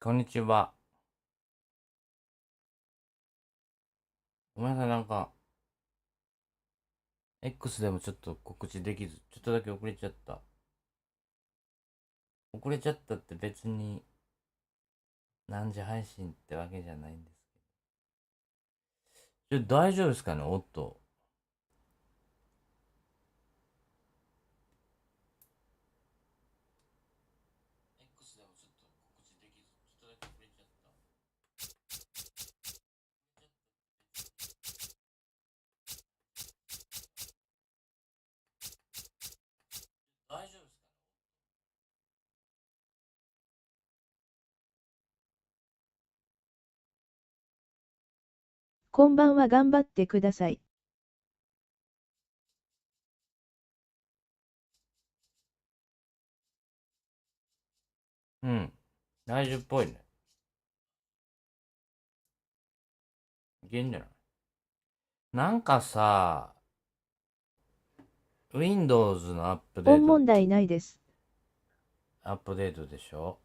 こんにちは。ごめんなさい、X でもちょっと告知できず、ちょっとだけ遅れちゃった。遅れちゃったって別に何時配信ってわけじゃないんですけど。大丈夫ですかね、音。X でもちょっと告知できず、ちょっとだけ遅れちゃった。大丈夫ですかね。こんばんは、頑張ってください。うん。大丈夫っぽいね。いけんじゃない？なんかさ、Windows のアップデート、本問題ないです。アップデートでしょ？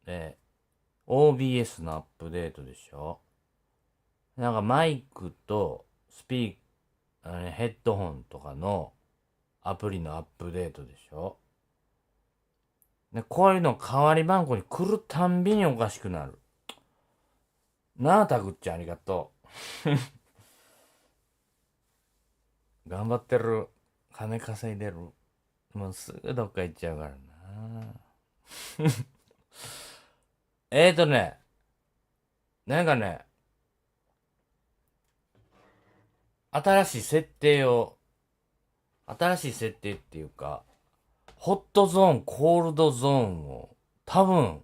で、OBS のアップデートでしょ？なんかマイクとヘッドホンとかのアプリのアップデートでしょ？で、こういうの代わり番号に来るたんびにおかしくなる。なあ、たぐっちゃんありがとう。頑張ってる。金稼いでる。もうすぐどっか行っちゃうからな。えーとね、なんかね、新しい設定を、新しい設定っていうか、ホットゾーン、コールドゾーンを、多分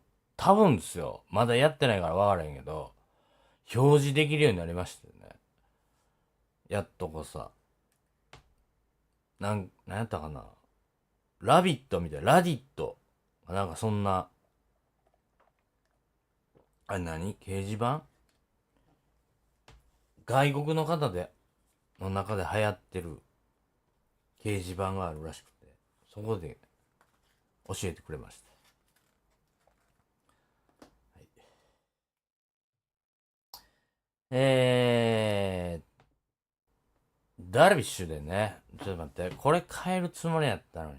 ですよ。まだやってないから分からへんけど、表示できるようになりましたよね。やっとこさ。なんやったかな。ラビットみたいな、ラディット。なんかそんな、あれ掲示板外国の方の中で流行ってる掲示板があるらしくて、そこで教えてくれました。はい、ダルビッシュでね、ちょっと待って、これ変えるつもりやったのに。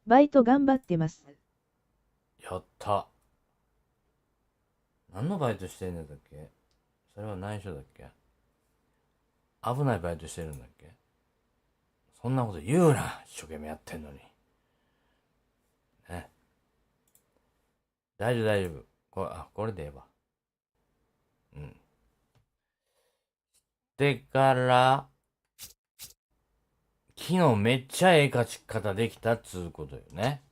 バイト頑張ってます。やった。何のバイトしてんだっけ？それは内緒だっけ？危ないバイトしてるんだっけ？そんなこと言うな。一生懸命やってんのに。ね。大丈夫大丈夫。これでええわ。うん。でから、昨日めっちゃええ勝ち方できたっつうことよね。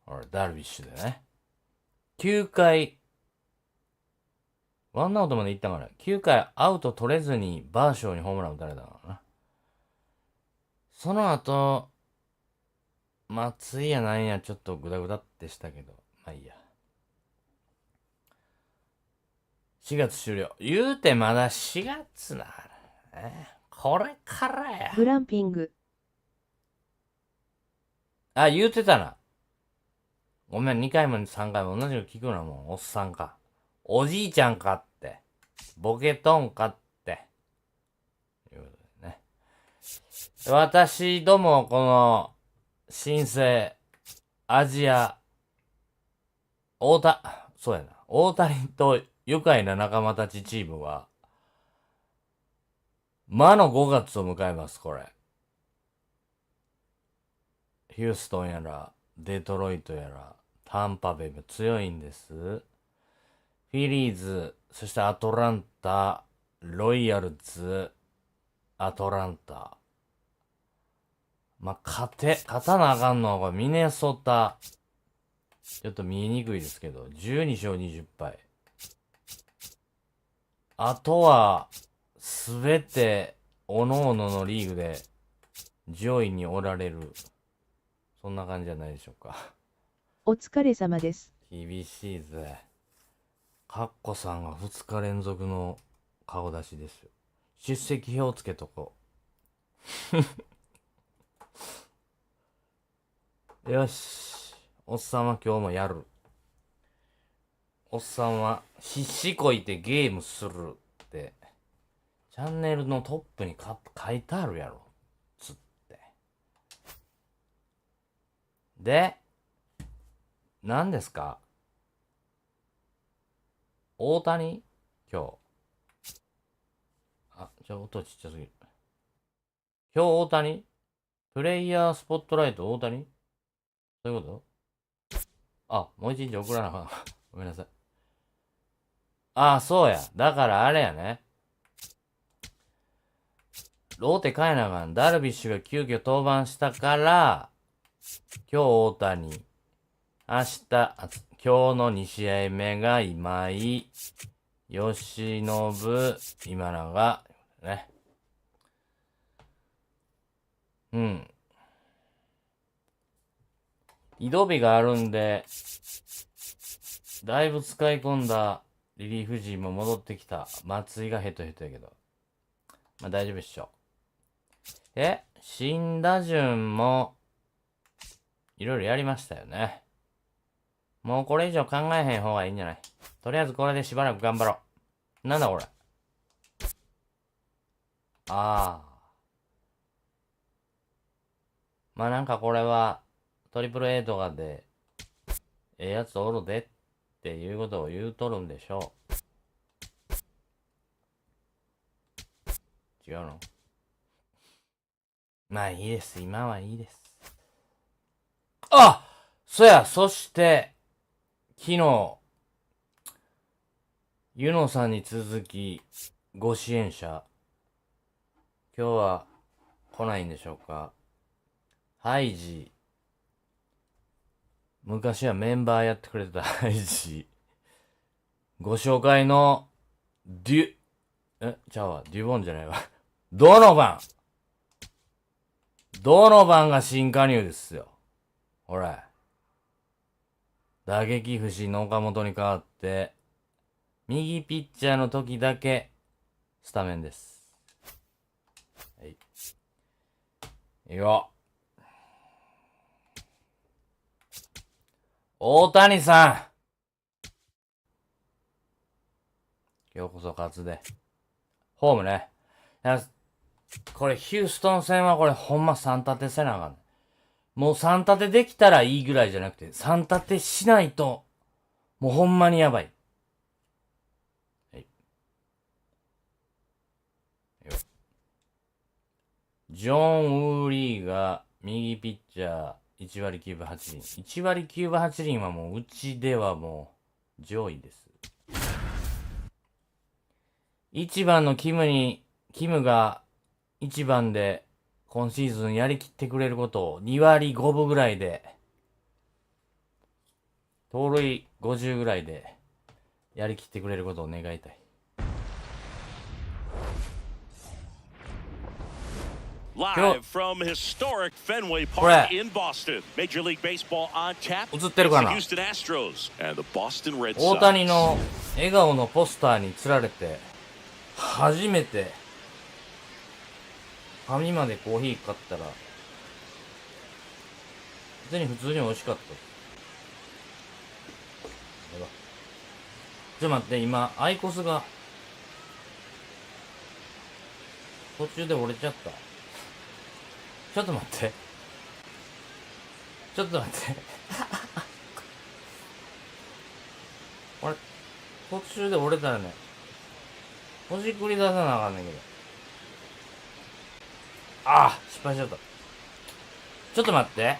ほら、ダルビッシュでね。9回、ワンアウトまで行ったから、9回アウト取れずにバーショーにホームラン打たれたからな。その後、松井やなんやちょっとグダグダってしたけど、まあいいや。4月終了。言うてまだ4月だからね。これからや。グランピング。あ、言うてたな。ごめん、2回も3回も同じの聞くな、もう、おっさんか。おじいちゃんかって。ボケとんかって。いうことでね。私ども、この、新生、アジア、そうやな。大谷と愉快な仲間たちチームは、魔の5月を迎えます、これ。ヒューストンやら、デトロイトやら、タンパベイも強いんです。フィリーズ、そしてアトランタ、ロイヤルズ、アトランタ。まあ、勝たなあかんのは、ミネソタ。ちょっと見えにくいですけど、12勝20敗。あとは、すべて、各々のリーグで、上位におられる。そんな感じじゃないでしょうか。お疲れ様です。厳しいぜ。カッコさんが2日連続の顔出しですよ。出席表つけとこう。よし。おっさんは今日もやる。おっさんは必死こいてゲームするってチャンネルのトップに書いてあるやろつって。で、何ですか大谷今日。音ちっちゃすぎる。今日大谷プレイヤースポットライト大谷そういうこともう一日送らなあかん。ごめんなさい。そうや。だからあれやね。ローテ変えなあかん。ダルビッシュが急遽登板したから、今日大谷。明日、今日の2試合目が今井、吉信、今永、ね。うん。移動日があるんで、だいぶ使い込んだリリーフ陣も戻ってきた。松井がヘトヘトやけど。まあ大丈夫っしょ。新打順も、いろいろやりましたよね。もうこれ以上考えへん方がいいんじゃない？とりあえずこれでしばらく頑張ろう。なんだこれ。まあなんかこれは、トリプル A とかで、やつおるでっていうことを言うとるんでしょう。違うの？まあいいです。今はいいです。そして、昨日、ユノさんに続き、ご支援者、今日は来ないんでしょうか。ハイジ、昔はメンバーやってくれてたハイジ、ご紹介の、デュボンじゃないわ。ドノバンが新加入ですよ。ほら。打撃不振の岡本に代わって、右ピッチャーの時だけ、スタメンです。はい。いいよ。大谷さん今日こそ勝つで。ホームね。これヒューストン戦はこれほんま3立てせなあかん。もう3立てできたらいいぐらいじゃなくて、3立てしないと、もうほんまにやばい。はい。ジョン・ウーリーが右ピッチャー1割9分8厘。1割9分8厘はもううちではもう上位です。1番のキムが1番で今シーズンやりきってくれることを2割5分ぐらいで、盗塁50ぐらいでやりきってくれることを願いたい。Live from historic Fenway Park in Boston. Major League Baseball on tap. 映ってるかな？ Houston Astros and the Boston Red Sox. 大谷の笑顔のポスターに釣られて、初めてファミマでコーヒー買ったら、普通に美味しかった。ちょっと待って、今、アイコスが、途中で折れちゃった。ちょっと待って。あれ、途中で折れたよね。ほじくり出さなあかんねんけど。失敗しちゃった。ちょっと待って。は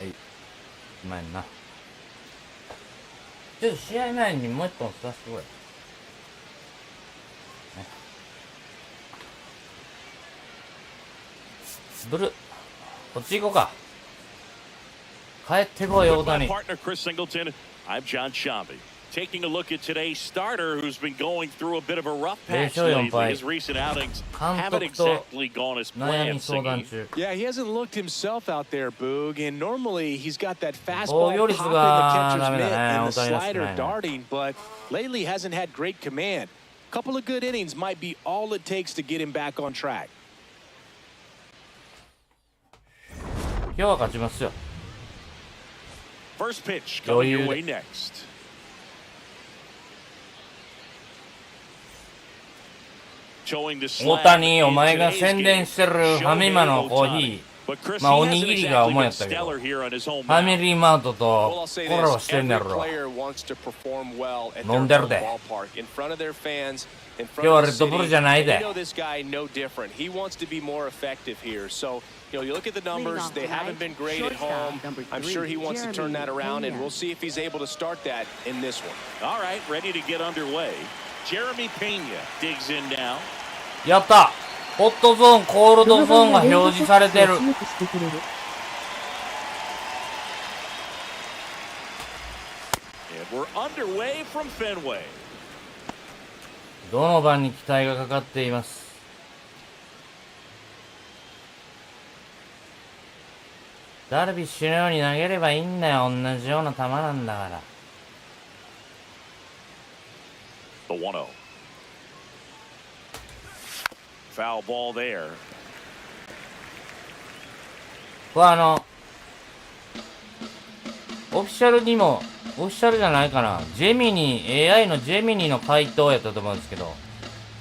い。うまいな。ちょっと試合前にもう一本吸わせてこい。ブル、こっち行こうか。帰ってこい、大谷。partner Chris Singleton. I'm John Shambi. Taking a look at today's starter, who's been going through a bit of a rough patch lately. His recent outings haven't exactly gone as planned. Yeah, he hasn't looked himself out there, Boog. And normally he's got that fastball popping the catcher's mitt and the slider darting, but lately hasn't had great command. A couple of good innings might be all it takes to get him back on track. 今日は勝ちますよ。 First pitch coming your way next. 大谷、お前が宣伝してるファミマのコーヒー、まあおにぎりが主やったけど、ファミリーマートとコラボしてんだろ。飲んでるで。今日はレッドブルじゃないで。You look at the numbers, they haven't been great at home. I'm sure he wants to turn that around, and we'll see if he's able to start that in this one. All right, ready to get underway. Jeremy Pena digs in now. やった！ホットゾーン、コールドゾーンが表示されてる。And we're underway from Fenway. どの番に期待がかかっています。ダルビッシュのように投げればいいんだよ。同じような球なんだから。The 1-0. Foul ball there. これオフィシャルにも、オフィシャルじゃないかな。ジェミニ、AI のジェミニの回答やったと思うんですけど、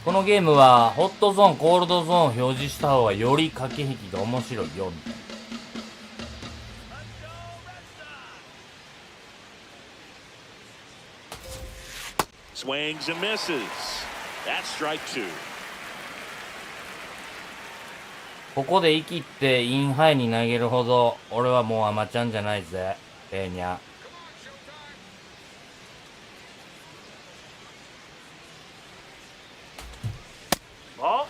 このゲームはホットゾーン、コールドゾーンを表示した方がより駆け引きが面白いよ。Swings and misses. That's strike two. ここで生きってインハイに投げるほど俺はもうアマちゃんじゃないぜ、ペーニャ。あ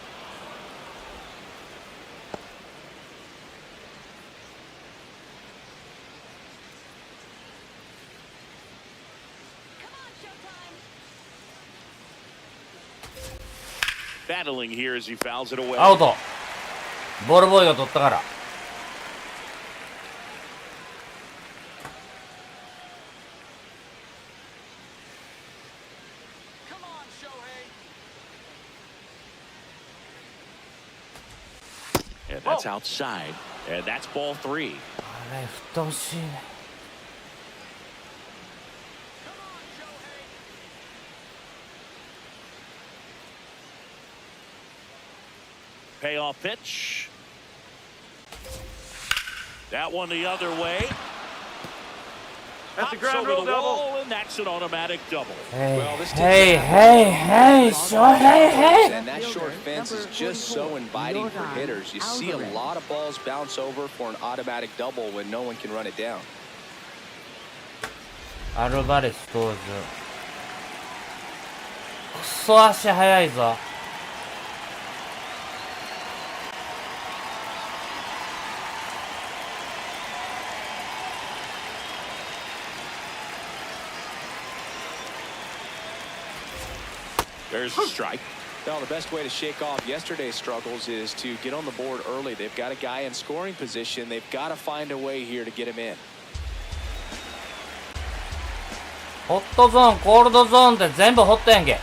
？Battling here as he fouls it away. アウト。ボールボーイが取ったから。And that's outside. And that's ball three. あれ、振ってほしいね。Payoff pitch. That one the other way. That's a ground rule double. And that's an automatic double. Hey, sure, hey. And that short fence is just so inviting for hitters. You see a lot of balls bounce over for an automatic double when no one can run it down. アルバレス登場。くそ足速いぞ。There's a strike. Well, the best way to shake off yesterday's struggles is to get on the board early. They've got a guy in scoring position. They've got to find a way here to get him in. ホットゾーン、コールドゾーンって全部ホットやんけ。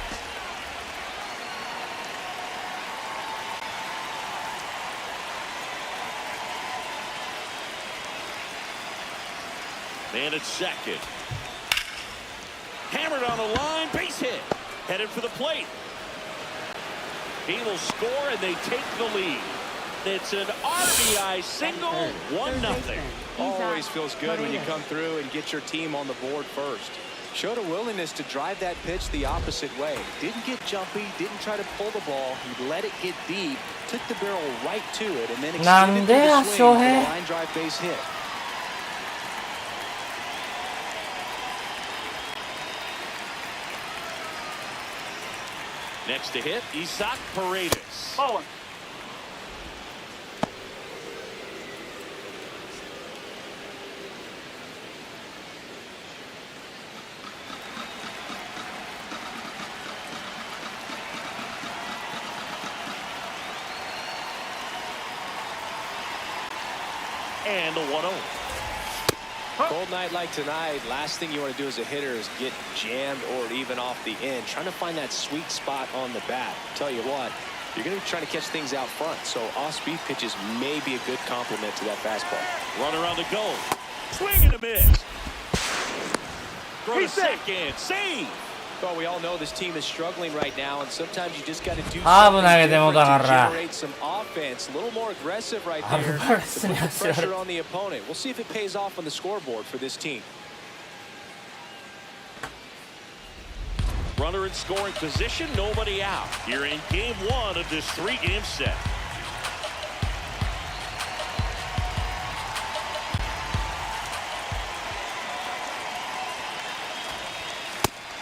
Man at second. Hammered on the line, base hit. Headed for the plate. He will score and they take the lead. It's an RBI single, 1-0. Always feels good when you come through and get your team on the board first. Showed a willingness to drive that pitch the opposite way. Didn't get jumpy, didn't try to pull the ball. He let it get deep, took the barrel right to it, and then extended the swing for the line drive base hit. Next to hit, Isaac Paredes. Bowling. and the 1-0. Cold night like tonight, last thing you want to do as a hitter is get jammed or even off the end. Trying to find that sweet spot on the bat. Tell you what, you're going to be trying to catch things out front, so off-speed pitches may be a good complement to that fastball. Runner on the goal. Swing and a miss. Throw to second. Save. Well, we all know this team is struggling right now, and sometimes you just got to do Habu something投げてもdifferent だから to generate some offense. A little more aggressive right there to put the pressure on the opponent. We'll see if it pays off on the scoreboard for this team. Runner in scoring position, nobody out. You're in game 1 of this 3-game set.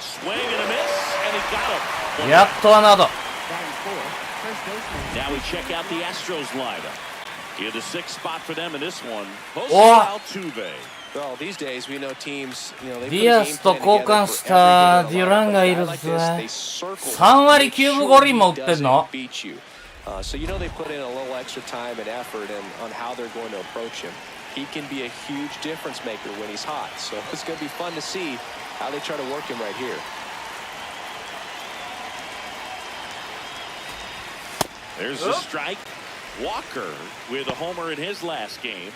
Swing and a miss, and he got him. やっとはなど。 Now we check out the Astros lineup. In the 6th spot for them in this one, Jose Oh. Altuve. Well, these days we know teams, you know, they ディアスと交換したデュランがいるんですね。3割9分5厘も打ってんの？ So you know they put in a little extra time and effort on how they're going to approach him. He can be a huge difference maker when he's hot. So it's going to be fun to see how they try to work him right here. There's the strike. Walker with a homer in his last game.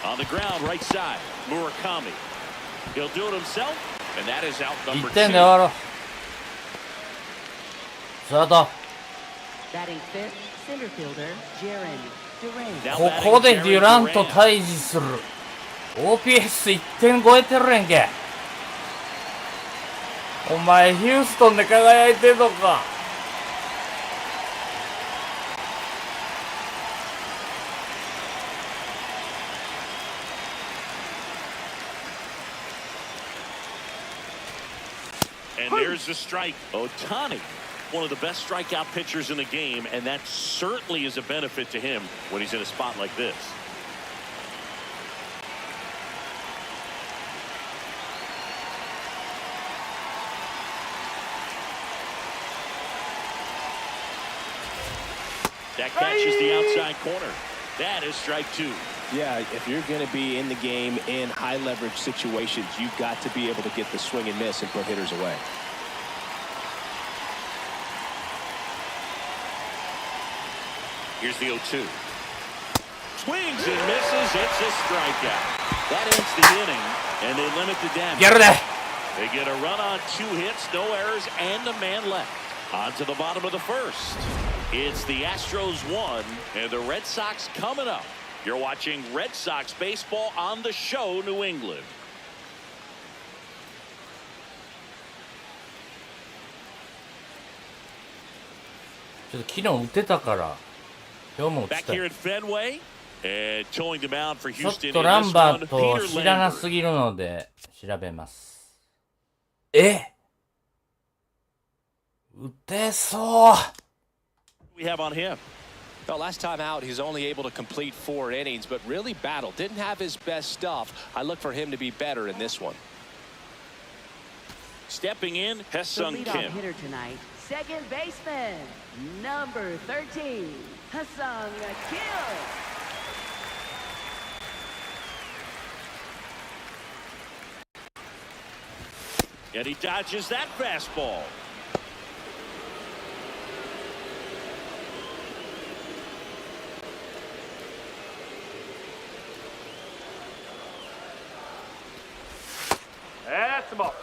On the ground, right side, Murakami. He'll do it himself, and that is out number 1点で終 2. わろう。スタート。 Batting fifth, center fielder, Jaren Duran. Now ここで batting デュランと Duran. 対峙する。OPS1 点超えてるやんけ。お前ヒューストンで輝いてんのか。And there's the strike. Ohtani, one of the best strikeout pitchers in the game, and that certainly is a benefit to him when he's in a spot like this. That catches the outside corner. That is strike 2. Yeah, if you're going to be in the game in high leverage situations, you've got to be able to get the swing and miss and put hitters away. Here's the 0-2. Swings and misses. It's a strikeout. That ends the inning, and they limit the damage. やるで。 They get a run on 2 hits, no errors, and a man left. On to the bottom of the first. It's the Astros 1, and the Red Sox coming up. You're watching Red Sox baseball on the show, New England. ちょっと昨日打てたから今日も打ち Back たい。 here at Fenway, and towing the mound for ちょっ Houston と in ラ this ンバ one, ーと Peter 知らな Lambert. すぎるので調べます。え、打てそう。 We have on him. Well, last time out, he's only able to complete 4 innings, but really battled. Didn't have his best stuff. I look for him to be better in this one. Stepping in, The Hesung leadoff Kim. hitter tonight, second baseman, number 13, Hassan Kim. And he dodges that fastball. That's the ball.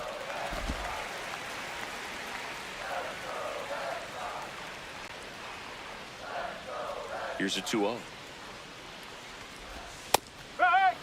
Here's a 2-0. Hey!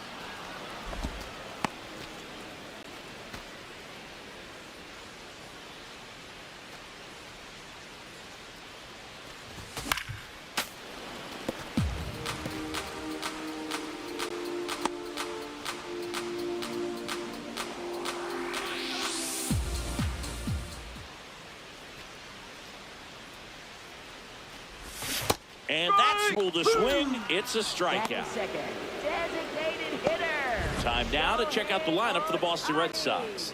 And that's ruled a swing. It's a Batting strikeout. second, designated hitter. Time now to check out the lineup for the Boston Red Sox.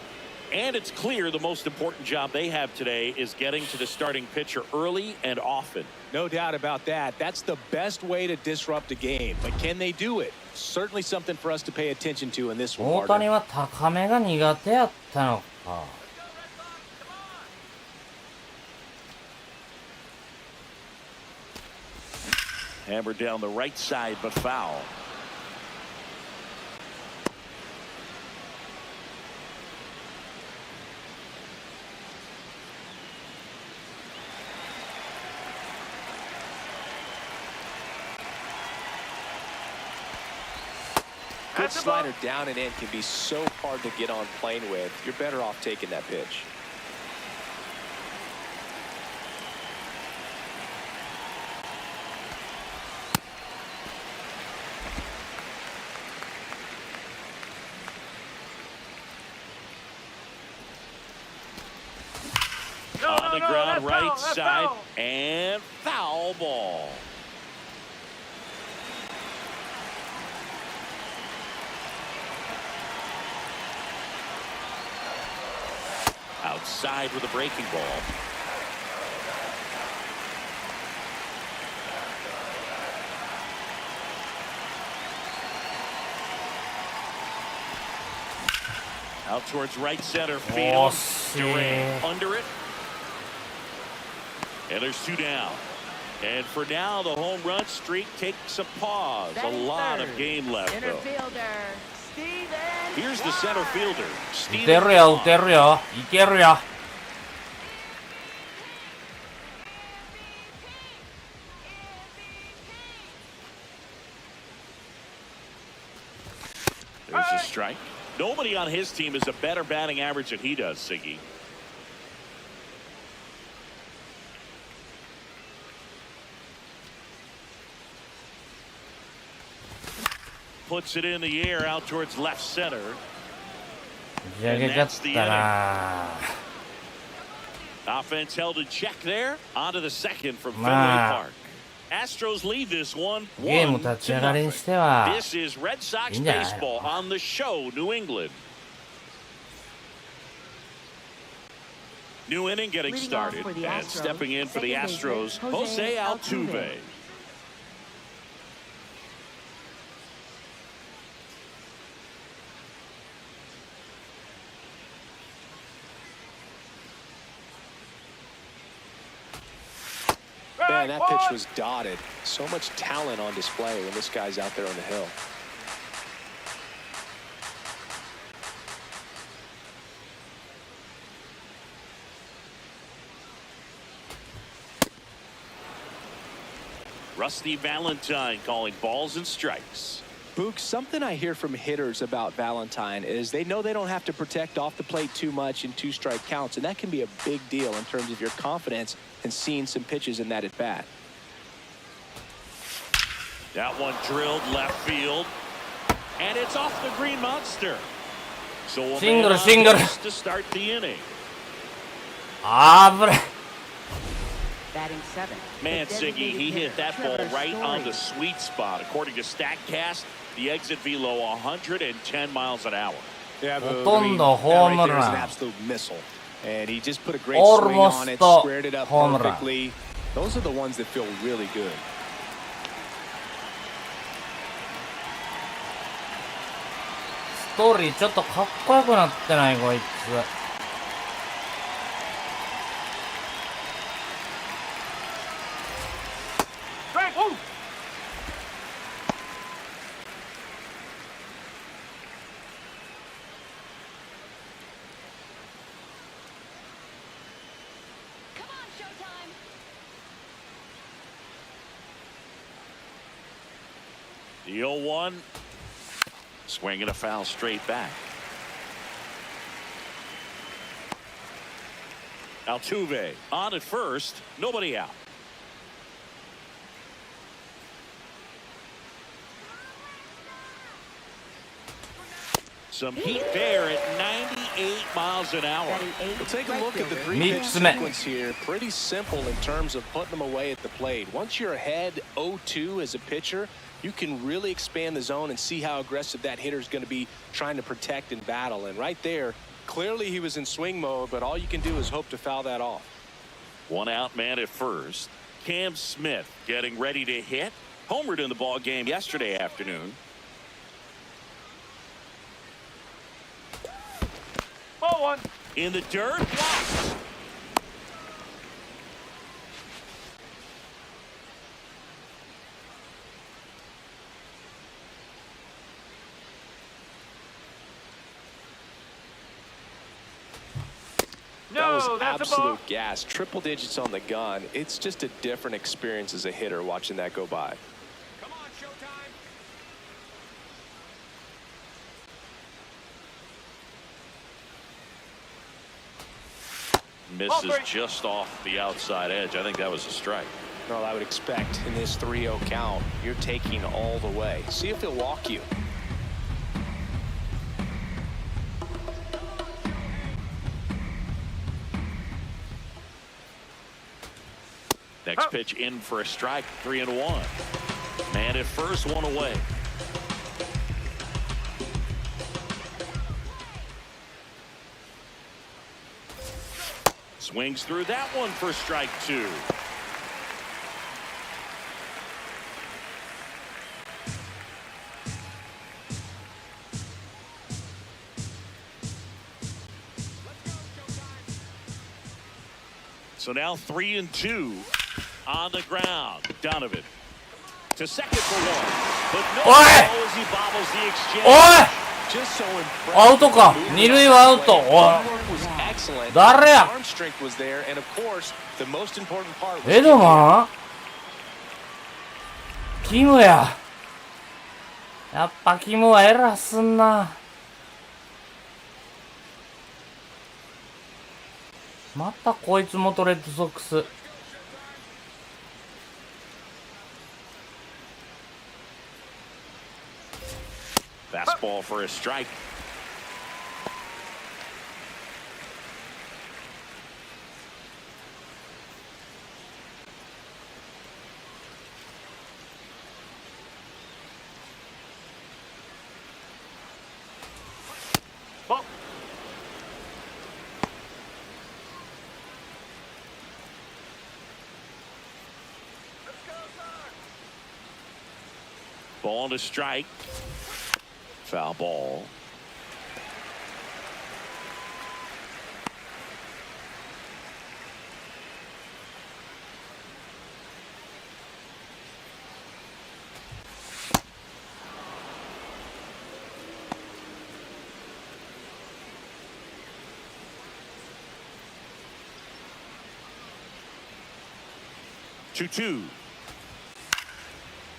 And it's clear the most important job they have today is getting to the starting pitcher early and often. No doubt about that. That's the best way to disrupt a game. But can they do it? Certainly something for us to pay attention to in this one. 大谷は高めが苦手やったのか。Hammered down the right side, but foul. Good slider down and in can be so hard to get on plane with. You're better off taking that pitch. On the ground, right side, and foul ball. Outside with a breaking ball. Out towards right center field. Durant under it. And there's two down. And for now, the home run streak takes a pause. A lot of game left, Center though. fielder, Steven. Here's the center fielder, 打 Steven. てるよ、打てるよ。いけるよ。There's a strike. Nobody on his team has a better batting average than he does, Siggy. Puts it in the air out towards left center. 打ち上げちゃったな。 Offense held in check there. Onto the second from Fenway まあ Park. Astros lead this one ゲーム 1 立ち to 上がりに nothing. しては This is Red い Sox いんじゃないの baseball on the show, New England. New inning getting Leading off started, for the and Astros, stepping in for the second baseman, Astros, Jose Jose Altuve. Altuve. Man, that pitch was dotted. So much talent on display when this guy's out there on the hill. Rusty Valentine calling balls and strikes. Book, something I hear from hitters about Valentine is they know they don't have to protect off the plate too much in two-strike counts, and that can be a big deal in terms of your confidence and seeing some pitches in that at-bat. That one drilled left field, and it's off the Green Monster. So a man on Single. base to start the inning. あぶれ。 Batting seven. Man, the Siggy, designated he hit hitter, that ball Trevor right on the Story. sweet spot. According to StatCast, the exit velo 110 miles an hour. Yeah, but, I mean, that right there is an absolute missile. And he just put a great swing on it, Almost squared it up home run. perfectly. Those are the ones that feel really good. ストーリーちょっとかっこよくなってないこいつ。The 0-1. Swinging a foul straight back. Altuve on at first. Nobody out. Some heat there at miles an hour. We'll take a look at the three pitch sequence here. Pretty simple in terms of putting them away at the plate. Once you're ahead 0-2 as a pitcher, you can really expand the zone and see how aggressive that hitter is going to be trying to protect and battle. And right there, clearly he was in swing mode, but all you can do is hope to foul that off. 1 out man at first. Cam Smith getting ready to hit. Homered in the ball game yesterday afternoon. Ball one. In the dirt. Blocked. That was absolute gas. Triple digits on the gun. It's just a different experience as a hitter watching that go by. Come on, showtime. Misses just off the outside edge. I think that was a strike. Well, I would expect in this 3-0 count, you're taking all the way. See if he'll walk you. Next pitch in for a strike, 3-1. Man at first, 1 away. Swings through that one for strike 2. So now 3-2 on the ground. Donovan to second for 1, but no ball as he bobbles the exchange. おい Just so impressive. アウトか。二塁はアウト。おい Footwork was excellent. 誰や Arm strength was there, and of course, the most important part was エドマンキムや。やっぱキムはエラーすんな。またこいつ元レッドソックス。Fastball for a strike. Ball. Ball to strike. Foul ball. Two.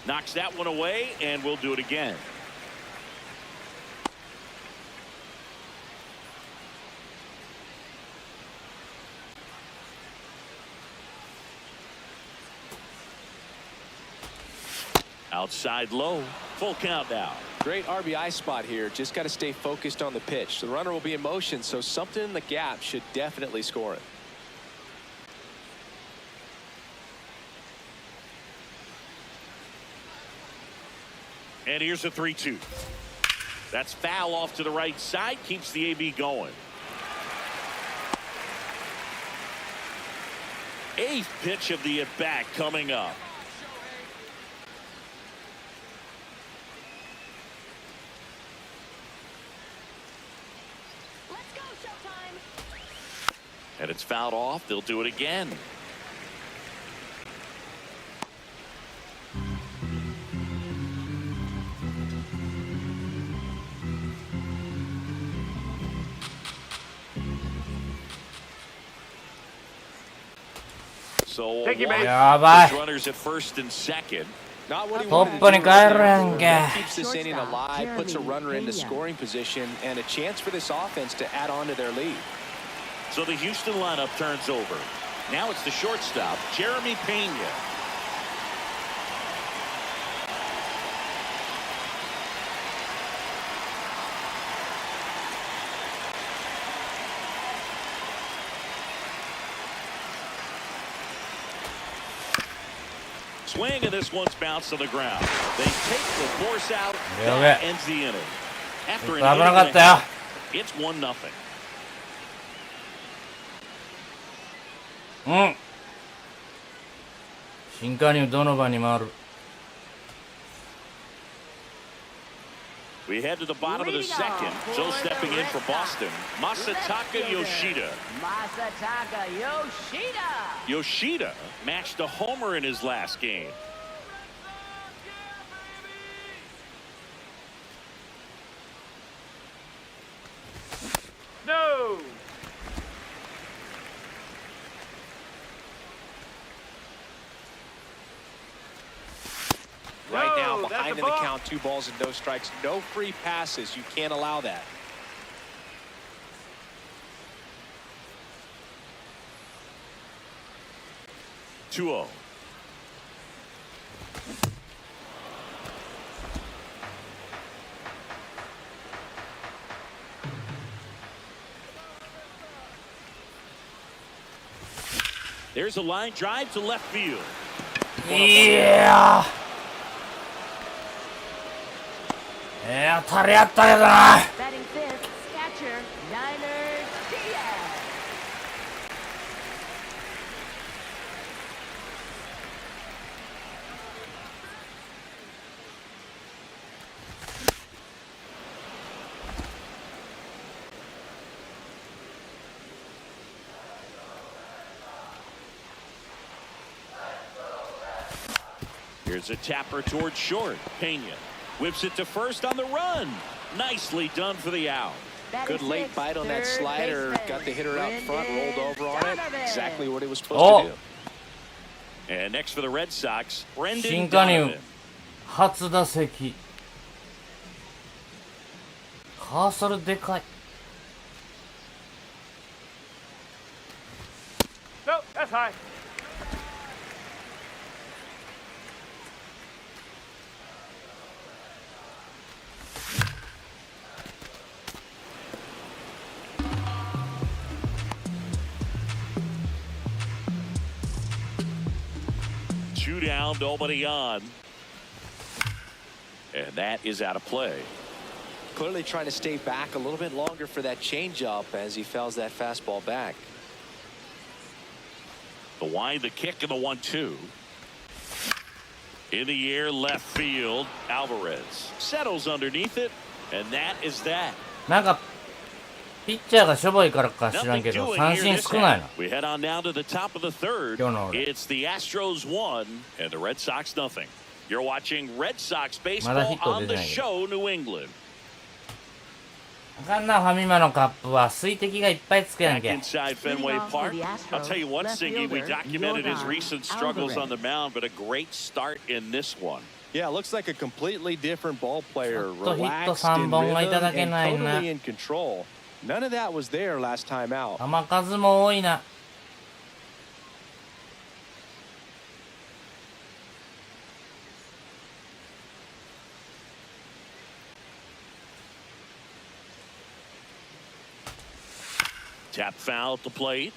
Knocks that one away, and we'll do it again. Outside low. Full count now. Great RBI spot here. Just got to stay focused on the pitch. The runner will be in motion, so something in the gap should definitely score it. And here's a 3-2. That's foul off to the right side. Keeps the AB going. 8th pitch of the at-bat coming up. Let's go, showtime. And it's fouled off. They'll do it again. Soやばい。 runners at first and second. Not what he ト wanted ッ to プに do 帰 right る there. やんけ。 Keeps this inning alive, puts a runner into scoring position, and a chance for this offense to add on to their lead. So the Houston lineup turns over. Now it's the shortstop, Jeremy Pena. Swing, and this one's bounced to the ground. They take the force out. That ends the inning. After an inning and a half, it's 1-0. 新加入どの場に回る。 We head to the bottom of the second. So stepping in for Boston, Masataka Yoshida. Yoshida matched a homer in his last game. No. Right now, behind in the count, 2 balls and no strikes, no free passes. You can't allow that. Two-0. There's a line drive to left field. Yeah. 当たりあったけどな。 Batting fifth, catcher, Niners, Diaz. Here's a tapper towards short. Pena whips it to first on the run. Nicely done for the out. Good late bite on that slider. Got the hitter out front, rolled over on it. Exactly what it was supposed to do. And next for the Red Sox, Brendan 新加入 Donovan. 初打席。カーソルでかい。 No, that's high. Two down, nobody on. And that is out of play. Clearly trying to stay back a little bit longer for that changeup as he fouls that fastball back. The wind, the kick, and the 1-2. In the air, left field. Alvarez settles underneath it, and that is that. なんかピッチャーがしょぼいからか知らんけど三振少ないな。 We head on down to the top of the third. It's the Astros 1 and the Red Sox nothing. You're watching Red Sox baseball on the show, New England. あかんなファミマのカップは水滴がいっぱいつけな Back きゃ。 inside Fenway Park. I'll tell you what, Siggy, we documented his recent struggles on the mound, but a great start in this one. Yeah, looks like a completely different ball player. ちょっとヒット Relaxed 3 in 本がいた rhythm だけ and ないな。 totally in control. None of that was there last time out. 球数も多いな。Tap foul at the plate.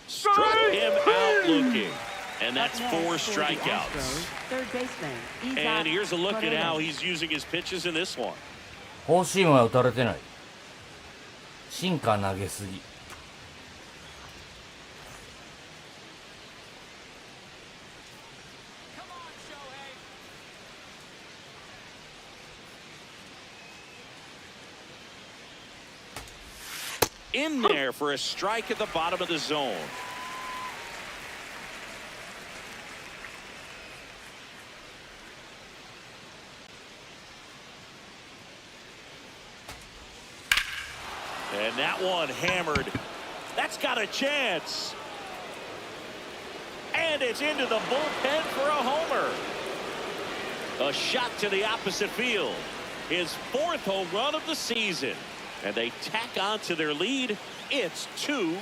Struck him out looking. And that's 4 strikeouts. Third baseman. And here's a look at how he's using his pitches in this one. フォーシームは打たれてない。シンカー投げすぎ。In there for a strike at the bottom of the zone. And that one hammered. That's got a chance. And it's into the bullpen for a homer. A shot to the opposite field. His 4th home run of the season. And they tack on to their lead. It's 2-0.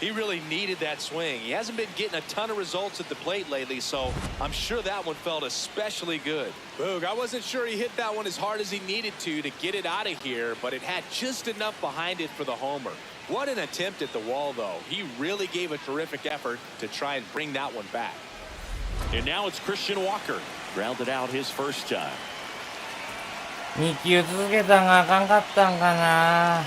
He really needed that swing. He hasn't been getting a ton of results at the plate lately, so I'm sure that one felt especially good. Boog, I wasn't sure he hit that one as hard as he needed to get it out of here, but it had just enough behind it for the homer. What an attempt at the wall, though. He really gave a terrific effort to try and bring that one back. And now it's Christian Walker. Grounded out his first time. 2球続けたんがあかんかったんかな。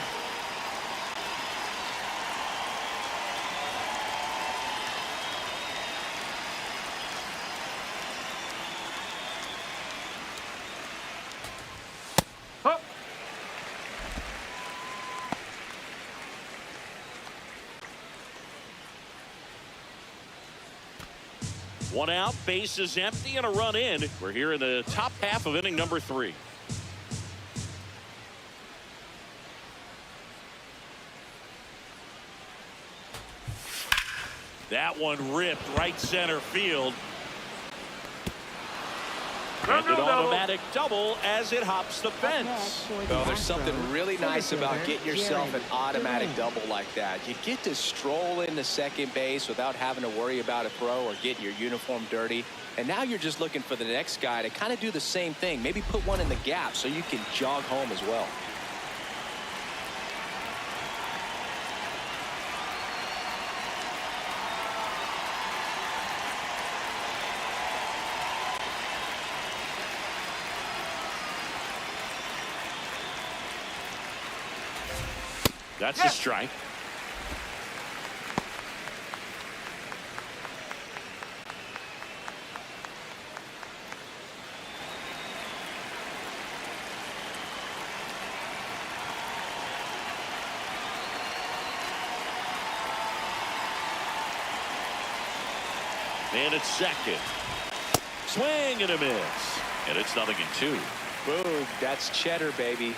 One out, base is empty, and a run in. We're here in the top half of inning number 3. That one ripped right center field. And an automatic double as it hops the fence. Well, there's something really nice about getting yourself an automatic double like that. You get to stroll into second base without having to worry about a throw or getting your uniform dirty. And now you're just looking for the next guy to kind of do the same thing. Maybe put one in the gap so you can jog home as well. That's a strike. And it's second. Swing and a miss. And it's 0-2. Boom, that's cheddar, baby.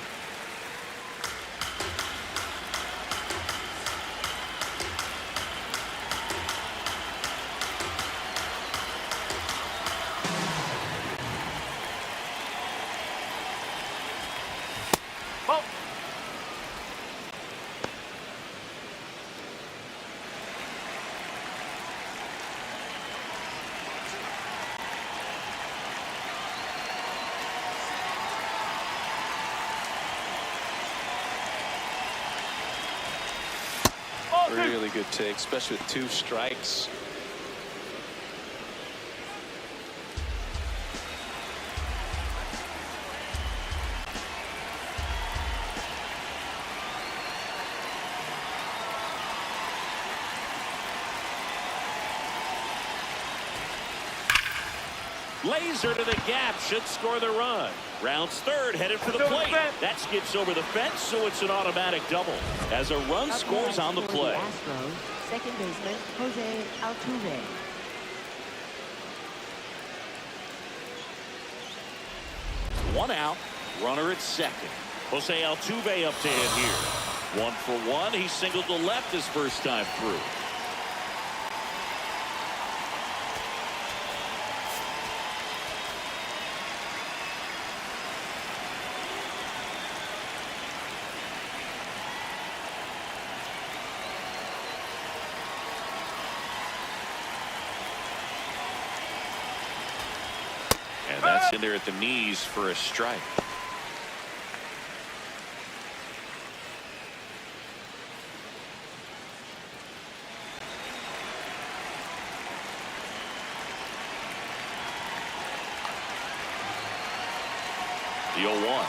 Really good take, especially with 2 strikes. Laser to the gap should score the run. Rounds third, headed for the plate. That skips over the fence, so it's an automatic double as a run scores on the play. Astros, second baseman Jose Altuve. One out, runner at second. Jose Altuve up to hit here. 1 for 1. He singled to left his first time through. And that's in there at the knees for a strike. The 0-1.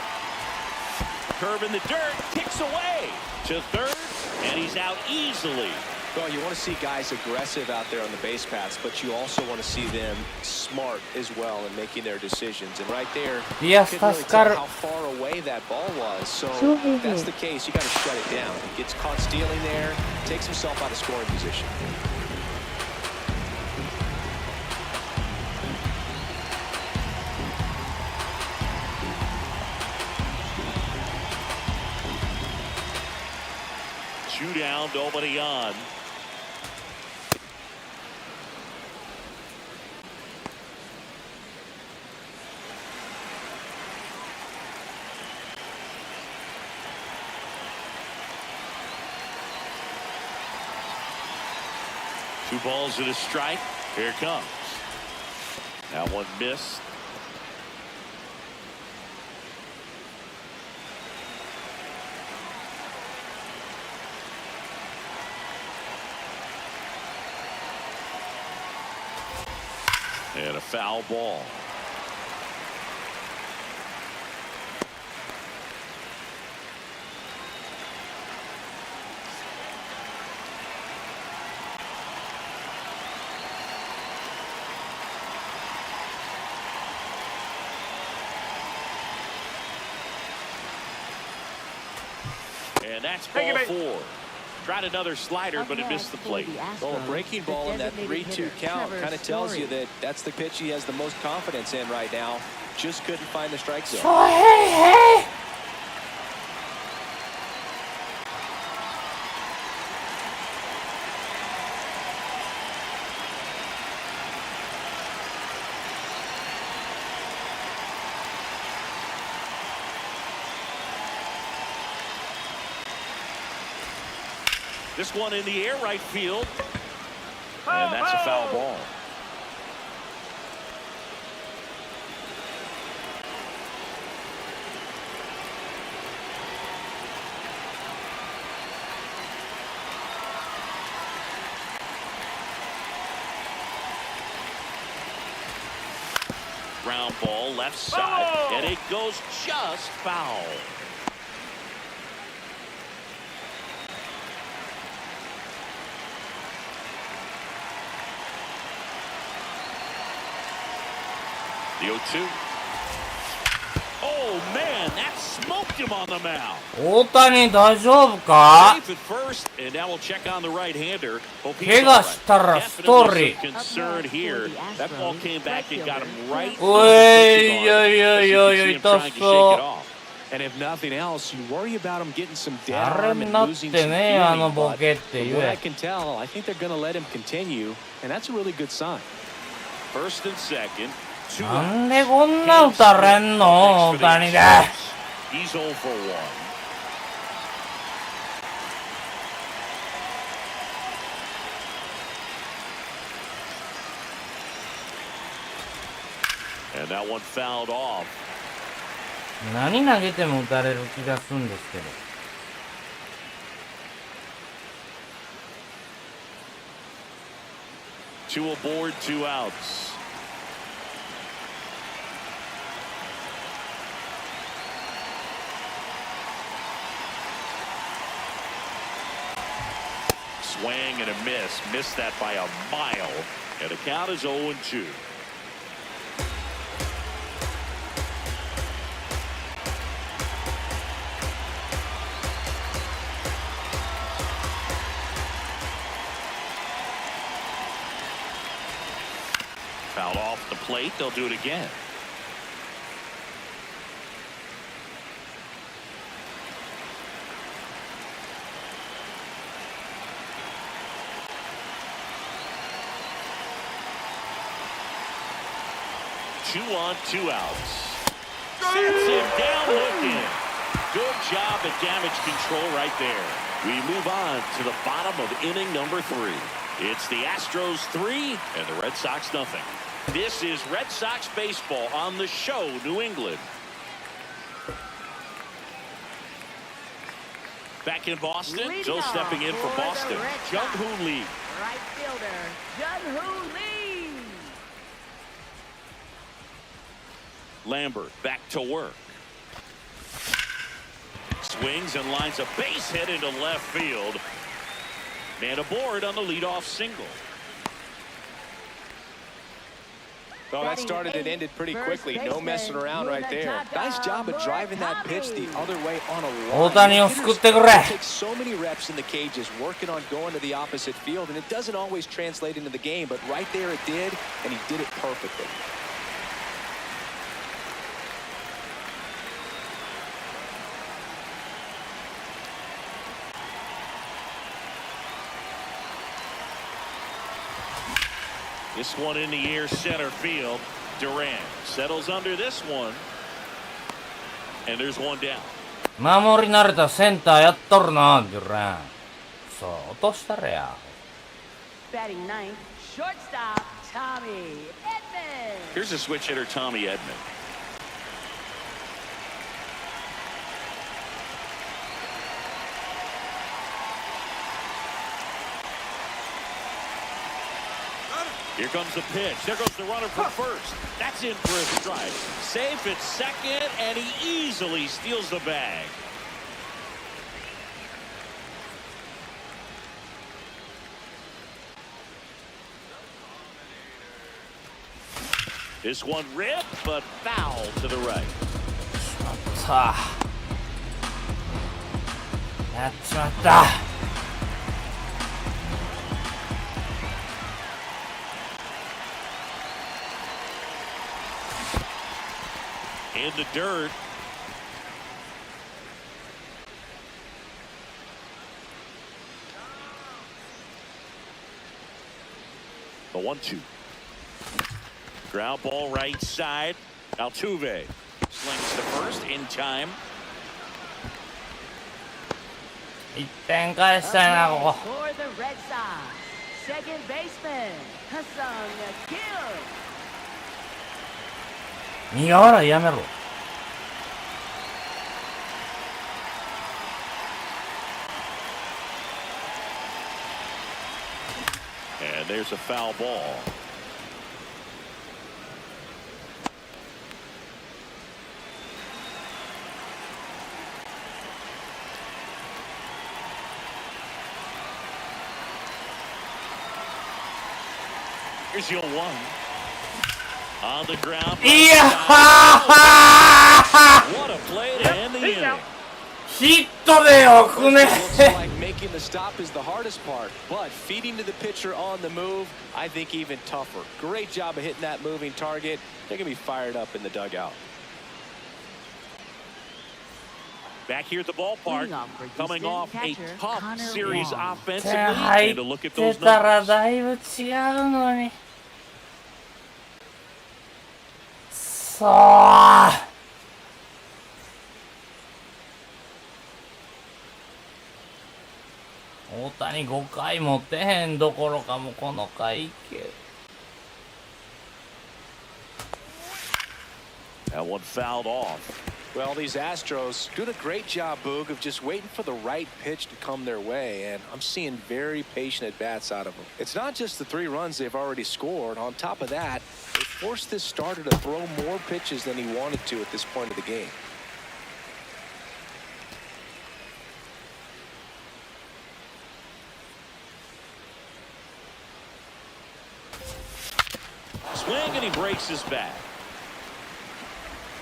Curve in the dirt, kicks away to third, and he's out easily. Well, you want to see guys aggressive out there on the base paths, but you also want to see them smart as well in making their decisions. And right there, you couldn't really tell how far away that ball was. So if that's the case, you got to shut it down. He gets caught stealing there, takes himself out of scoring position. 2 down, nobody on. Two balls and a strike. Here it comes. That one missed. And a foul ball. And that's ball 4. Tried another slider, but it missed the plate. Well, a breaking ball in that 3-2 count kind of tells you that that's the pitch he has the most confidence in right now. Just couldn't find the strike zone. This one in the air right field. And that's a foul ball. Ground ball left side, and it goes just foul. The 0-2. Oh man, that smoked him on the mound. 大谷大丈夫か？ Safe at first, and now we'll check on the right-hander. Hope he's 怪我したらストーリー。 Definitely some concern here. That ball came back and got him right. おい、いやいやいやいや、痛 Trying to shake it そう。 off. And if nothing else, you worry about him getting some dead あれ arm に and なっ losing て some ね、あの feeling. ボ But ケって言 from what I え。 can tell, I think they're going to let him continue, and that's a really good sign. First and second. なんでこんな打たれんの大谷で。 He's 0 for 1. And that one fouled off. 何投げても打たれる気がするんですけど。Two aboard, 2 outs. Swing and a miss. Missed that by a mile. And the count is 0-2. Foul off the plate. They'll do it again. Two on, 2 outs. Sets him down looking. Good job at damage control right there. We move on to the bottom of inning number 3. It's the Astros 3 and the Red Sox nothing. This is Red Sox baseball on the show, New England. Back in Boston, Joe stepping in for Boston. Jung-Hoo Lee. Right fielder, Jung-Hoo Lee. Lambert back to work. Swings and lines a base hit into left field. Man aboard on the leadoff single. Well, that started and ended pretty quickly. No messing around right there. Nice job of driving that pitch the other way on a line. 大谷を救ってくれ。 It takes so many reps in the cages working on going to the opposite field, and it doesn't always translate into the game, but right there it did, and he did it perfectly. This one in the air, center field. Durant settles under this one. And there's one down. 守り慣れたセンターやっとるな、デュラン。そう、落としたれや。Batting ninth, shortstop Tommy Edman. Here's a switch hitter, Tommy Edman. Here comes the pitch. There goes the runner for first. That's in for a strike. Safe at second, and he easily steals the bag. This one ripped, but foul to the right. さあ。やっちまった。In the dirt. The 1-2. Ground ball right side. Altuve slings to first in time. 1点返したいな、ここ。 For the Red Sox, second baseman HOTZONE&COLDZONE. 苦笑いやめろ。And there's a foul ball. Here's your one. On the ground. いやはー What a play to end the inning. ヒットでよくね。 Looks like making the stop is the hardest part, but feeding to the pitcher on the move, I think even tougher. Great job of hitting that moving target. They're going to be fired up in the dugout. Back here at the ballpark, Leading off for coming Houston off a catcher, tough Connor series Wong. offensively, 入 and to look at っ those てたら numbers. だいぶ違うのに。そう。大谷5回持ってへんどころかもうこの回いけ。 That one fouled off. Well, these Astros doing a great job, Boog, of just waiting for the right pitch to come their way, and I'm seeing very patient at-bats out of them. It's not just the 3 runs they've already scored. On top of that, they forced this starter to throw more pitches than he wanted to at this point of the game. Swing, and he breaks his back.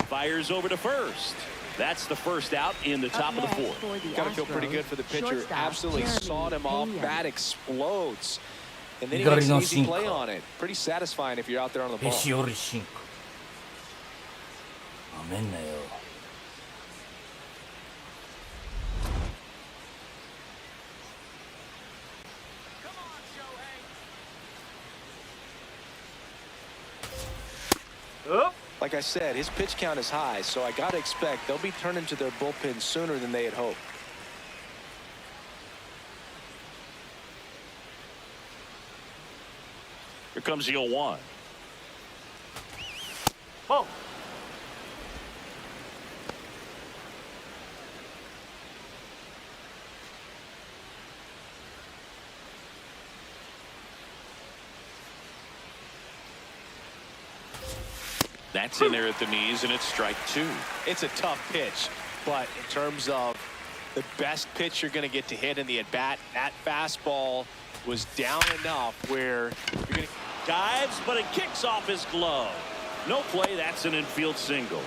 Fires over to first. That's the first out in the top of the 4th. Got to feel pretty good for the pitcher. Absolutely sawed him off. Bat explodes. And then he makes an easy play on it. Pretty satisfying if you're out there on the ball. へし折りシンク。なめんなよ。Like I said, his pitch count is high, so I got to expect they'll be turning to their bullpen sooner than they had hoped. Here comes the 0-1. Oh. That's in there at the knees, and it's strike 2. It's a tough pitch, but in terms of the best pitch you're going to get to hit in the at-bat, that fastball was down enough where you're going to... Dives, but it kicks off his glove. No play, that's an infield single.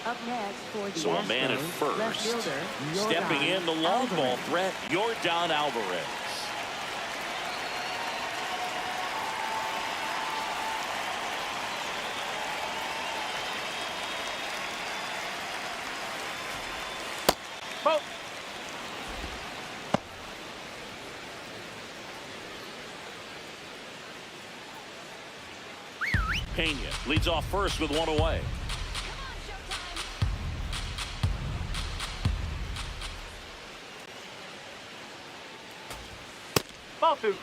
Up next for the So a man at Astros, left first. fielder, Stepping in the long ball threat, Yordan Alvarez. Pena leads off first with one away. Ball two.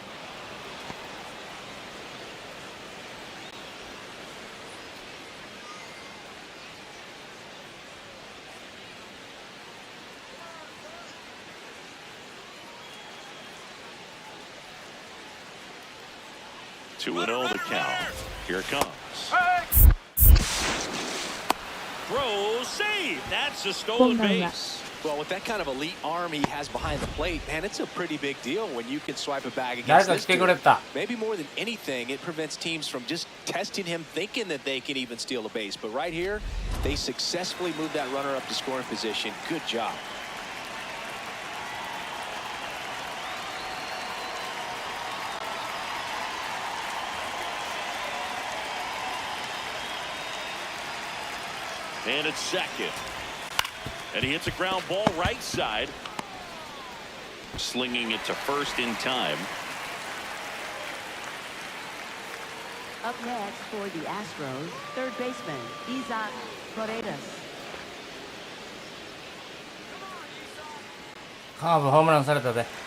Two and 0 the count. Here it comes. Throw, save. That's a stolen base. Well, with that kind of elite arm he has behind the plate, man, it's a pretty big deal when you can swipe a bag 誰 against か this 来てくれ dude. た。 Maybe more than anything, it prevents teams from just testing him, thinking that they can even steal a base. But right here, they successfully moved that runner up to scoring position. Good job. And it's second. And he hits a ground ball right side. Slinging it to first in time. Up next for the Astros, third baseman, Isaac Paredes. カーブホームランされたで。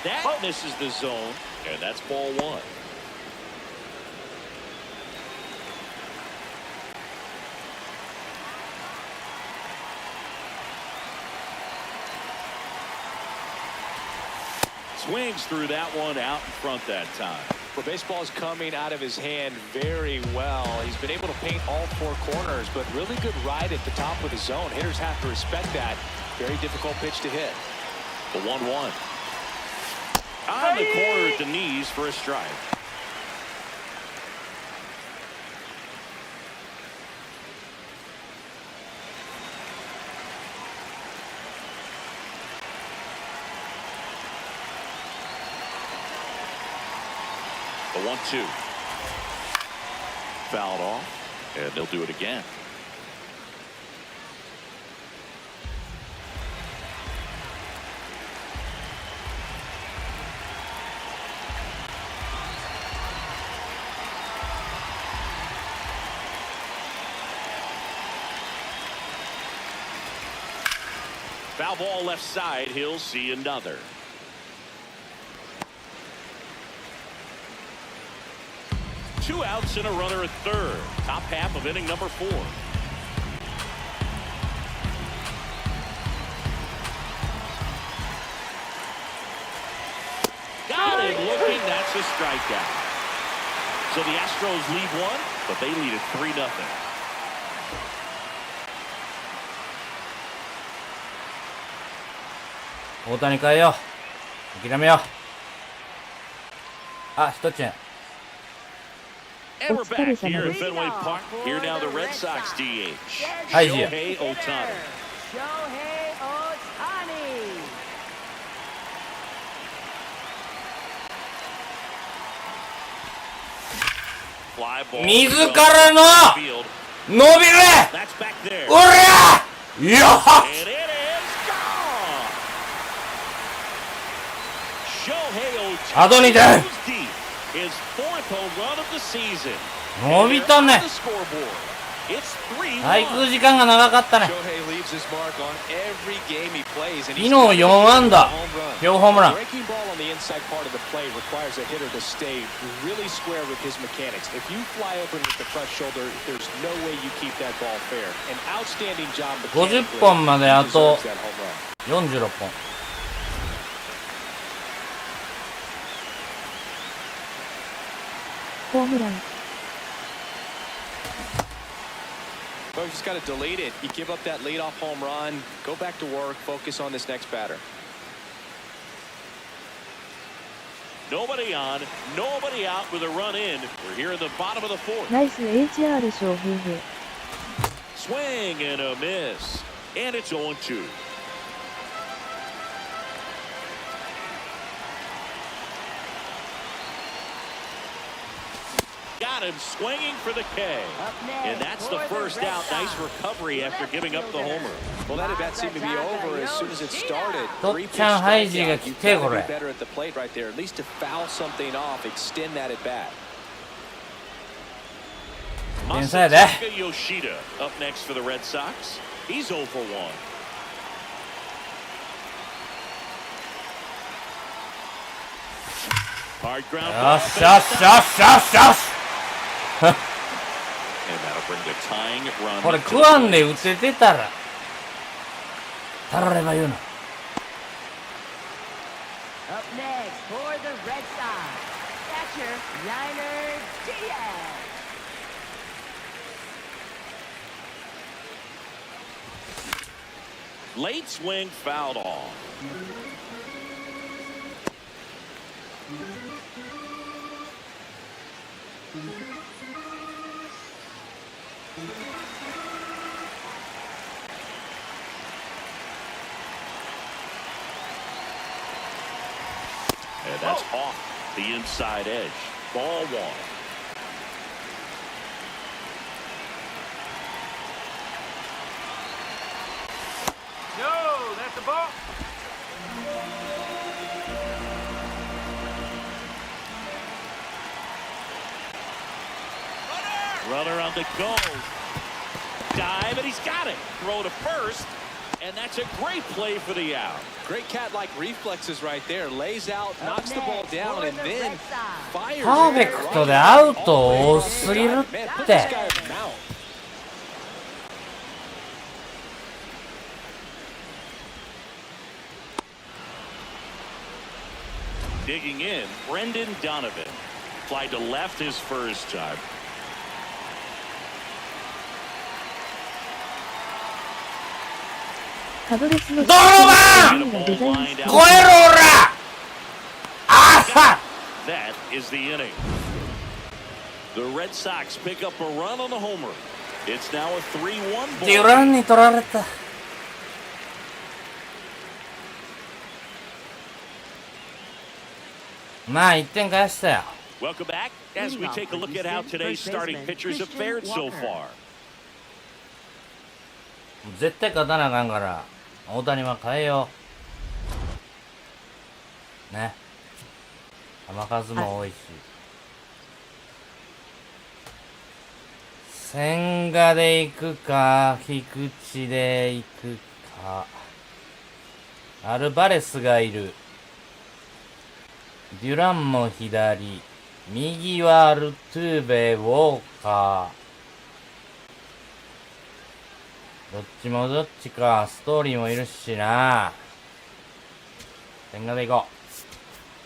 That misses the zone, and that's ball one. Swings through that one out in front that time. Well, baseball is coming out of his hand very well. He's been able to paint all four corners, but really good ride at the top of the zone. Hitters have to respect that. Very difficult pitch to hit. The 1-1. On the corner at the knees for a strike. The 1-2. Fouled off, and they'll do it again. Foul ball left side. He'll see another. Two outs and a runner at third. Top half of inning number 4. Got him looking. That's a strikeout. So the Astros lead one, but they lead it 3-0. 大谷変えよう。諦めよう。あ、一つや。And we're back here at Fenway Park. Here now the Red Sox DH. はい、じゃ。Shohei Ohtani. Shohei Ohtani. Fly ball. 自らの Field. 伸びる That's back there. おりゃよっ And it is gone. Shohei Ohtani あと2点 goes deep. His 4th home run of the season. 伸びたね On the scoreboard. It's 3-1. 滞空時間が長かったね。 Shohei leaves his mark on every game he plays, and 昨日4安打両ホームラン。 Breaking ball on the inside part of the play requires a hitter to stay really square with his mechanics. If you fly open with the front shoulder, there's no way you keep that ball fair. An outstanding job mechanically. 50本まであと He deserves that home run. 46本。ホームラン。 Well, you just got to delete it. You give up that leadoff home run, go back to work, focus on this next batter. Nobody on, nobody out with a run in. We're here in the bottom of the 4th. ナイス HR 翔平。 Swing and a miss. And it's 0-2. Got got him swinging for the K. And that's the first out. Nice recovery after giving up the homer. Well, that at bat seemed to be over as soon as it started. とっちゃんハイジが来てこれ。 Better at the plate right there. At least to foul something off, extend that at bat. 天才やで。 Masataka Yoshida up next for the Red Sox. He's 0 for 1. Hard ground. よしよしよしよしよし And that'll bring the tying run. これクワンで打ててたらたられば言うな。 Up next for the Red Sox, catcher Yainer Diaz. Late swing fouled off. And that's off the inside edge. Ball 1. No, that's a ball. Runner on the go. Dive, and he's got it. Throw to first, and that's a great play for the out. Great cat-like reflexes right there. Lays out, knocks the ball down, and then fires. パーフェクトでアウト多すぎるっ Man, put て。 this guy in the mount. Digging in, Brendan Donovan. Fly to left his first time. パドレスのドロバンのデザイン超えろおらあは That is the inning. The Red Sox pick up a run on the homer. It's now a 3-1 デュ ball. ランに取られた。まあ1点返したよ。 Welcome back as we take a look at how today's starting pitchers have fared so far. 絶対勝たなあかんから大谷は変えようね。球数も多いし、千賀で行くか菊池で行くか。アルバレスがいる。デュランも左、右はアルトゥーベ、ウォーカー。どっちもどっちか。ストーリーもいるしな。千賀で行こ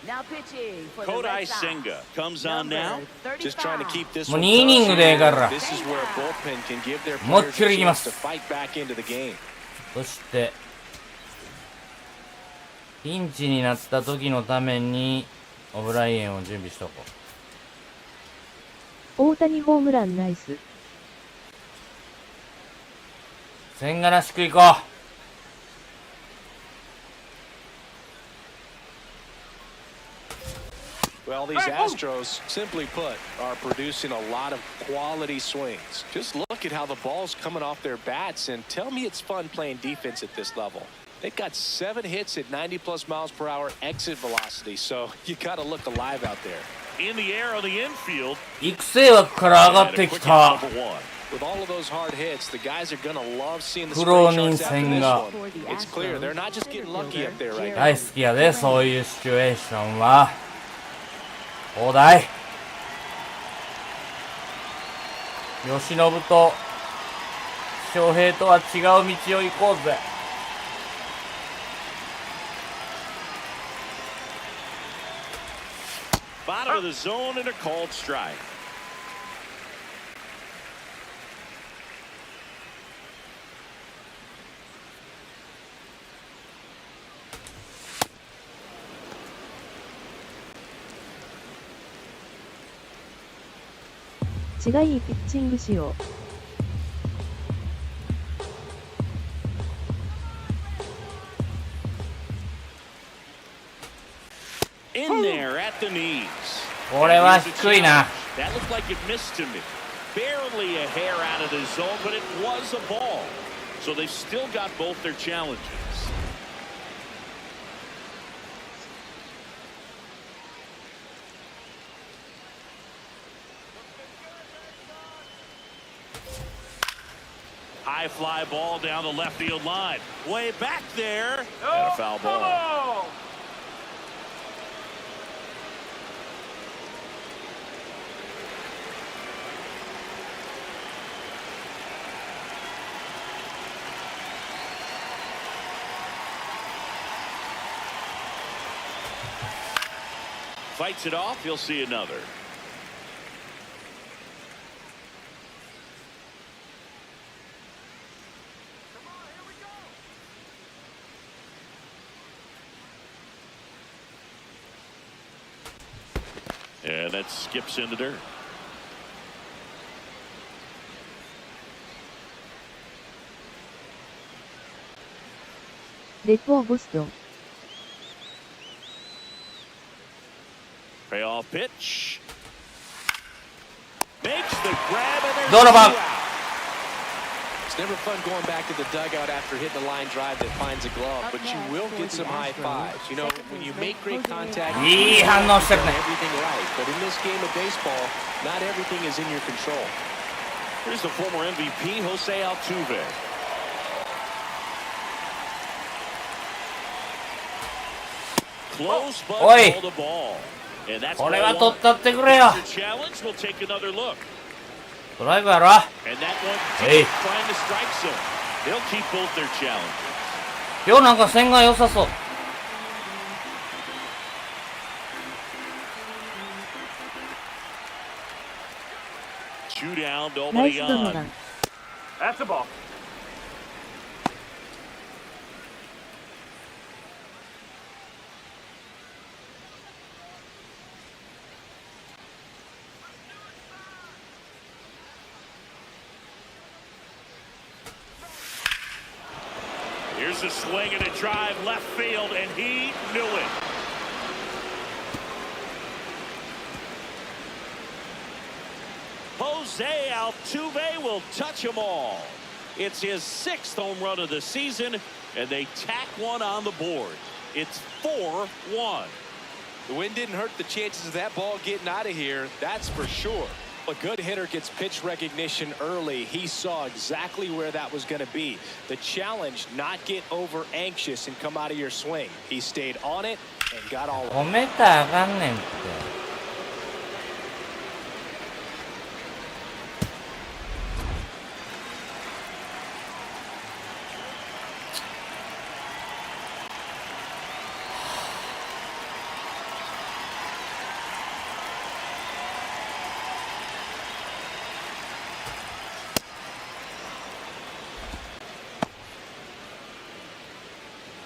Now pitching for the Kodai Red Sox. Senga comes on now. Just trying to keep this もう one 2イニングでええから。 This is where a bullpen can give their もっ players ちり a いきま chance す to fight back into the game. そしてピンチになった時のためにオブライエンを準備しとこう。大谷ホームランナイス。千賀らしくいこ Well, these Astros, simply put, are producing a lot of quality swings. Just look at how the ball's coming off their bats, and tell me it's fun playing defense at this level. They've got 7 hits at 90+ miles per hour exit velocity, so you got to look alive out there. In the air on the infield. う。育成枠から上がってきた。 With all of those hard hits, the guys are going to love seeing the 苦労 straight 人 shots after 千 this 賀。 one. It's clear they're not just getting lucky up there right now. 大好きやで、そういうシチュエーションは。大台。由伸と翔平とは違う道を行こうぜ。Bottom of the zone and a called strike.「違いピッチングしよう」。In there at the knees. これは低いな。That looked like it missed to me. Barely a hair out of the zone, but it was a ball. So they've still got both their challenges. High fly ball down the left field line. Way back there. And a foul ball. Fights it off. You'll see another. And that skips into dirt. Repo Boston. Payoff pitch. Makes the grab and there's Donovan. two out. It's never fun going back to the dugout after hitting a line drive that finds a glove, but you will get some high fives. You know, when you make great contact, you いい反応してるね。 everything right. But in this game of baseball, not everything is in your control. Here's the former MVP, Jose Altuve. Close but Oi. called a ball. And that's これは ball 取 one. ったってくれよ。 The challenge, we'll take another look. ドライブやろ。 And that one Hey. trying to strike zone. They'll keep both their challenges. 今日なんか線が良さそう。Two down, ナイ nobody スドノラ on. ン。 That's a ball. Here's a swing and a drive left field, and he knew it. Jose Altuve will touch them all. It's his 6th home run of the season, and they tack one on the board. It's 4-1. The wind didn't hurt the chances of that ball getting out of here, that's for sure. A good hitter gets pitch recognition early. He saw exactly where that was going to be. The challenge, not get over anxious and come out of your swing. He stayed on it and got all of it. 褒めたらあかんねんって。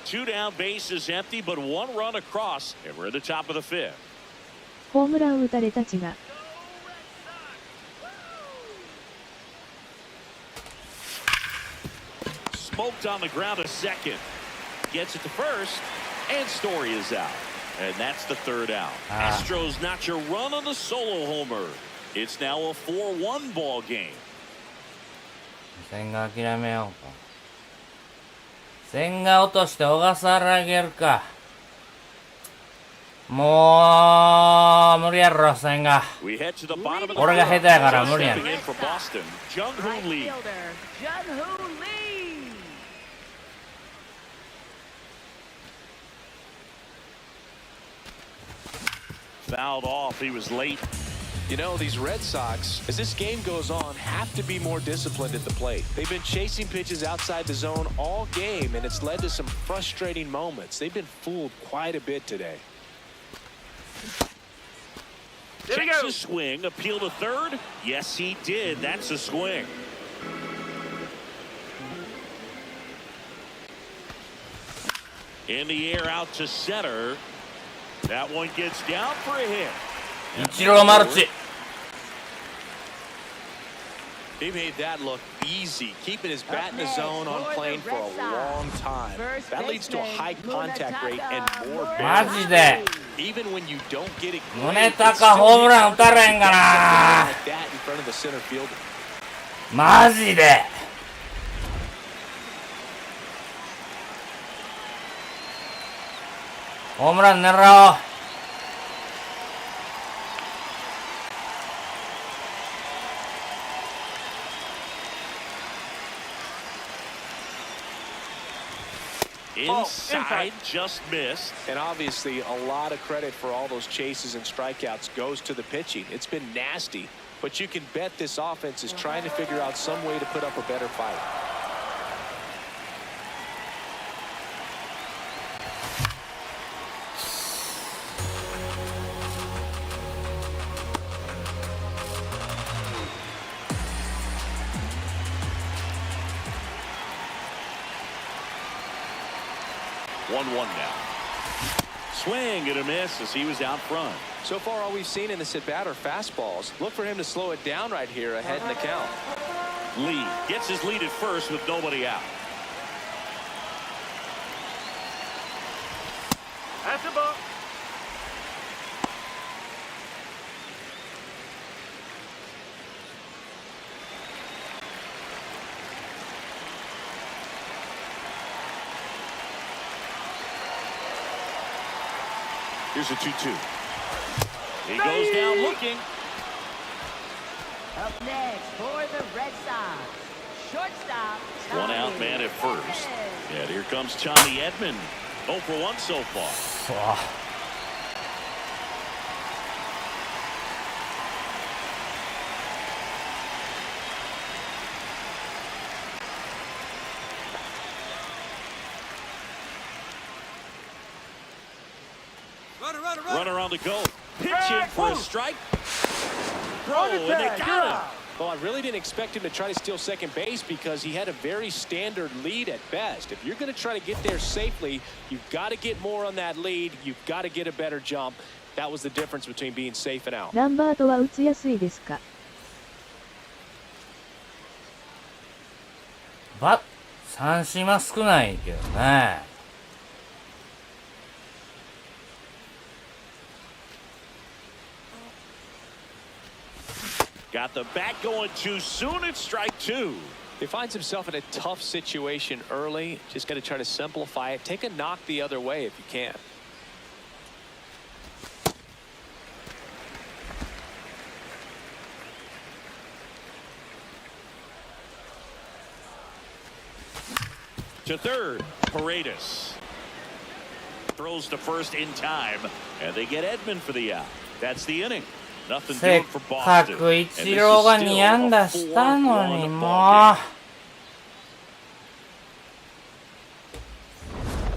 Two down, base is empty, but one run across, and we're at the top of the 5th. ホームラン打たれたちが。 Smoked on the ground a second. Gets it to first, and Story is out. And that's the 3rd out. Astros notch a run on the solo homer. It's now a 4-1 ball game. 千賀諦めようか。千賀落として小笠原あげるか。もう無理やろ千賀。 We head to the bottom of the 俺が下手やから無理や Stepping ねん。 in for Boston, Jung-Hoo Right Lee. fielder, Jung-Hoo Lee. Fouled off. He was late. You know, these Red Sox, as this game goes on, have to be more disciplined at the plate. They've been chasing pitches outside the zone all game, and it's led to some frustrating moments. They've been fooled quite a bit today. Checks the swing. Appeal to third. Yes, he did. That's a swing. In the air out to center. That one gets down for a hit. イチローマルチ。 He made that look easy, keeping his bat in the zone on plane for a long time. That leads to a high contact rate and more マ barrels. ジで。Even when you don't get it, 宗隆ホームラン打たれんかな。 like that in front of the center fielder. マジで。ホームラン狙おう。Inside, just missed. And obviously, a lot of credit for all those chases and strikeouts goes to the pitching. It's been nasty, but you can bet this offense is trying to figure out some way to put up a better fight. One now. Swing and a miss as he was out front. So far, all we've seen in this at-bat are fastballs. Look for him to slow it down right here ahead in the count. Lee gets his lead at first with nobody out. That's a ball. Here's a 2-2. He goes down looking. Up next for the Red Sox, shortstop. One out man at first. And here comes Tommy Edman. 0 for 1 so far. Runner on the go. Pitching for a strike. Throw, and they got him. Well, I really didn't expect him to try to steal second base because he had a very standard lead at best. If you're going to try to get there safely, you've got to get more on that lead. You've got to get a better jump. That was the difference between being safe and out. ランバートは打ちやすいですか？三振は少ないけどね。Got the bat going too soon. It's strike 2. He finds himself in a tough situation early. Just got to try to simplify it. Take a knock the other way if you can. To third, Paredes. Throws to first in time, and they get Edman for the out. That's the inning. Nothing せっ doing for か Boston. くイチローが2安打したのにもう。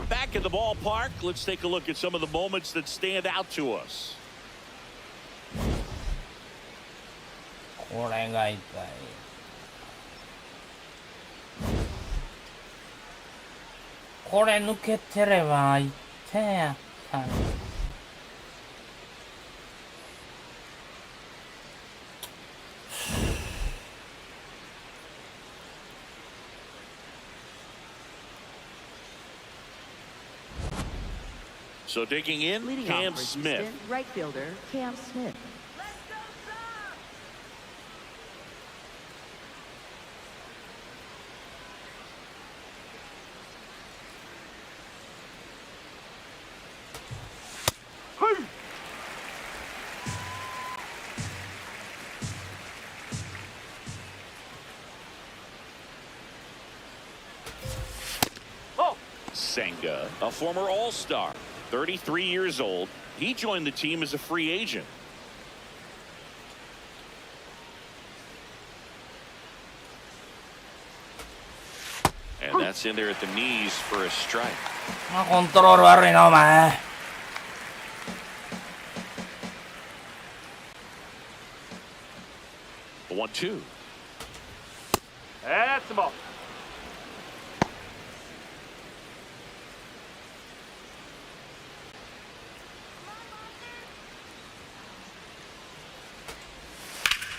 Back in the ballpark, let's take a look at some of the moments that stand out to us. これが痛い。これ抜けてれば1点やったのに。So digging in, Leading Cam off for Smith. Houston, right fielder Cam Smith. Senga, a former All-Star, 33 years old. He joined the team as a free agent. And that's in there at the knees for a strike. コントロール悪いなお前。1-2. That's the ball.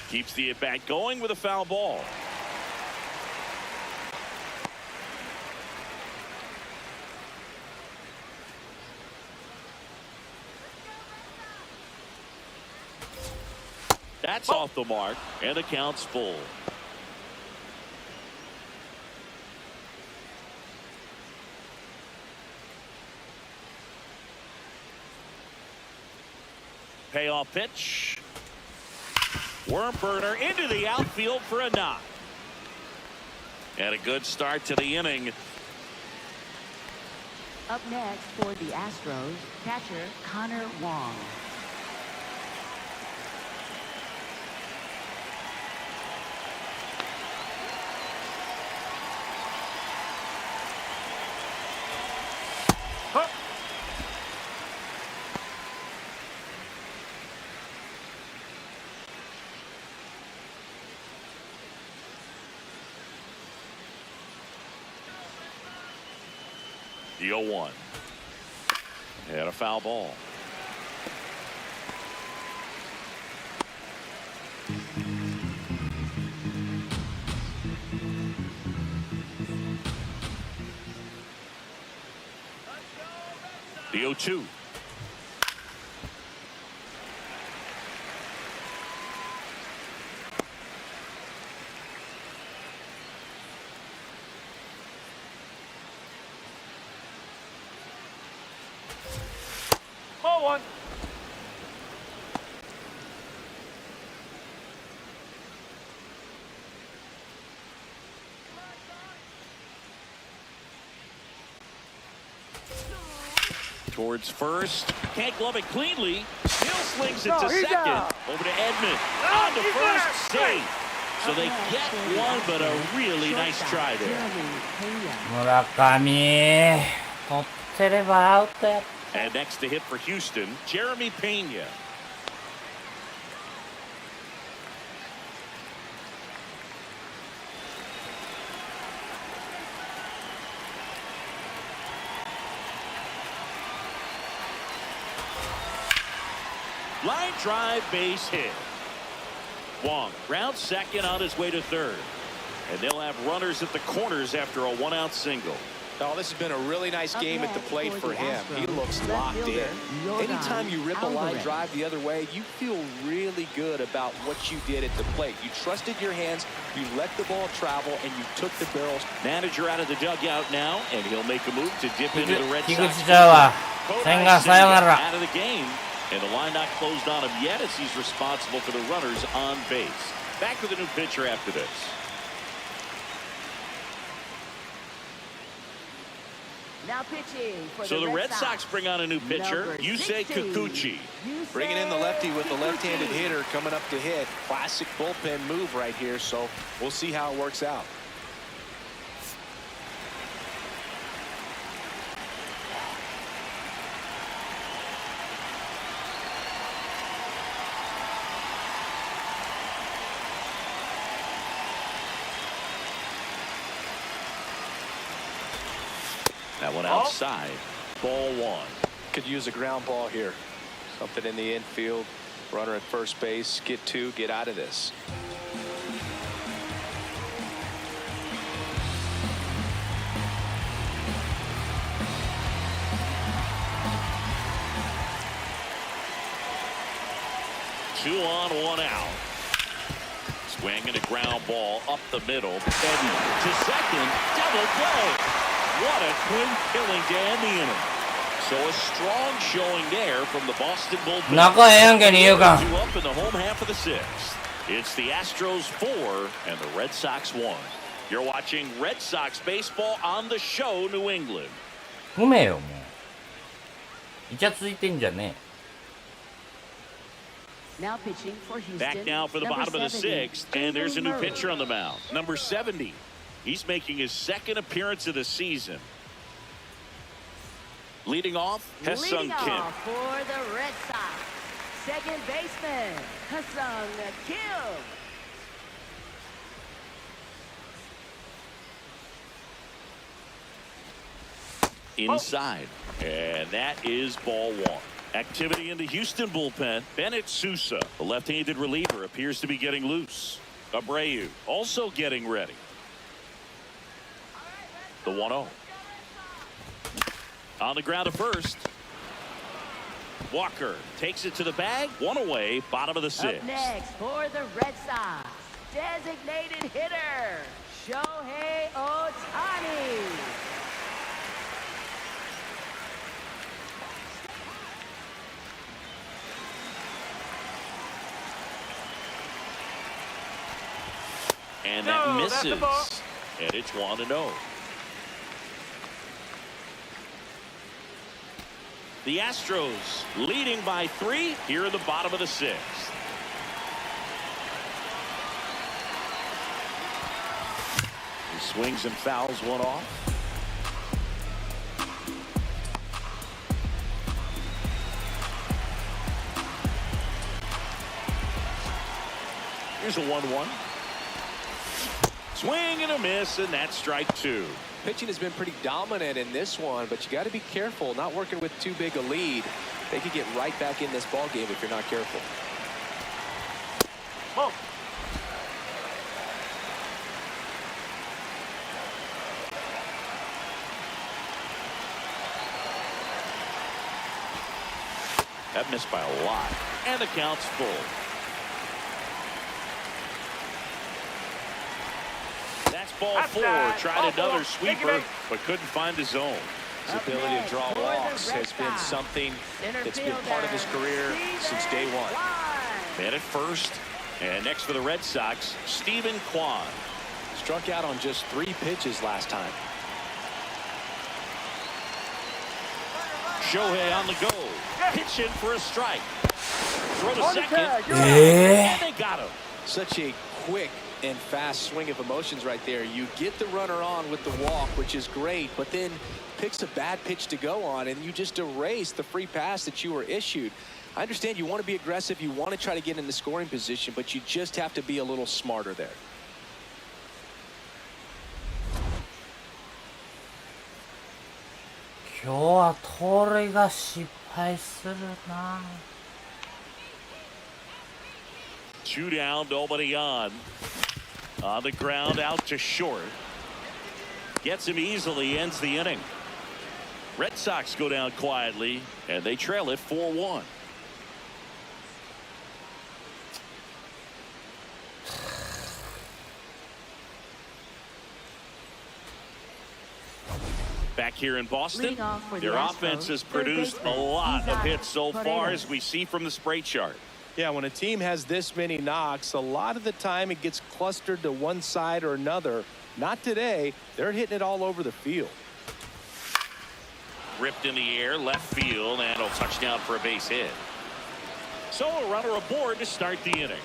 Keeps the at-bat going with a foul ball. That's off the mark, and the count's full. Payoff pitch. Worm burner into the outfield for a knock. And a good start to the inning. Up next for the Astros, catcher Connor Wong. The 0-1. And a foul ball. The 0-2. Towards first. Can't glove it cleanly. Still slings it to second. Over to Edman. On to first. Safe. So they get one, but a really nice try there. 村上、取ってればアウトや。 And next to hit for Houston, Jeremy Pena. Line drive, base hit. Wong rounds second on his way to third. And they'll have runners at the corners after a one-out single. Oh, this has been a really nice game at the plate for him. He looks locked in. Anytime you rip a line drive the other way, you feel really good about what you did at the plate. You trusted your hands, you let the ball travel, and you took the barrels. Manager out of the dugout now, and he'll make a move to dip into the Red Sox. Out of the game, and the line not closed on him yet as he's responsible for the runners on base. Back with a new pitcher after this. Now pitching for So the Red Sox bring on a new pitcher, Yusei Kikuchi. Bringing in the lefty with the left-handed hitter coming up to hit. Classic bullpen move right here, so we'll see how it works out. That one outside. Ball one. Could use a ground ball here. Something in the infield. Runner at first base. Get two. Get out of this. Two on, one out. Swinging a ground ball up the middle. And to second. Double play. What a quick killing to end the inning. So a strong showing there from the Boston Bullpen. Two up in the home half of the sixth. It's the Astros 4 and the Red Sox 1. You're watching Red Sox baseball on the show, New England. 踏めよもう。イチャついてんじゃねえ。 Now pitching for Houston. Back now for the bottom of the sixth, and there's a new pitcher on the mound. Number 70. He's making his second appearance of the season. Leading off, Ha-Seong Kim. For the Red Sox, second baseman, Ha-Seong Kim. Inside, and that is ball one. Activity in the Houston bullpen. Bennett Sousa, the left-handed reliever, appears to be getting loose. Abreu also getting ready. The 1-0. On the ground to first. Walker takes it to the bag. One away, bottom of the sixth. Up next for the Red Sox, designated hitter, Shohei Ohtani. And that misses. And it's 1-0. The Astros leading by 3 here in the bottom of the sixth. He swings and fouls one off. Here's a 1-1. Swing and a miss, and that's strike 2. Pitching has been pretty dominant in this one, but you got to be careful, not working with too big a lead. They could get right back in this ball game if you're not careful. Oh. That missed by a lot, and the count's full. Ball 4, tried another sweeper, but couldn't find the zone. His ability to draw walks has been something that's been part of his career since day one. Man at first, and next for the Red Sox, Stephen Kwan. Struck out on just 3 pitches last time. Shohei on the go, pitching for a strike. Throw to second, and they got him. Such a quick and fast swing of emotions right there. You get the runner on with the walk, which is great, but then picks a bad pitch to go on, and you just erase the free pass that you were issued. I understand you want to be aggressive, you want to try to get in the scoring position, but you just have to be a little smarter there. Two down, nobody on. On the ground, out to short. Gets him easily, ends the inning. Red Sox go down quietly, and they trail it 4-1. Back here in Boston, their offense has produced a lot of hits so far, as we see from the spray chart. Yeah, when a team has this many knocks, a lot of the time it gets clustered to one side or another. Not today. They're hitting it all over the field. Ripped in the air, left field, and a touchdown for a base hit. So a runner aboard to start the inning.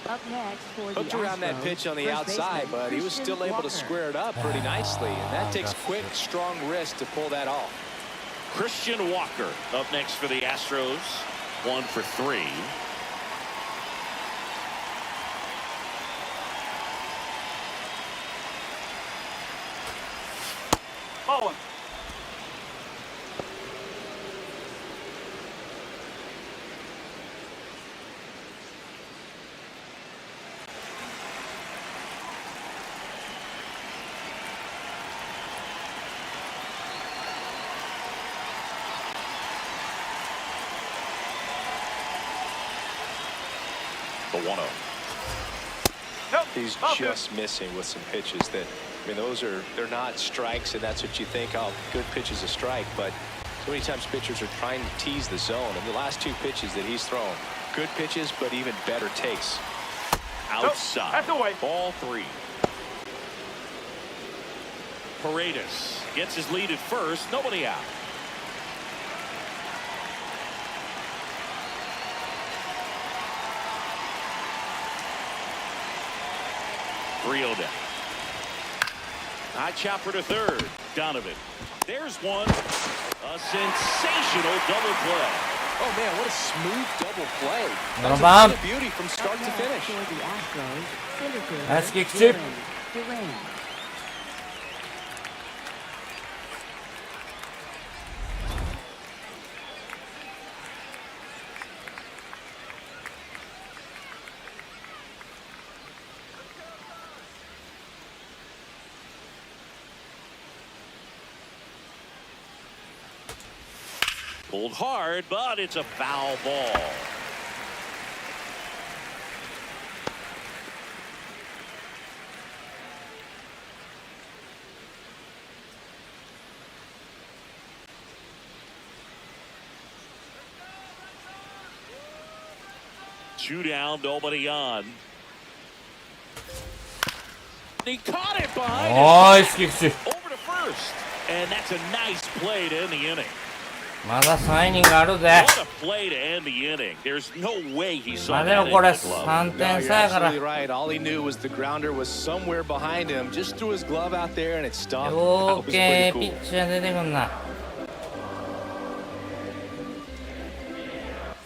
Up next for Hooked the around that Astros, pitch on the first outside, baseman, but he was Christian still able to Walker. square it up pretty nicely, and that takes quick, strong wrist to pull that off. Christian Walker up next for the Astros. 1 for 3. Oh. The 1-0. He's just missing with some pitches that, I mean, they're not strikes, and that's what you think, oh, good pitch is a strike, but so many times pitchers are trying to tease the zone, and the last 2 pitches that he's thrown, good pitches, but even better takes. Outside. That's away. Ball 3. Paredes gets his lead at first. Nobody out. Rio down. High chopper to third. Donovan. There's one. A sensational double play. Oh, man, what a smooth double play. Little That's bomb. a beauty from start to finish. For the Astros, center fielder, Let's kick chip. Duran. Pulled hard, but it's a foul ball. Two down, nobody on. He caught it behind his back, over to first, and that's a nice play to end the inning. まだ3イニングあるぜ。 What a play to end the inning. There's no way he ま saw あで that もこれ in his glove. 3 No, 点 you're 差やから absolutely right. All he knew was the grounder was somewhere behind him. Just threw his glove out there and it stopped. That よ was ーけ pretty ピ cool. ッチャー出てくんな。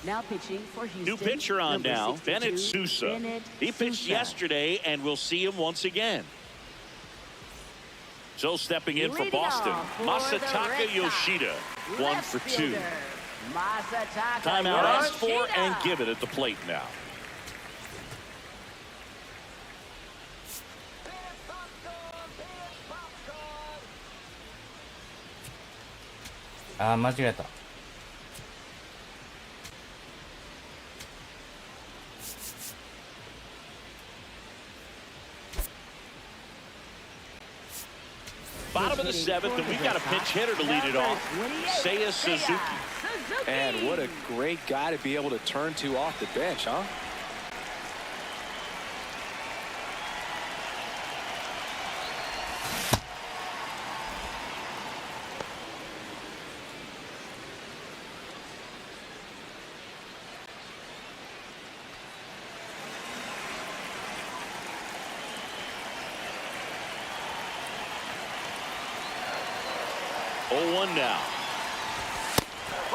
Now pitching for Houston. New pitcher on number now, 62, Bennett Sousa. Bennett He pitched Sousa. yesterday, and we'll see him once again. So stepping in for Leading Boston, off for the Masataka Red Sox, Yoshida, 1 left for 2. fielder, Masataka Timeout asked for Yoshida. and given at the plate now. あー間違えた。Bottom of the 7th, and we've got a pinch hitter to lead it off, Seiya Suzuki. And what a great guy to be able to turn to off the bench, huh? Oh, 1 now.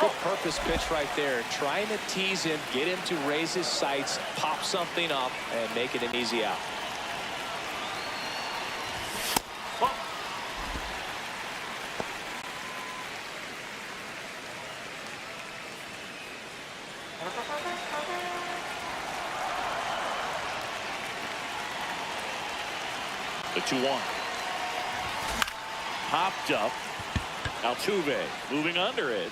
Good purpose pitch right there. Trying to tease him, get him to raise his sights, pop something up, and make it an easy out. The 2-1. Popped up. Altuve moving under it.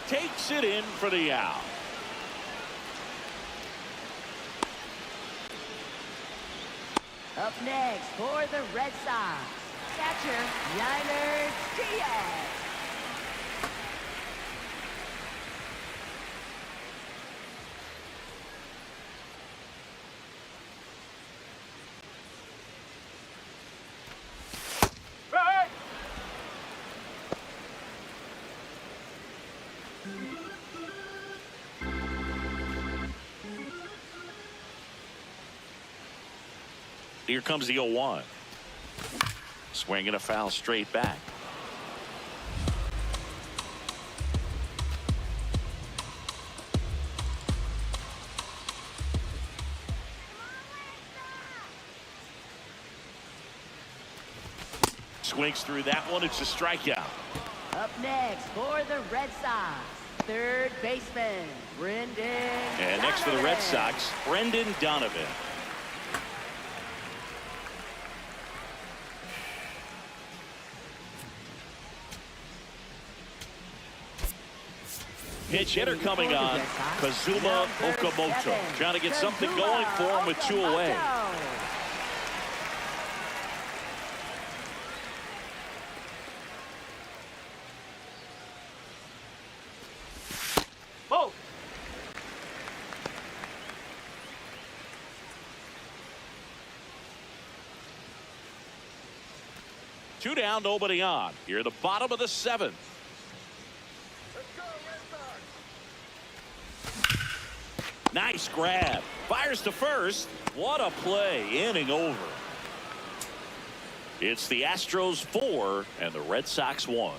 Takes it in for the out. Up next for the Red Sox, catcher Yiner Diaz. Here comes the 0-1. Swinging a foul straight back. Swings through that one. It's a strikeout. Up next for the Red Sox, third baseman Brendan. And next for the Red Donovan. Sox, Brendan Donovan. Pitch hitter coming on, Kazuma Okamoto. Trying to get something going for him with 2 away. Oh! Two down, nobody on. Here at the bottom of the 7th. Nice grab. Fires to first. What a play. Inning over. It's the Astros 4 and the Red Sox 1.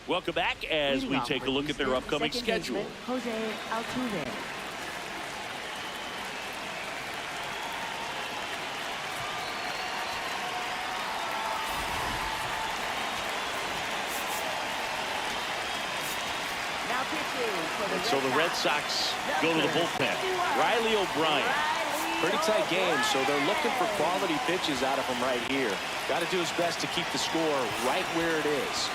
Welcome back as we take a look at their upcoming schedule. Jose Altuve. So the Red Sox go to the bullpen. Riley O'Brien. Pretty tight game, so they're looking for quality pitches out of him right here. Got to do his best to keep the score right where it is.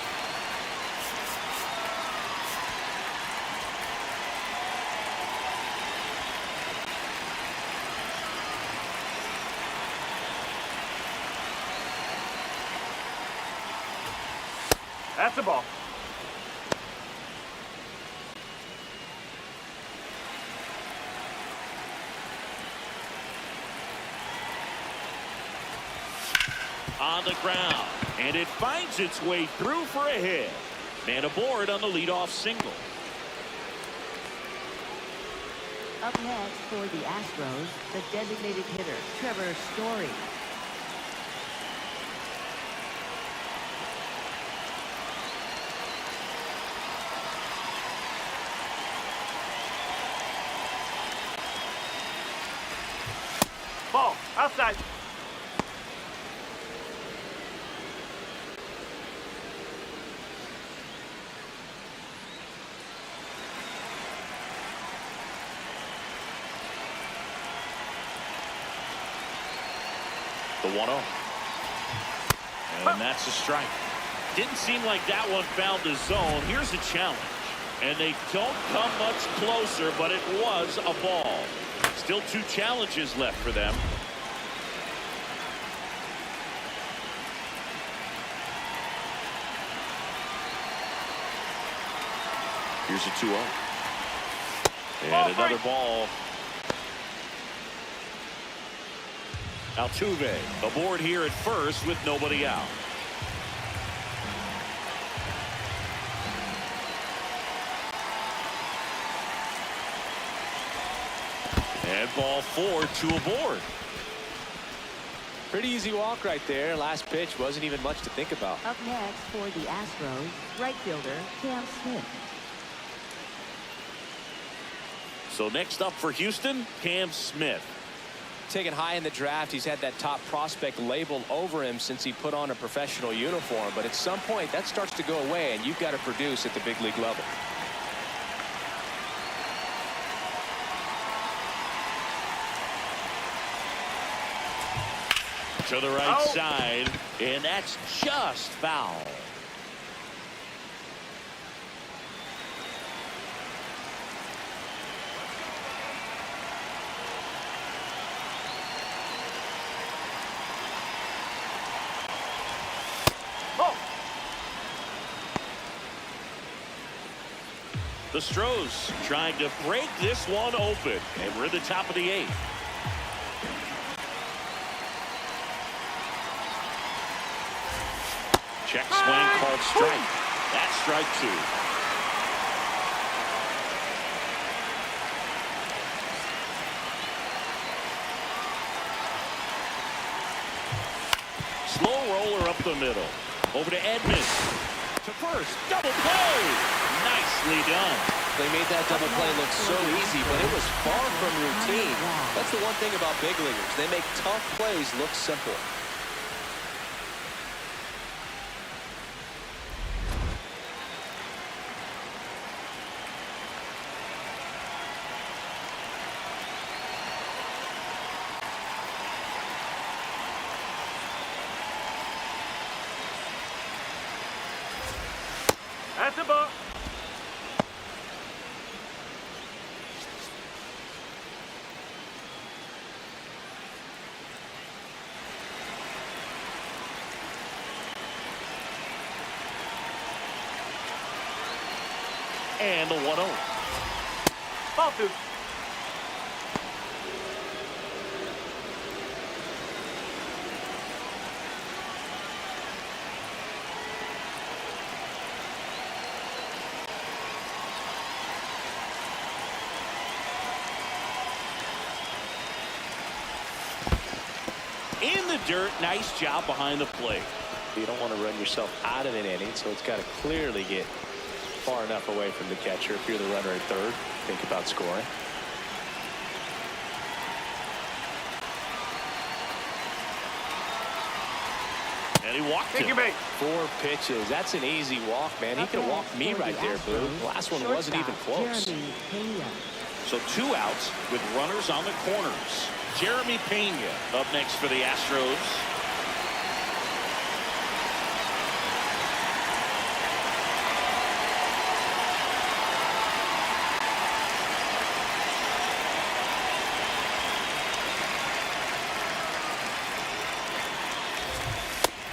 That's a ball. On the ground, and it finds its way through for a hit. Man aboard on the leadoff single. Up next for the Astros, the designated hitter, Trevor Story. Ball, outside. The 1-0. And that's a strike. Didn't seem like that one found the zone. Here's a challenge. And they don't come much closer, but it was a ball. Still 2 challenges left for them. Here's a 2-0. And another ball. Altuve aboard here at first with nobody out. And ball 4, 2 aboard. Pretty easy walk right there. Last pitch wasn't even much to think about. Up next for the Astros, right fielder, Cam Smith. So next up for Houston, Cam Smith. Taken high in the draft, he's had that top prospect label over him since he put on a professional uniform. But at some point, that starts to go away, and you've got to produce at the big league level. To the right side, and that's just foul. The Stros trying to break this one open, and we're at the top of the 8th. Check swing called strike. That's strike 2. Slow roller up the middle. Over to Edmonds. To first. Double play. Nicely done. They made that double play look so easy, but it was far from routine. That's the one thing about big leaguers. They make tough plays look simple. That's a ball. And the 1-0. Ball 2. In the dirt, nice job behind the plate. You don't want to run yourself out of an inning, so it's got to clearly get far enough away from the catcher. If you're the runner at third, think about scoring. And he walked him. 4 pitches. That's an easy walk, man. He could have walked me right there, Boo. The last one wasn't even close. Jeremy Pena. So 2 outs with runners on the corners. Jeremy Pena up next for the Astros.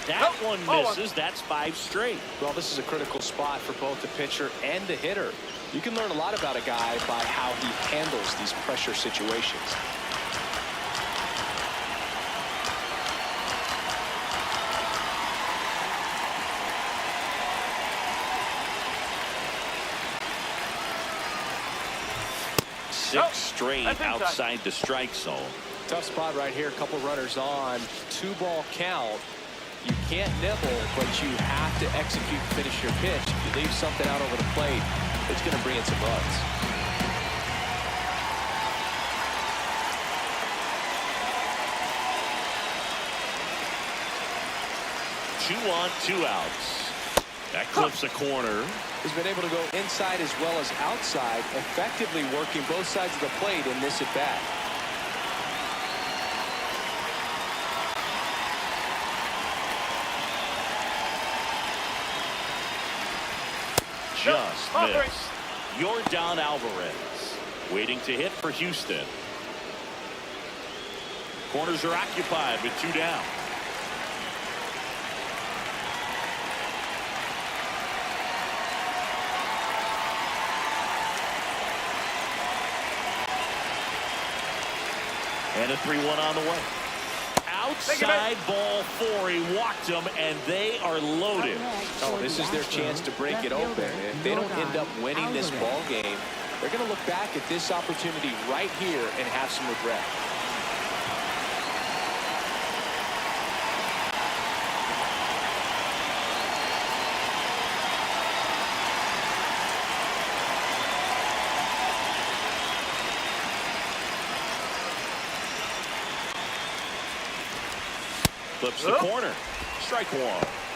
That one misses. That's 5 straight. Well, this is a critical spot for both the pitcher and the hitter. You can learn a lot about a guy by how he handles these pressure situations. Six straight outside the strike zone. Tough spot right here. A couple runners on. 2-ball count. You can't nibble, but you have to execute and finish your pitch. If you leave something out over the plate, it's going to bring in some runs. Two on, 2 outs. That clips a corner. He's been able to go inside as well as outside, effectively working both sides of the plate in this at-bat. Just missed. Yordan Alvarez waiting to hit for Houston. Corners are occupied with 2 down. And a 3-1 on the way. Outside ball 4. He walked them, and they are loaded. Oh, this is their chance to break it open. If they don't end up winning this ball game, they're going to look back at this opportunity right here and have some regret. Flips the corner. Strike 1.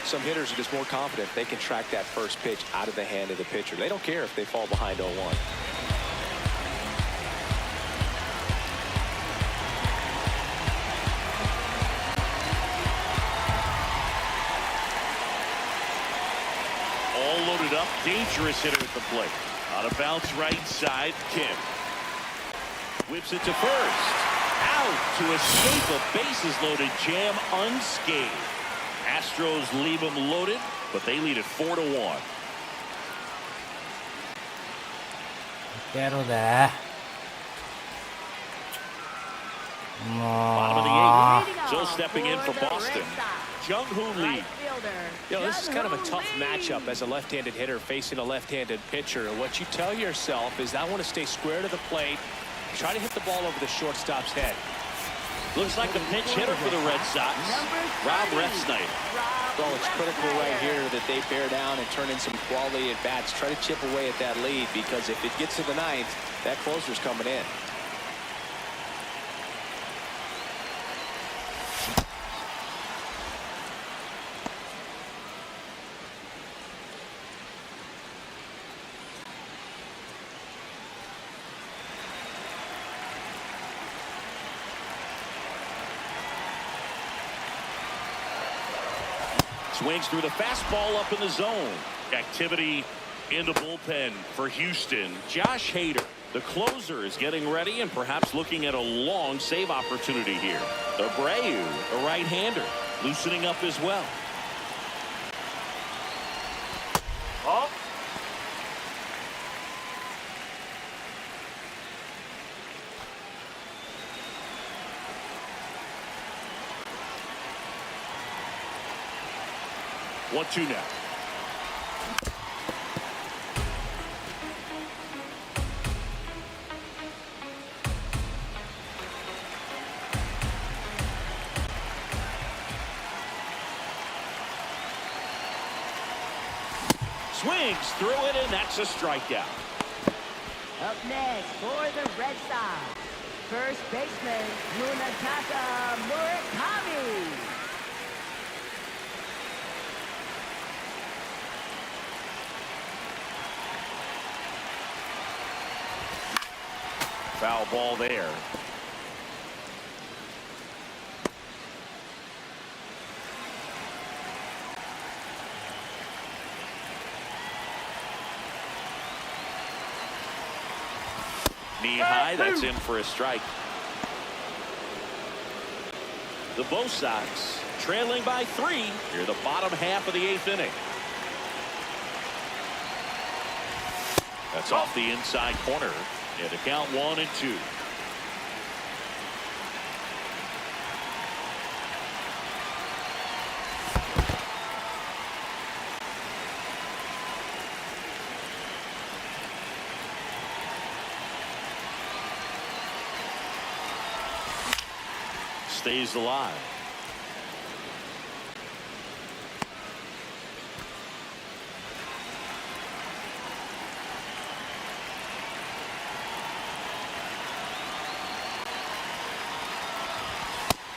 Some hitters are just more confident they can track that first pitch out of the hand of the pitcher. They don't care if they fall behind 0-1. All loaded up. Dangerous hitter at the plate. On a bounce right side. Kim whips it to first. Out to escape a bases-loaded jam unscathed. Astros leave them loaded, but they lead it 4-1. Quero dar. Bottom of the 8th. Joe stepping in for Boston. Jung-Hoo Lee. You know, this is kind of a tough matchup as a left-handed hitter facing a left-handed pitcher. And what you tell yourself is, I want to stay square to the plate, try to hit the ball over the shortstop's head. Looks like the pinch hitter for the Red Sox, Rob Refsnyder. Well, it's critical right here that they bear down and turn in some quality at bats. Try to chip away at that lead, because if it gets to the 9th, that closer's coming in. Swings through the fastball up in the zone. Activity in the bullpen for Houston. Josh Hader, the closer, is getting ready and perhaps looking at a long save opportunity here. Abreu, a right-hander, loosening up as well. Oh. 1-2 now. Swings through it, and that's a strikeout. Up next for the Red Sox, first baseman Munetaka Murakami. Foul ball there. Knee high, that's in for a strike. The Bo Sox trailing by 3 near the bottom half of the 8th inning. That's off the inside corner. And to count 1-2. Stays alive.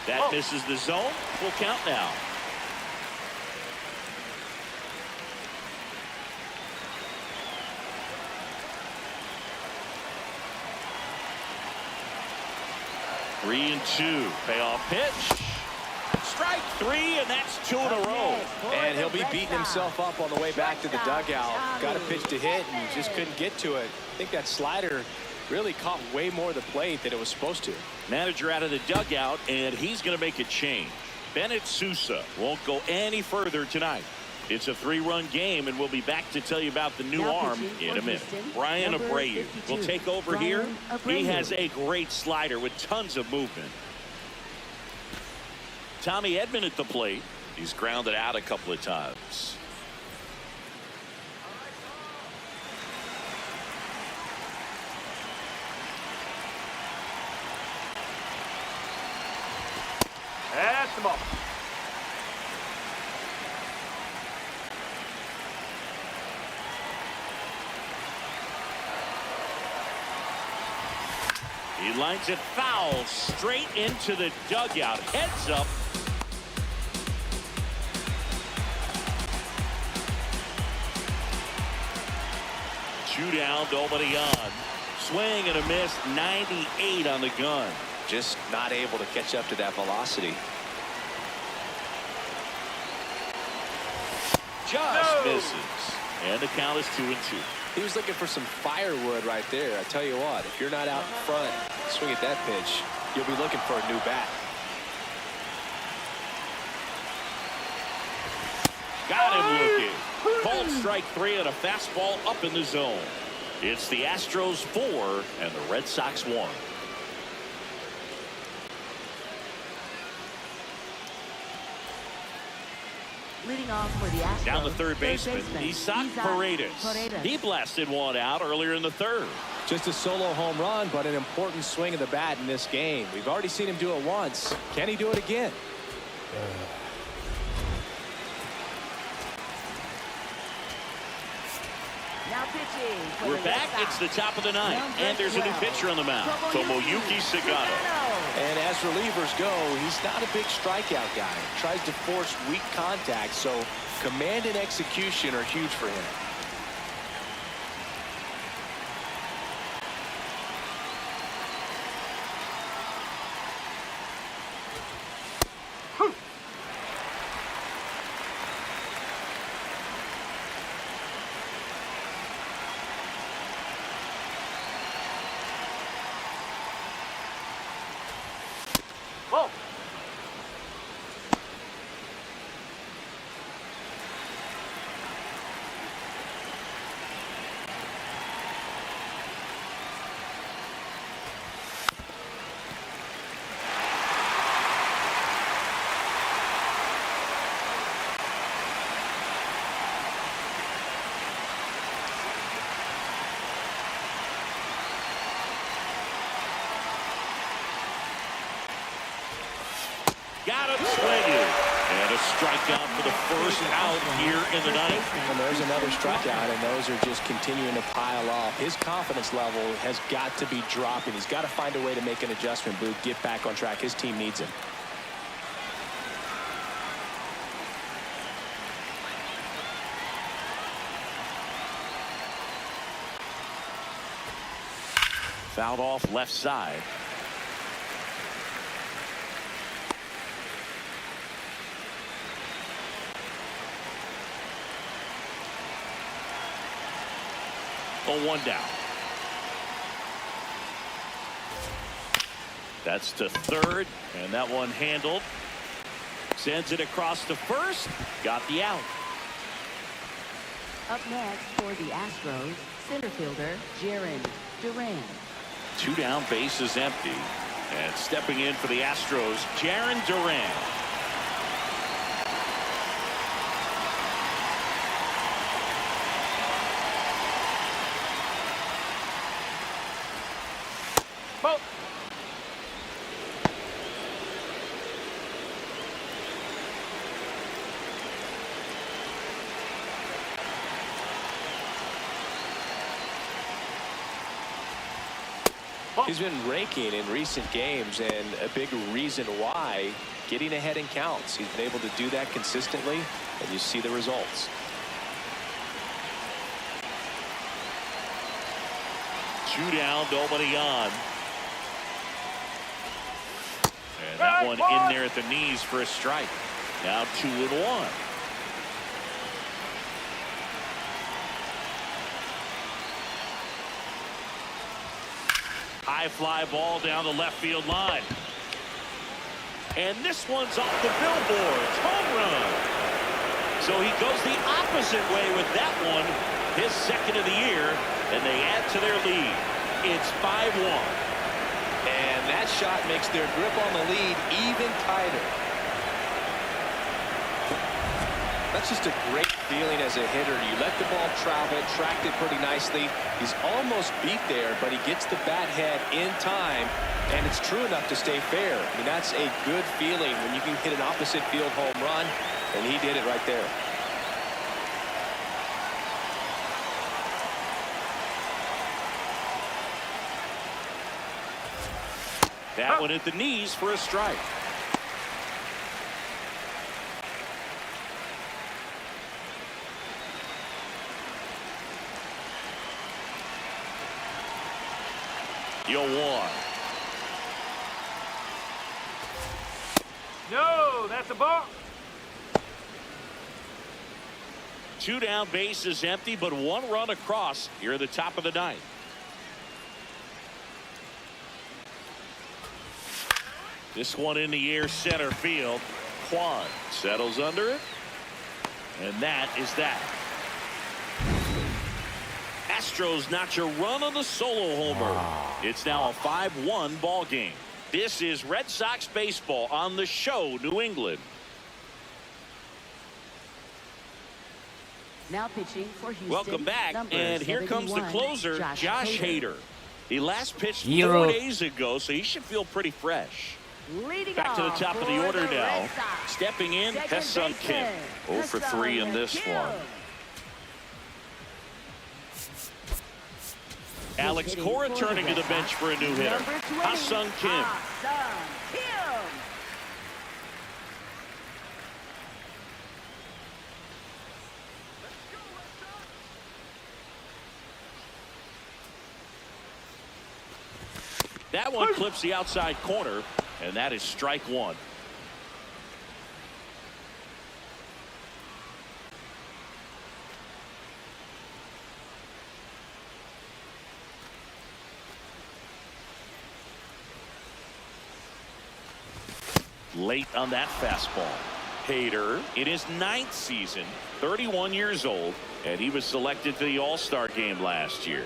That misses the zone. We'll count now. Three and 2. Payoff pitch. Strike 3, and that's 2 in a row. And he'll be beating himself up on the way back to the dugout. Got a pitch to hit and just couldn't get to it. I think that slider really caught way more of the plate than it was supposed to. Manager out of the dugout, and he's going to make a change. Bennett Sousa won't go any further tonight. It's a 3-run game, and we'll be back to tell you about the new arm in a minute. Brian Abreu will take over here. He has a great slider with tons of movement. Tommy Edman at the plate. He's grounded out a couple of times. That's the ball. He lines it foul straight into the dugout. Heads up. Two down, nobody on. Swing and a miss, 98 on the gun. Just not able to catch up to that velocity. Just misses. And the count is 2-2. He was looking for some firewood right there. I tell you what, if you're not out in front, swing at that pitch, you'll be looking for a new bat. Got him looking. Called strike 3 and a fastball up in the zone. It's the Astros 4 and the Red Sox 1. Leading off for the Astros. Down the third baseman, Isaac Paredes. He blasted one out earlier in the third. Just a solo home run, but an important swing of the bat in this game. We've already seen him do it once. Can he do it again? Now pitching for We're back. It's the top of the ninth, and there's a new pitcher on the mound, Tomoyuki Sagata. And as relievers go, he's not a big strikeout guy. Tries to force weak contact, so command and execution are huge for him. Whoa. Got him swinging. And a strikeout for the first out here in the ninth. And there's another strikeout, and those are just continuing to pile up. His confidence level has got to be dropping. He's got to find a way to make an adjustment, Boog, get back on track. His team needs him. Fouled off left side. Oh, 1 down. That's to third, and that one handled. Sends it across to first. Got the out. Up next for the Astros, center fielder Jaron Duran. 2 down, bases empty. And stepping in for the Astros, Jaron Duran. He's been raking in recent games, and a big reason why, getting ahead in counts. He's been able to do that consistently, and you see the results. 2 down, nobody on. And that one in there at the knees for a strike. Now 2-1. High fly ball down the left field line. And this one's off the billboards. Home run. So he goes the opposite way with that one. His second of the year. And they add to their lead. It's 5-1. And that shot makes their grip on the lead even tighter. That's just a great feeling as a hitter. You let the ball travel, tracked it pretty nicely. He's almost beat there, but he gets the bat head in time, and it's true enough to stay fair. I mean, that's a good feeling when you can hit an opposite field home run, and he did it right there. That one at the knees for a strike. You'll one. No, that's a ball. 2 down, bases empty, but 1 run across here at the top of the 9th. This one in the air, center field. Kwan settles under it. And that is that. Astros notch a run on the solo homer. It's now a 5-1 ball game. This is Red Sox baseball on the show, New England. Now pitching for Houston. Welcome back, number and here comes the 71, closer, Josh Hader. He last pitched 4 Hero. days ago, so he should feel pretty fresh. Leading Back to the off top of the for order the now. Red Sox. Stepping in, Second Ha-Seong Kim. baseman, 0 for 3 in this Ha-Seong one. Kim. Alex Hitting Cora for the turning to the Red bench Sox, for a new hitter. number 20, Ha-Seong Kim. Ha-Seong Kim. That one clips the outside corner, and that is strike 1. Late on that fastball. Hader in his 9th season, 31 years old, and he was selected to the All-Star game last year.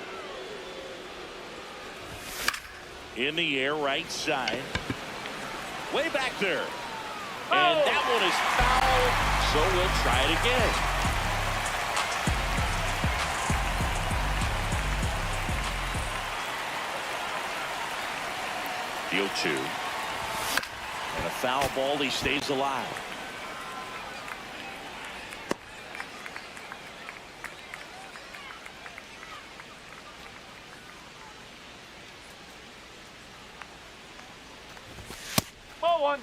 In the air, right side. Way back there. And that one is foul, so we'll try it again. The 0-2. And a foul ball, he stays alive. Ball 1.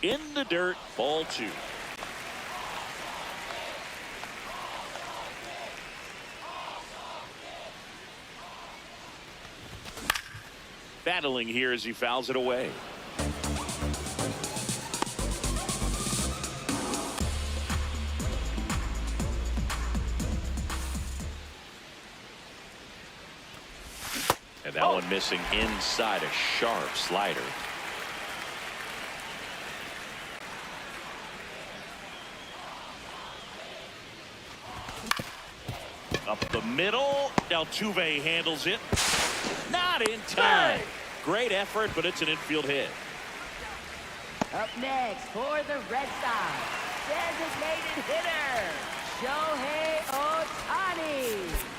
In the dirt, ball 2. Battling here as he fouls it away. And that one missing inside a sharp slider. Up the middle. Altuve handles it. Not in time. Great effort, but it's an infield hit. Up next for the Red Sox, designated hitter, Shohei Ohtani.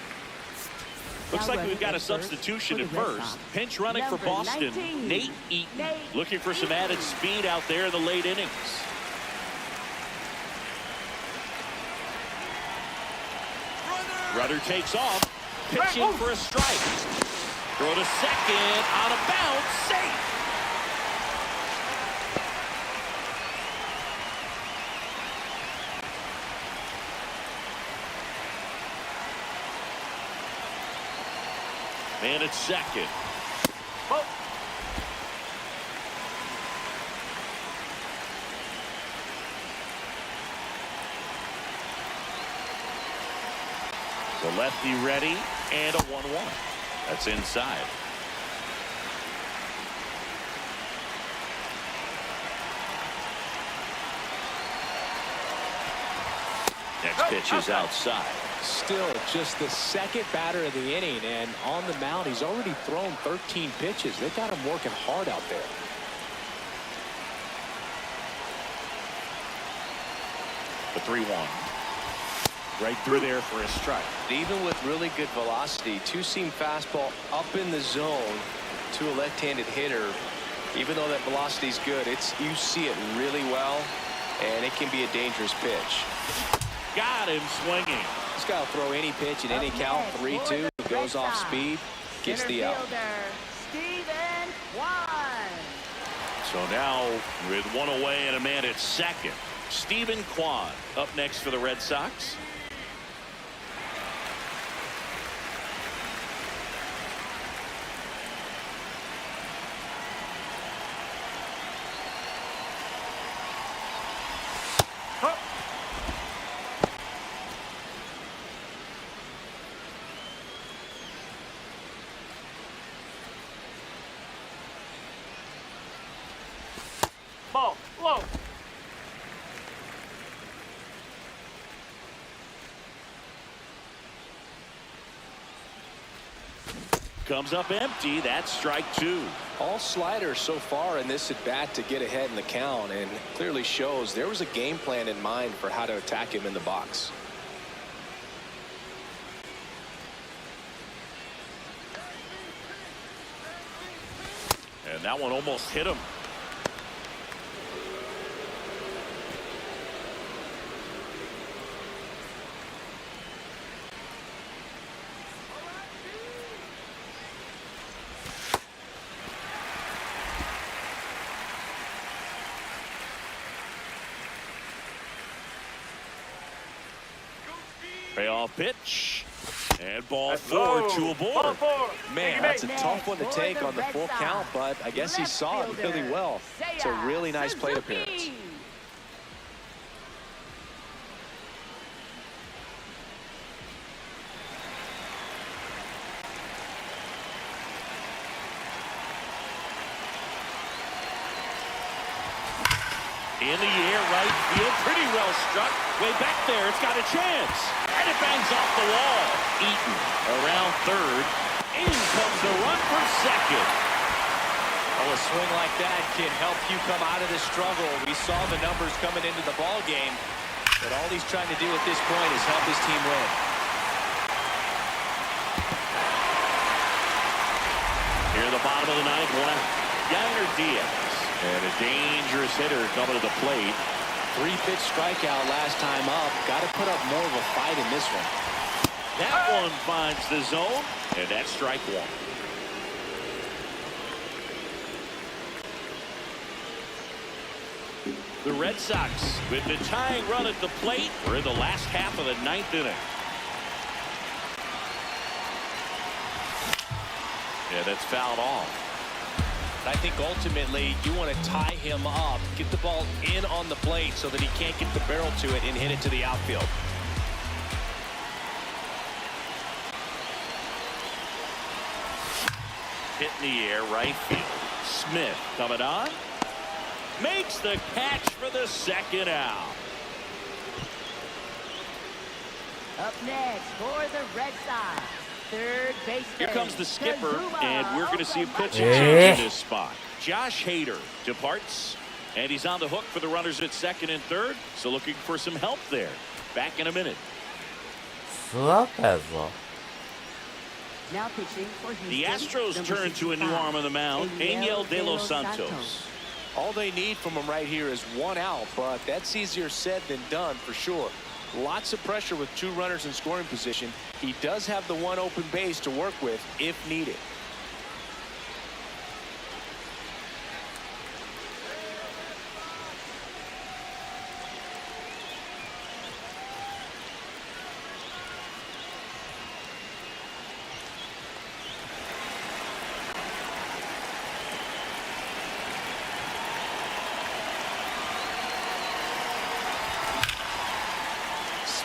Looks like we've got a substitution at first. Pinch running for Boston, Nate Eaton. Looking for some added speed out there in the late innings. Rudder takes off, pitching for a strike. Throw to second, out of bounds, safe. Man at second. The lefty ready, and a 1-1. That's inside. Next pitch is outside. Still just the second batter of the inning, and on the mound, he's already thrown 13 pitches. They've got him working hard out there. The 3-1. Right through there for a strike. Even with really good velocity, two-seam fastball up in the zone to a left-handed hitter. Even though that velocity is good, you see it really well, and it can be a dangerous pitch. Got him swinging. This guy will throw any pitch in any count. 3-2. Goes off speed, gets the out. Stephen Kwan. So now with one away and a man at second, Stephen Kwan up next for the Red Sox. Ball, low. Comes up empty. That's strike two. All sliders so far in this at bat to get ahead in the count, and clearly shows there was a game plan in mind for how to attack him in the box. And that one almost hit him. Payoff pitch. And ball four to a board. Man, that's a tough one to take on the full count, but I guess he saw it really well. It's a really nice plate appearance. In the air, right field, pretty well struck. Way back there, it's got a chance. And it bangs off the wall. Eaton around third. In comes the run for second. Well, a swing like that can help you come out of the struggle. We saw the numbers coming into the ball game, but all he's trying to do at this point is help his team win. Here in the bottom of the ninth, one out. Yainer Diaz. And a dangerous hitter coming to the plate. 3-pitch strikeout last time up. Got to put up more of a fight in this one. That one finds the zone, and that's strike one. The Red Sox with the tying run at the plate. We're in the last half of the ninth inning. Yeah, that's fouled off. I think ultimately you want to tie him up, get the ball in on the plate so that he can't get the barrel to it and hit it to the outfield. hit in the air, right field. Smith coming on. Makes the catch for the second out. Up next for the Red Sox, third baseman. Here comes the skipper, and we're going to see a pitch change in this spot. Josh Hader departs, and he's on the hook for the runners at second and third, so looking for some help there. Back in a minute. 座ったやつぞ。 Now pitching for Houston, The Astros number turn to a new 65, arm on the mound, Angel De Los Santos. All they need from him right here is one out, but that's easier said than done for sure. Lots of pressure with two runners in scoring position. He does have the one open base to work with if needed.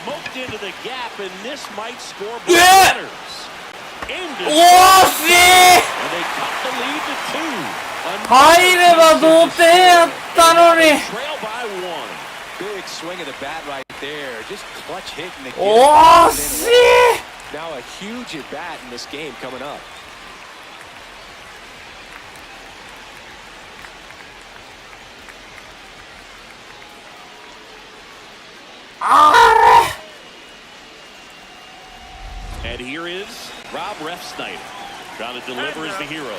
Smoked into the gap, and this might score both runners. Into 惜しい and they cut the lead to 2. 入れば同点やったのに Trail by 1. Big swing of the bat right there. Just clutch hitting the 惜しい Now a huge at bat in this game coming up. And here is Rob Refsnyder trying to deliver as the hero.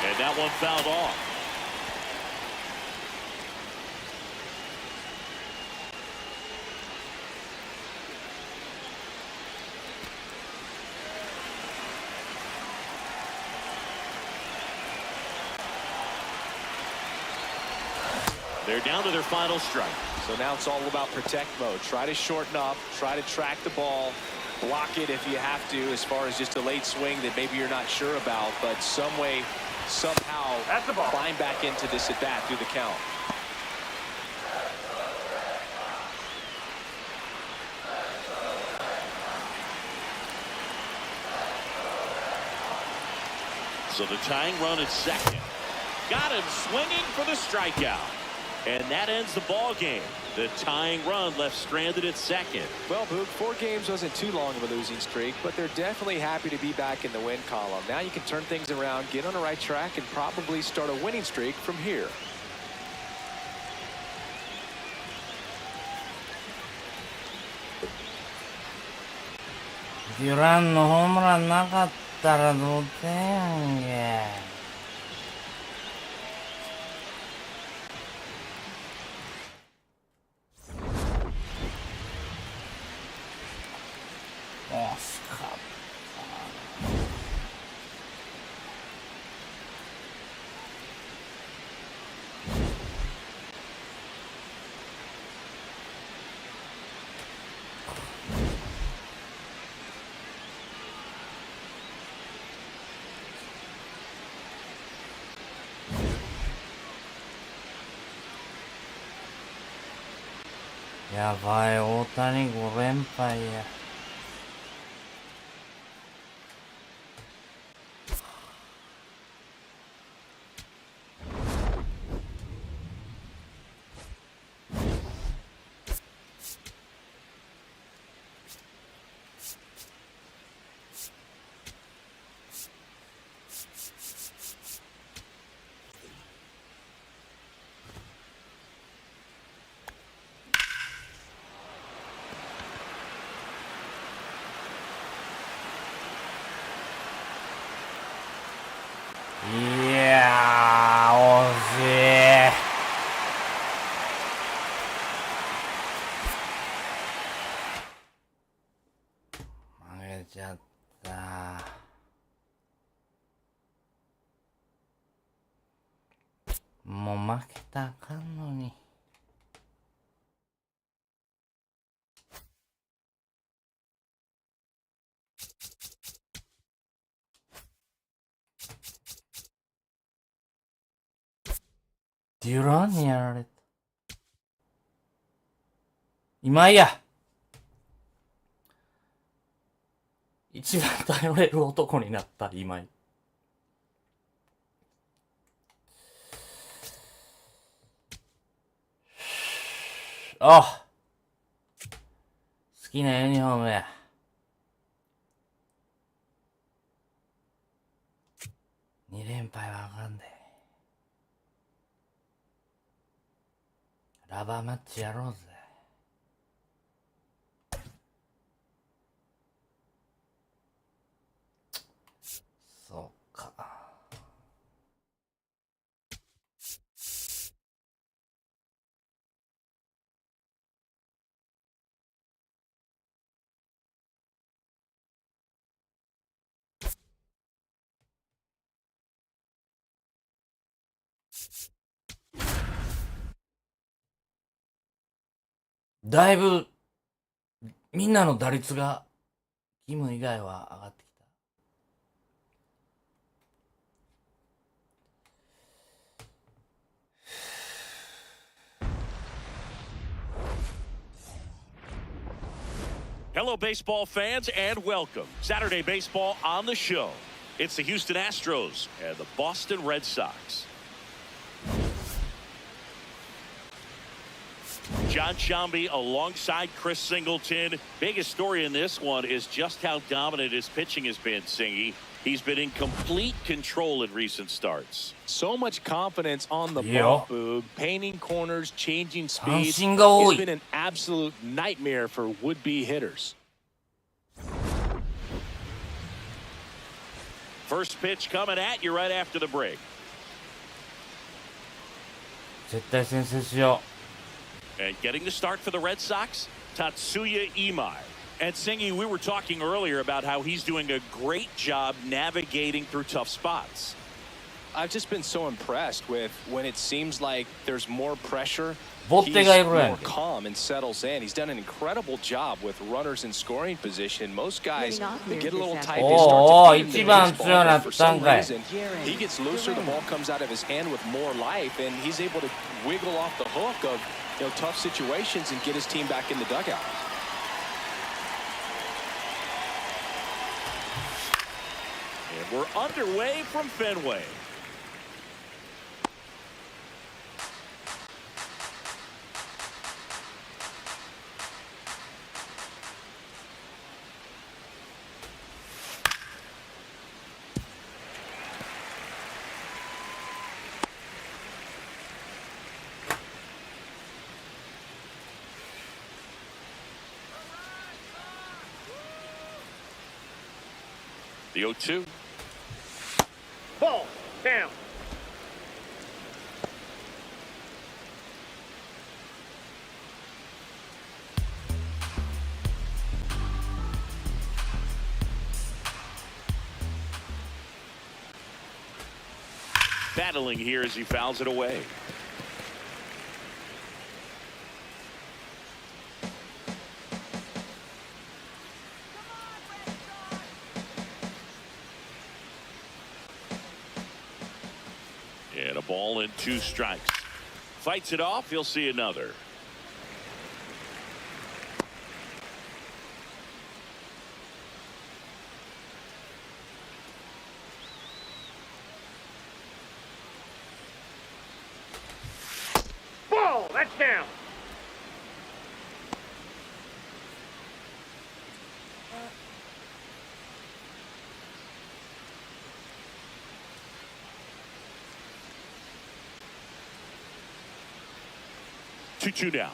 And that one fouled off. They're down to their final strike. So now it's all about protect mode. Try to shorten up, try to track the ball, block it if you have to, as far as just a late swing that maybe you're not sure about, but some way, somehow climb back into this at bat through the count. So the tying run at second. Got him swinging for the strikeout. And that ends the ball game. The tying run left stranded at second. Well, Boog, 4 games wasn't too long of a losing streak, but they're definitely happy to be back in the win column. Now you can turn things around, get on the right track, and probably start a winning streak from here. デュランのホームランなかったら同点やんけ。惜しかった。やばい、大谷5連敗や。あかんのに。デュランにやられた。今井や。一番頼れる男になった今井。あ、好きなユニフォームや。2連敗はあかんで。ラバーマッチやろうぜ。そうか。だいぶみんなの打率がキム以外は上がってきた。Hello, baseball fans, and welcome. Saturday baseball on the show. It's the Houston Astros and the Boston Red Sox. John Sciambi alongside Chris Singleton. Biggest story in this one is just how dominant his pitching has been, Singy. He's been in complete control in recent starts. So much confidence on the ball, Boog. Painting corners, changing speeds. It's been an absolute nightmare for would-be hitters. First pitch coming at you right after the break. 絶対先制しよ And getting the start for the Red Sox, Tatsuya Imai. And Singy, we were talking earlier about how he's doing a great job navigating through tough spots. I've just been so impressed with when it seems like there's more pressure. ボッテがい He's るやん more calm and settles in. He's done an incredible job with runners in scoring position. Most guys, they get a little tight. They start to feel the baseball, but for some reason, he gets looser. The ball comes out of his hand with more life, and he's able to wiggle off the hook of tough situations and get his team back in the dugout. And we're underway from Fenway. The 0-2. Ball, down. Battling here as he fouls it away. And a ball and 2 strikes. Fights it off. He'll see another. Ball, that's down. Two now.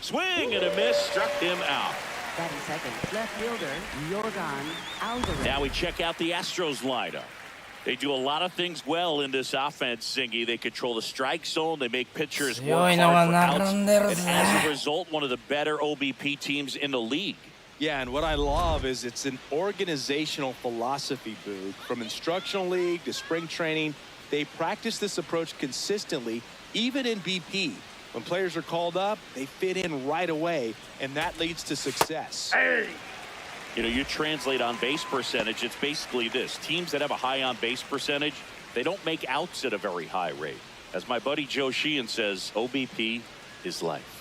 Swing and a miss, struck him out. Batting second, left fielder, Yordan Alvarez. Now we check out the Astros lineup. They do a lot of things well in this offense, Singy. They control the strike zone. They make pitchers work hard for outs. And as a result, one of the better OBP teams in the league. Yeah, and what I love is it's an organizational philosophy, Boog. From instructional league to spring training, They practice this approach consistently, even in BP. When players are called up, they fit in right away, and that leads to success. You know, you translate on base percentage, it's basically this. Teams that have a high on base percentage, they don't make outs at a very high rate. As my buddy Joe Sheehan says, OBP is life.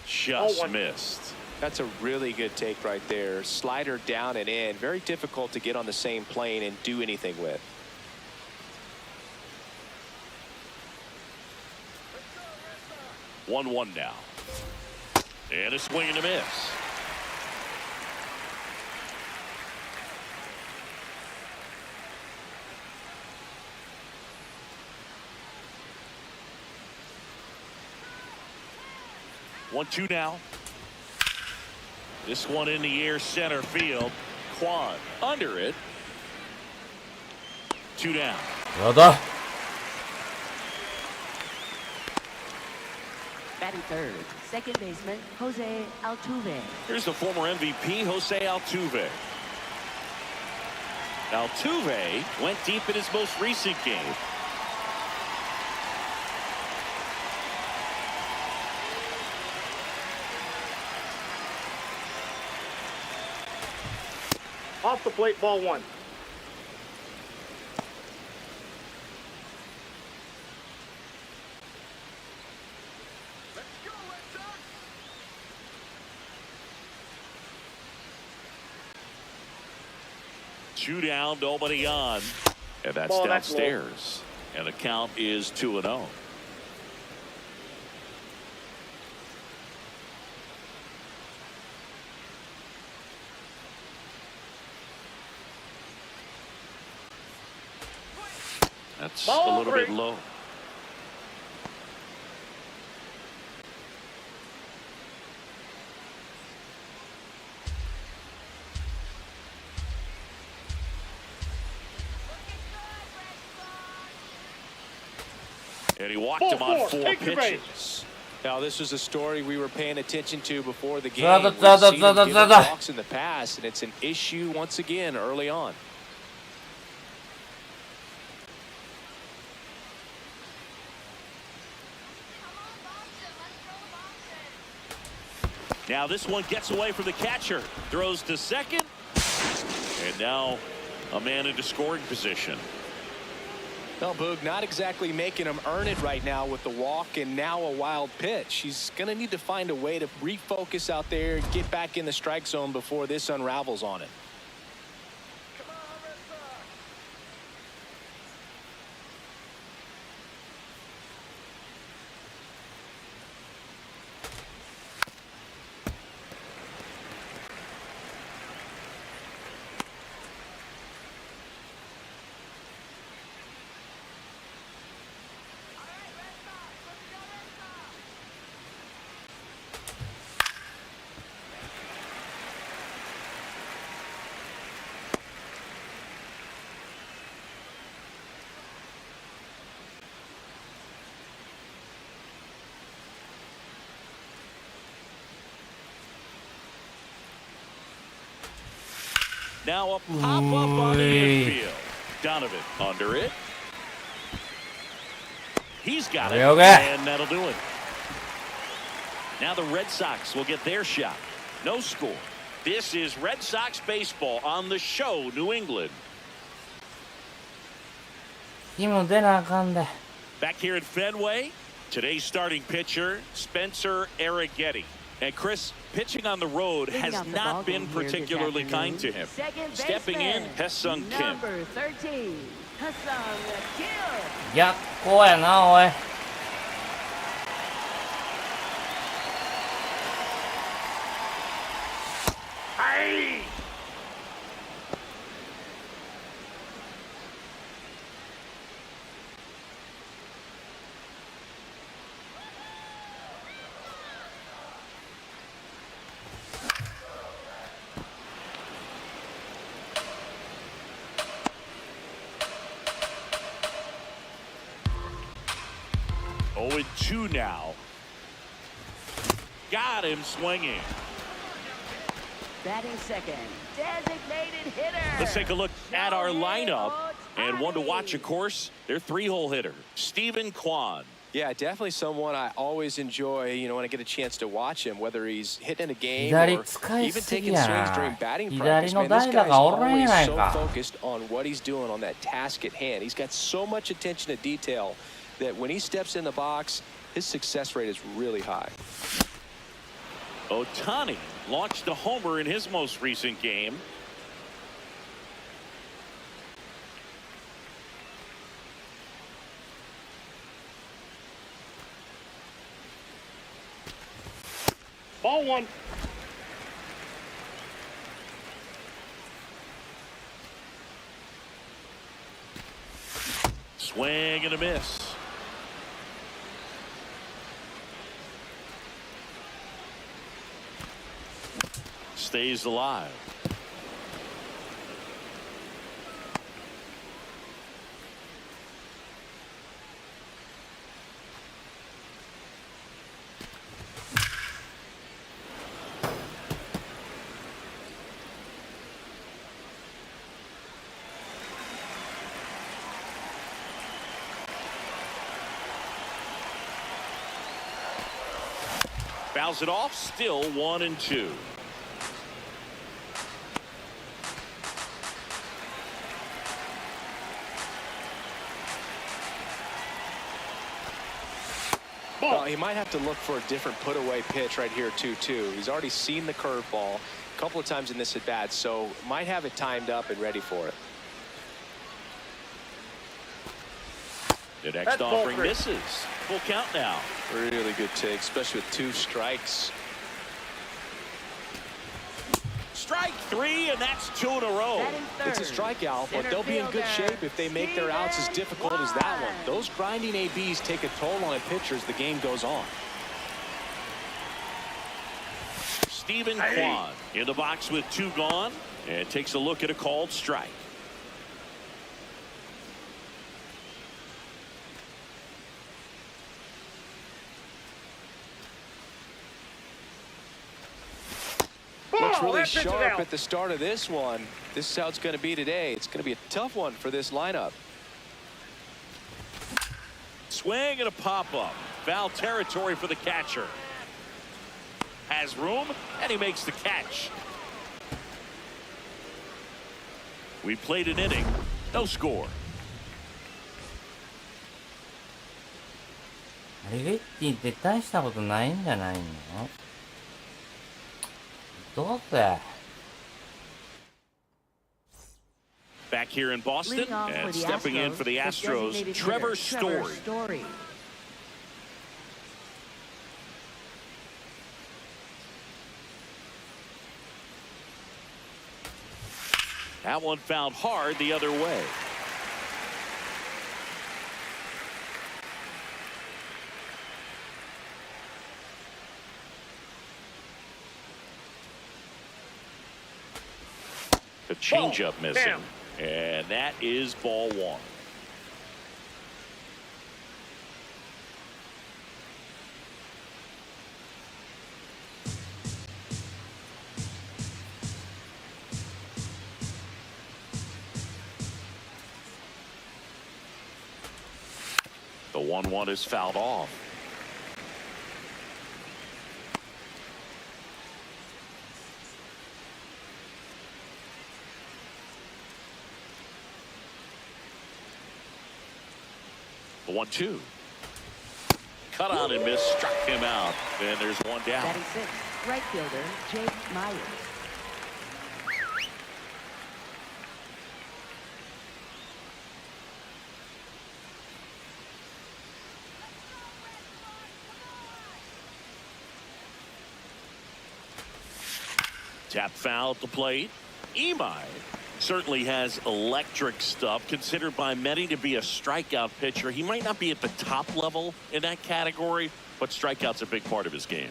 Just missed. That's a really good take right there. Slider down and in. Very difficult to get on the same plane and do anything with. One now. And a swing and a miss. One-two now. This one in the air, center field. Quan under it. Two down. やだ。 Batting third, second baseman Jose Altuve. Here's the former MVP, Jose Altuve. Altuve went deep in his most recent game. Off the plate, ball one. Two down, nobody on. And that's Ball downstairs. And the count is 2-0. That's Ball a little three. bit low. And he walked him on four Take your base. pitches. Now, this was a story we were paying attention to before the game. Zada, We've zada, seen him zada, give zada. up walks in the past, and it's an issue once again early on. Now this one gets away from the catcher. Throws to second. And now a man into scoring position. Well, Boog, not exactly making him earn it right now with the walk and now a wild pitch. He's going to need to find a way to refocus out there, get back in the strike zone before this unravels on it. Now a pop-up on the infield. Donovan under it. He's got it, and that'll do it. Now the Red Sox will get their shot. No score. This is Red Sox baseball on the show, New England. 今出なあかんで。 Back here at Fenway, today's starting pitcher, Spencer Arrighetti. And Chris, pitching on the road has not been particularly kind to him. Stepping in, Ha-Seong Kim. Number 13, Ha-Seong Kim. 逆光やな、おい。Oh, 2 now. got him swinging. Batting second, designated hitter. Let's take a look at our lineup. And one to watch, of course, their three-hole hitter, Stephen Kwan. Yeah, definitely someone I always enjoy, when I get a chance to watch him, whether he's hitting a game 左 or 使い even すぎ taking や swings な during batting 左 practice. の Man, this 代打 guy's がおらんや always ない so か focused on what he's doing on that task at hand. He's got so much attention to detail that when he steps in the box, his success rate is really high. Ohtani launched a homer in his most recent game. Ball 1. Swing and a miss. Stays alive. Fouls it off, still 1-2. Well, he might have to look for a different put-away pitch right here, too. He's already seen the curveball a couple of times in this at-bat, so might have it timed up and ready for it. The next That's ball offering 3. misses. Full count now. Really good take, especially with 2 strikes. Strike 3, and that's 2 in a row. Batting third, It's a strikeout, but center they'll be in good fielder, shape if they make their outs as difficult as that one. Those grinding ABs take a toll on a pitcher as the game goes on. Stephen Kwan in the box with 2 gone, and takes a look at a called strike. Looks really that pitch is sharp out. at the start of this one. This is how it's going to be today. It's going to be a tough one for this lineup. Swing and a pop-up. Foul territory for the catcher. Has room, and he makes the catch. We played an inning. No score. アリゲッティって大したことないんじゃないの？どうせ Back here in Boston, Leading off for and the stepping in Astros, for the the Astros, designated Trevor hitter, Story. That one found hard the other way. The changeup missing. Bam. And that is ball 1. The 1-1 is fouled off. The 1-2. Cut on and miss, struck him out. And there's one down. Batting sixth, right fielder, Jake Myers. Tap foul at the plate. Imai certainly has electric stuff, considered by many to be a strikeout pitcher. He might not be at the top level in that category, but strikeout's a big part of his game.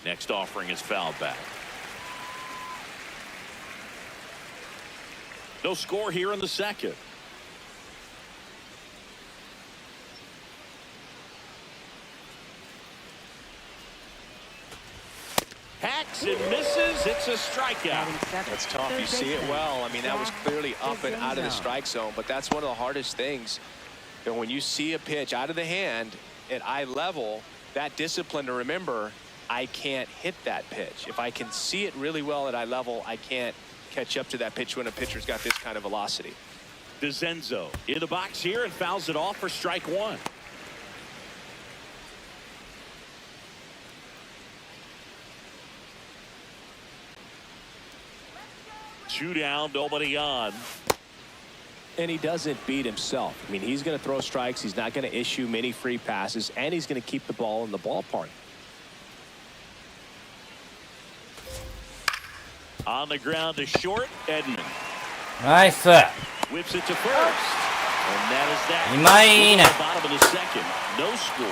Next offering is fouled back. No score here in the second. swings and misses. It's a strikeout. That's tough. You see it well. I mean, that was clearly up and out of the strike zone, but that's one of the hardest things. You know, when you see a pitch out of the hand at eye level, that discipline to remember, I can't hit that pitch. If I can see it really well at eye level, I can't catch up to that pitch when a pitcher's got this kind of velocity. DeZenzo in the box here and fouls it off for strike one. Two down, nobody on. And he doesn't beat himself. I mean, he's going to throw strikes. He's not going to issue many free passes, and he's going to keep the ball in the ballpark. On the ground to short, Edman. Nice. Whips it to first. And that is that. うまいね。 Bottom of the second. No score.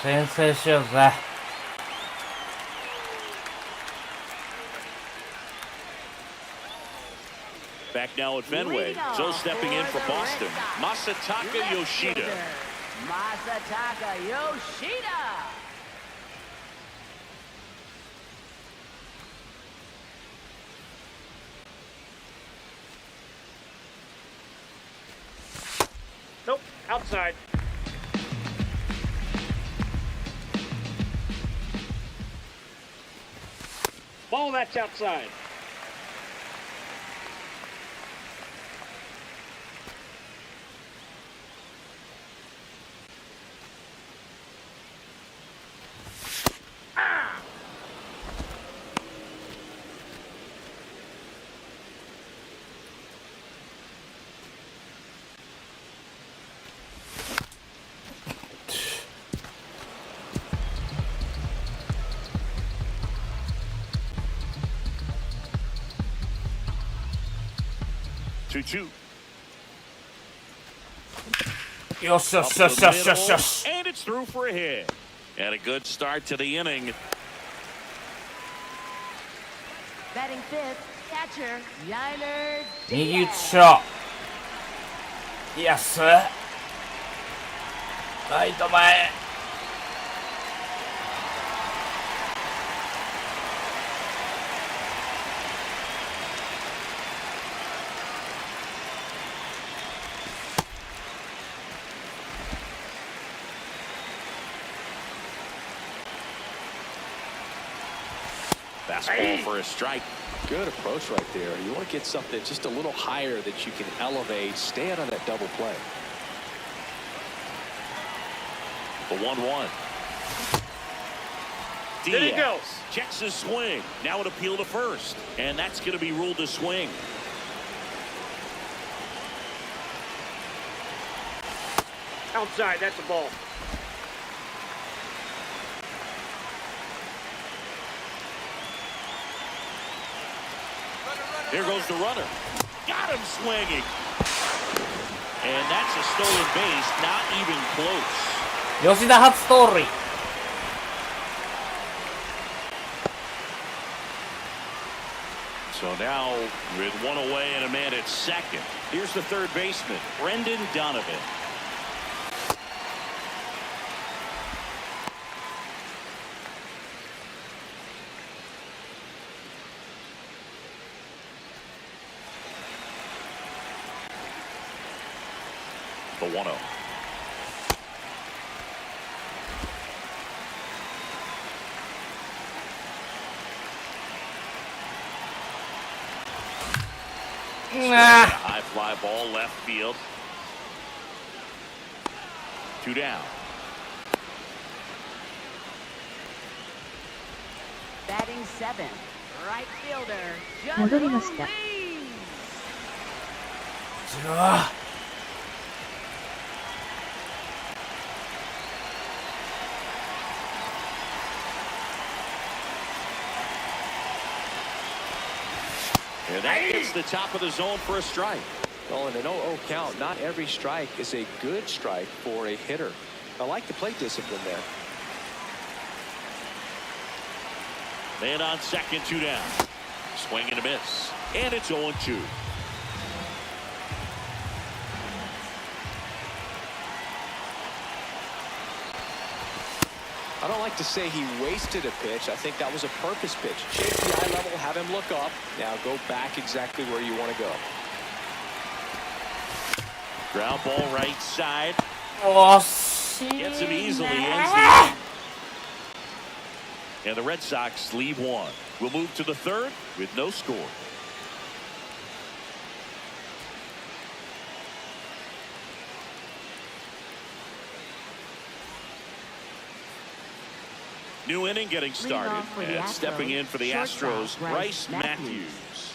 先制しようぜ。Back now at Fenway. So stepping in for Boston, Masataka Yoshida. Masataka Yoshida. Nope, outside. Ball that's outside. Two. よしよしよしよしよしよし。 And it's through for a hit. And a good start to the inning. Batting fifth, catcher, Yiner 右打ち Diaz. しろ。イエス。ライト前。Fastball for a strike. Good approach right there. You want to get something just a little higher that you can elevate. Stay out on that double play. The 1-1. There he Diaz goes. checks his swing. Now an appeal to first. And that's going to be ruled a swing. Outside, that's a ball. Here goes the runner. Got him swinging. And that's a stolen base. Not even close. 吉田初盗塁。 So now with one away and a man at second. Here's the third baseman, Brendan Donovan. The 1-0. High fly ball left field. 2 down. Batting seventh, right fielder, 戻りました。 And that gets the top of the zone for a strike. Well, in an 0-0 count, not every strike is a good strike for a hitter. I like the plate discipline there. Man on second, 2 down. Swing and a miss. And it's 0-2. I don't like to say he wasted a pitch. I think that was a purpose pitch. Change the eye level, have him look up. Now go back exactly where you want to go. Ground ball right side. 惜しい Gets him easily. Ends the inning. And the Red Sox leave one. We'll move to the third with no score. New inning getting started, and stepping in for the Astros, Bryce Matthews.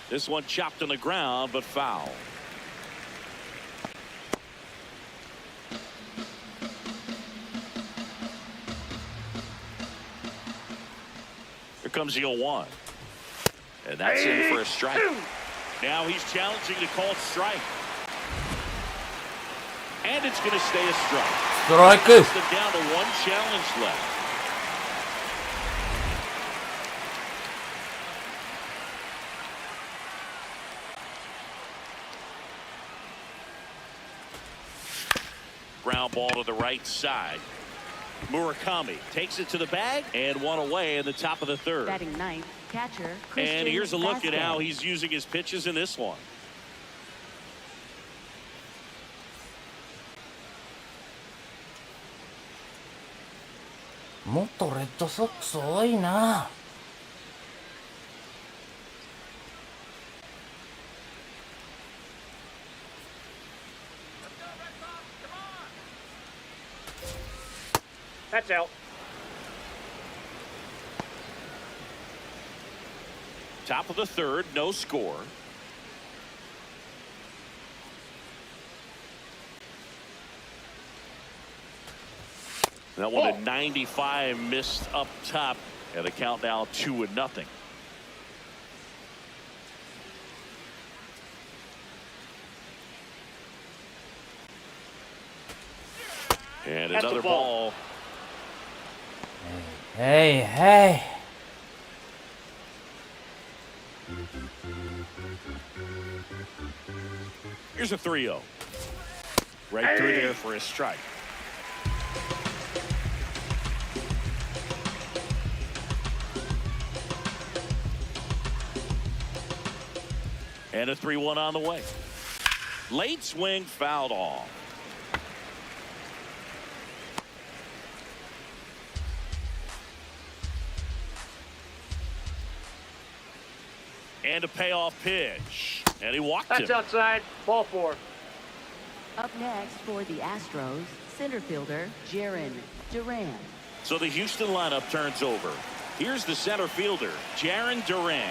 This one chopped on the ground, but foul. Here comes the 0-1. And that's in for a strike. Now he's challenging the called strike. And it's going to stay a strike. Strike. Them down to one challenge left. Ground ball to the right side. Murakami takes it to the bag and one away in the top of the third. Batting ninth, catcher. And here's a look at Vasquez. how he's using his pitches in this one. もっとレッドソックス多いな。That's out. Top of the third, no score. That one at 95 missed up top, and the count now 2-0. And That's another the ball. ball. Hey, hey. Here's a 3-0. Right through there for a strike. And a 3-1 on the way. Late swing fouled off. And a payoff pitch. And he walked That's him. outside. Ball 4. Up next for the Astros, center fielder Jaron Duran. So the Houston lineup turns over. Here's the center fielder, Jaron Duran.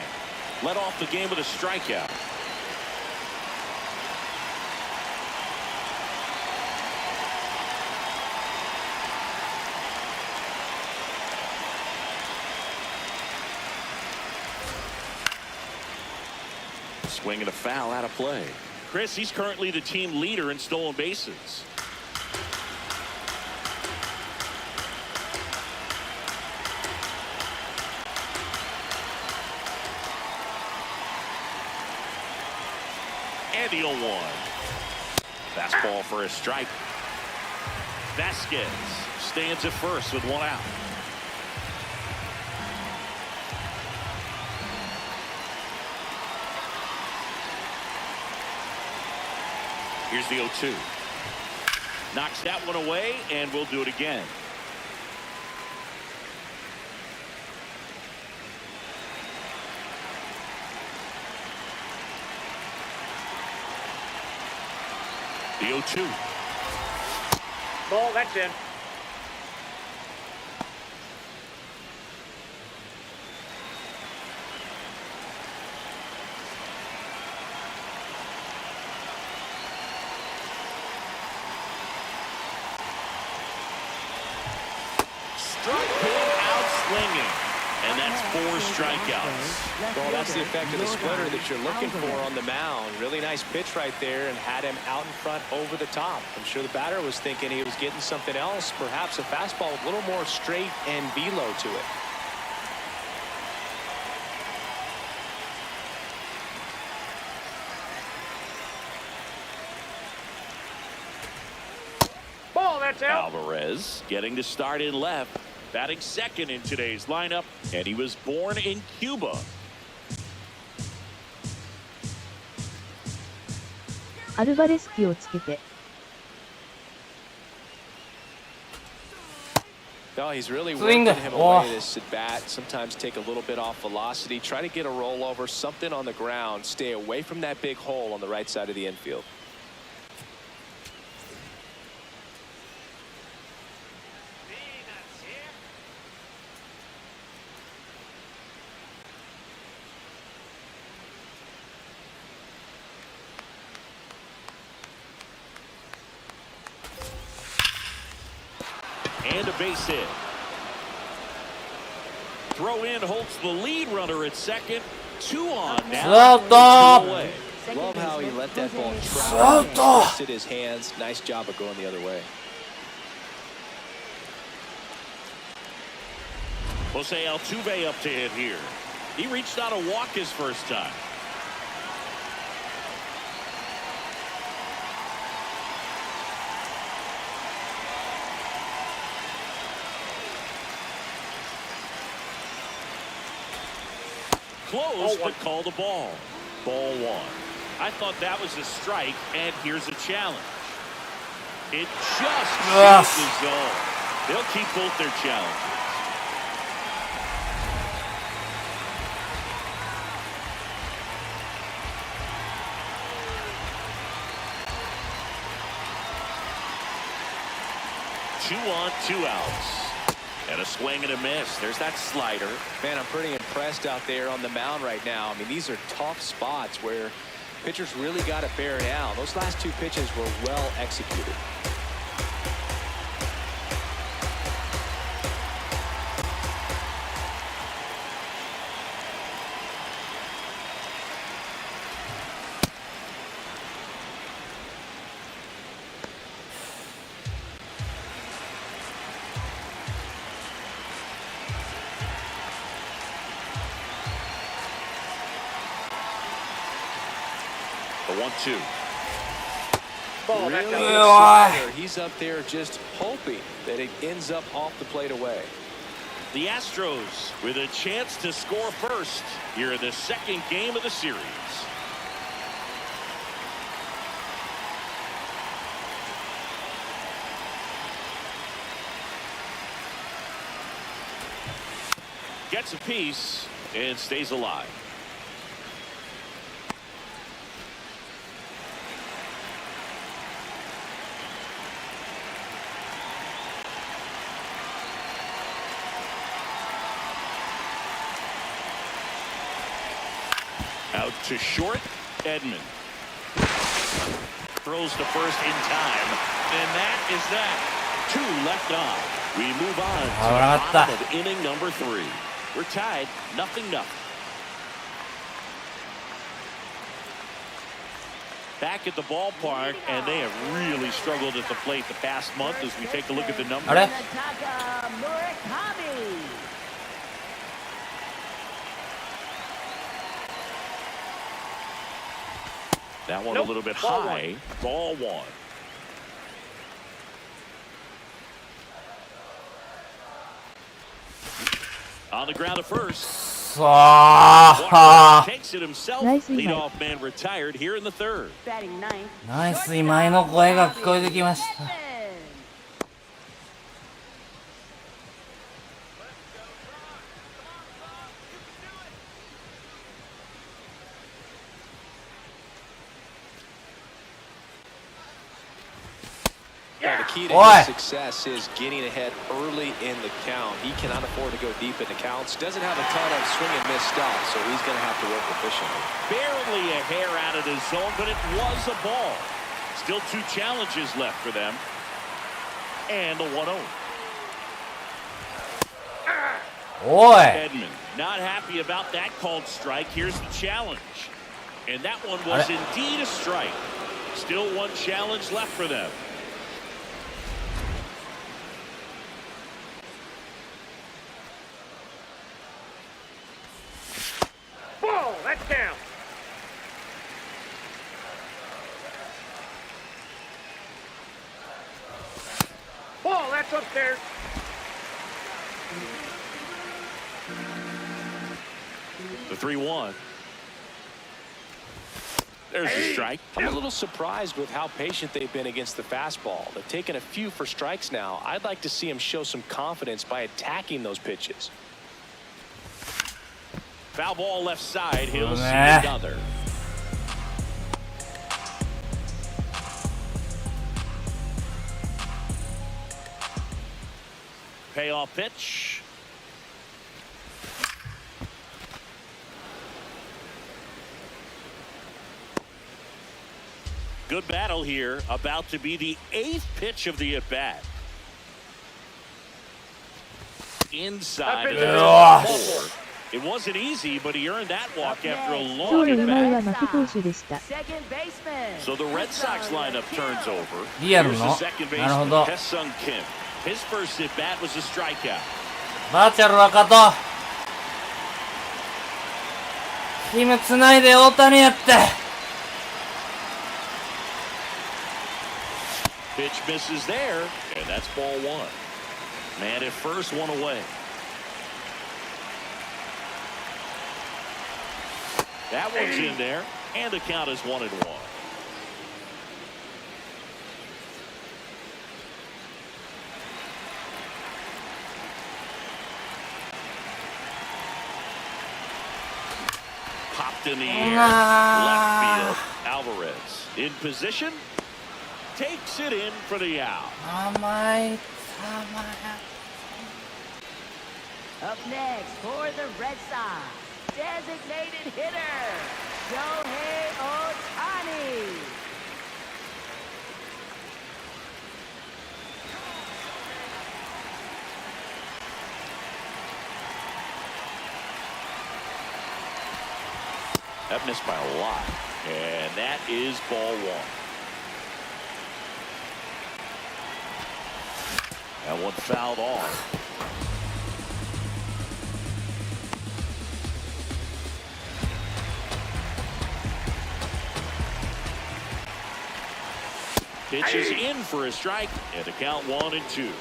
Led off the game with a strikeout. Swing and a foul out of play. Chris, he's currently the team leader in stolen bases. And the 0-1. Fastball for a strike. Vasquez stands at first with one out. Here's the 0-2. Knocks that one away, and we'll do it again. The 0-2. Ball, that's in. Struck him out swinging. And that's 4 strikeouts. Well, that's the effect of the splitter that you're looking for on the mound. Really nice pitch right there and had him out in front over the top. I'm sure the batter was thinking he was getting something else, perhaps a fastball with a little more straight and velo to it. that's out. Alvarez getting to start in left, batting second in today's lineup, and he was born in Cuba. アルバレス気をつけて。No, he's really Swing. working him Oh. away this at bat. Sometimes take a little bit off velocity. Try to get a rollover, something on the ground. Stay away from that big hole on the right side of the infield. And a base hit. Throw in holds the lead runner at second. 2 on now. Stop. 2 away. Love how he let that ball Stop. travel. Twisted his hands. Nice job of going the other way. Jose Altuve up to hit here. He reached out a walk his first time. Close, but call the ball. Ball 1. I thought that was a strike, and here's a challenge. It just shoots the zone. They'll keep both their challenges. Two on, 2 outs. And a swing and a miss. There's that slider. Man, I'm pretty impressed out there on the mound right now. I mean, these are tough spots where pitchers really got to bear down. Those last 2 pitches were well executed. The 1-2. Ball, that's Really out. good slider. He's up there just hoping that it ends up off the plate away. The Astros with a chance to score first here in the second game of the series. Gets a piece and stays alive. Out to short, Edman. Throws to first in time, and that is that. 2 left on. We move on to the bottom of inning number 3. We're tied, 0-0. Back at the ballpark, and they have really struggled at the plate the past month as we take a look at the numbers. あれ That one a little bit high. Ball 1. On the ground at first. さあ Takes it himself. Nice Leadoff man retired here in the third. Batting ninth. ナイス今井の声が聞こえてきました。The key to Boy. his success is getting ahead early in the count. He cannot afford to go deep in the counts. Doesn't have a ton of swing and miss stuff, so he's going to have to work efficiently. Barely a hair out of the zone, but it was a ball. Still 2 challenges left for them. And the 1-0. おい Edman not happy about that called strike. Here's the challenge. And that one was indeed a strike. Still 1 challenge left for them. Ball, that's down. It's upstairs. The 3-1. There's the strike. I'm a little surprised with how patient they've been against the fastball. They've taken a few for strikes now. I'd like to see them show some confidence by attacking those pitches. Foul ball left side. He'll see another. Payoff pitch. Good battle here. About to be the 8th pitch of the at-bat. Inside. It wasn't easy, but he earned that walk after a 今 long 日の今井は at-bat. 負け投手でした。 Second baseman. So the Red Sox lineup turns over. リアル Here's の the second なるほ baseman, ど。 HOTZONE&Kim. His first at-bat was a strikeout. バーチャル若人。チームつないで大谷やって。Pitch misses there, and that's ball 1. Man at first, 1 away. That one's in there, and the count is 1-1. Popped in the air, left field. Alvarez in position, takes it in for the out. 甘い。 Up next for the Red Sox, designated hitter, Shohei Ohtani. That missed by a lot, and that is ball 1. That one fouled off. Pitch is in for a strike, and the count 1-2.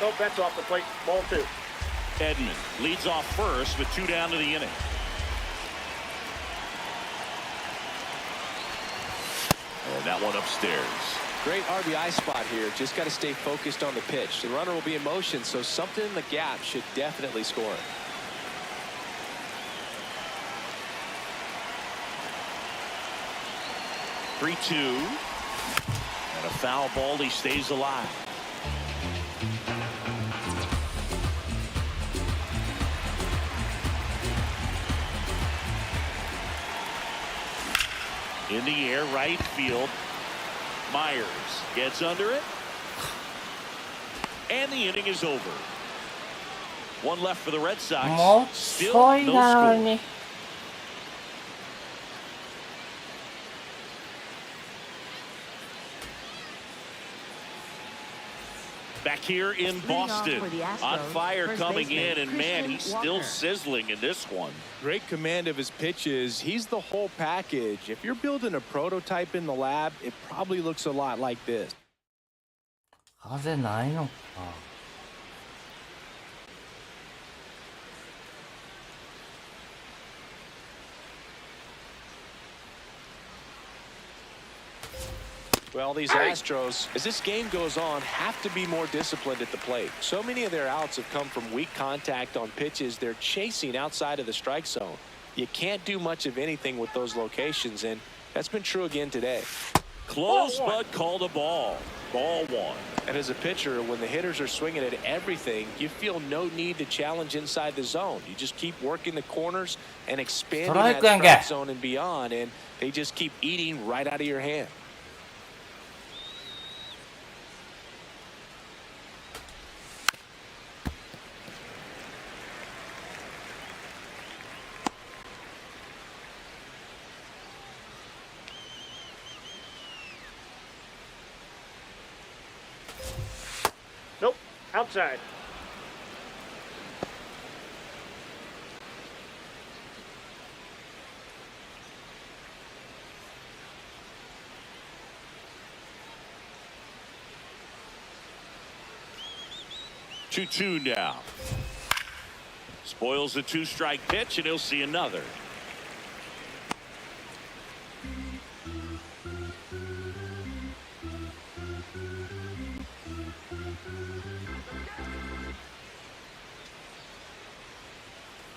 Nope, that's off the plate. Ball 2. Edman leads off first with 2 down to the inning. And that one upstairs. Great RBI spot here. Just got to stay focused on the pitch. The runner will be in motion, so something in the gap should definitely score. – 3-2. And a foul ball. He stays alive. In the air, right field. Myers gets under it. And the inning is over. 1 left for the Red Sox. Still no score. Back here in Boston, on fire coming in, and man, he's still sizzling in this one. Great command of his pitches. He's the whole package. If you're building a prototype in the lab, it probably looks a lot like this. 風ないのか。Well, these Astros, as this game goes on, have to be more disciplined at the plate. So many of their outs have come from weak contact on pitches they're chasing outside of the strike zone. You can't do much of anything with those locations, and that's been true again today. Close, but called a ball. Ball 1. And as a pitcher, when the hitters are swinging at everything, you feel no need to challenge inside the zone. You just keep working the corners and expanding that strike zone and beyond, and they just keep eating right out of your hand. Nope, outside. 2-2 now. Spoils the 2-strike pitch, and he'll see another.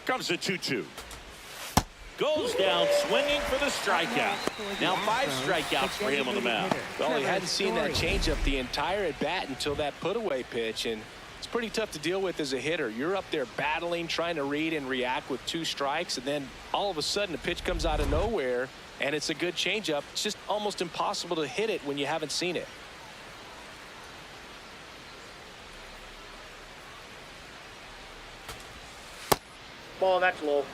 Comes the 2-2. Goes down swinging for the strikeout. Now 5 strikeouts for him on the mound. Well, he hadn't seen that changeup the entire at bat until that put-away pitch, and it's pretty tough to deal with as a hitter. You're up there battling, trying to read and react with 2 strikes, and then all of a sudden a pitch comes out of nowhere, and it's a good changeup. It's just almost impossible to hit it when you haven't seen it. Ball, that's low.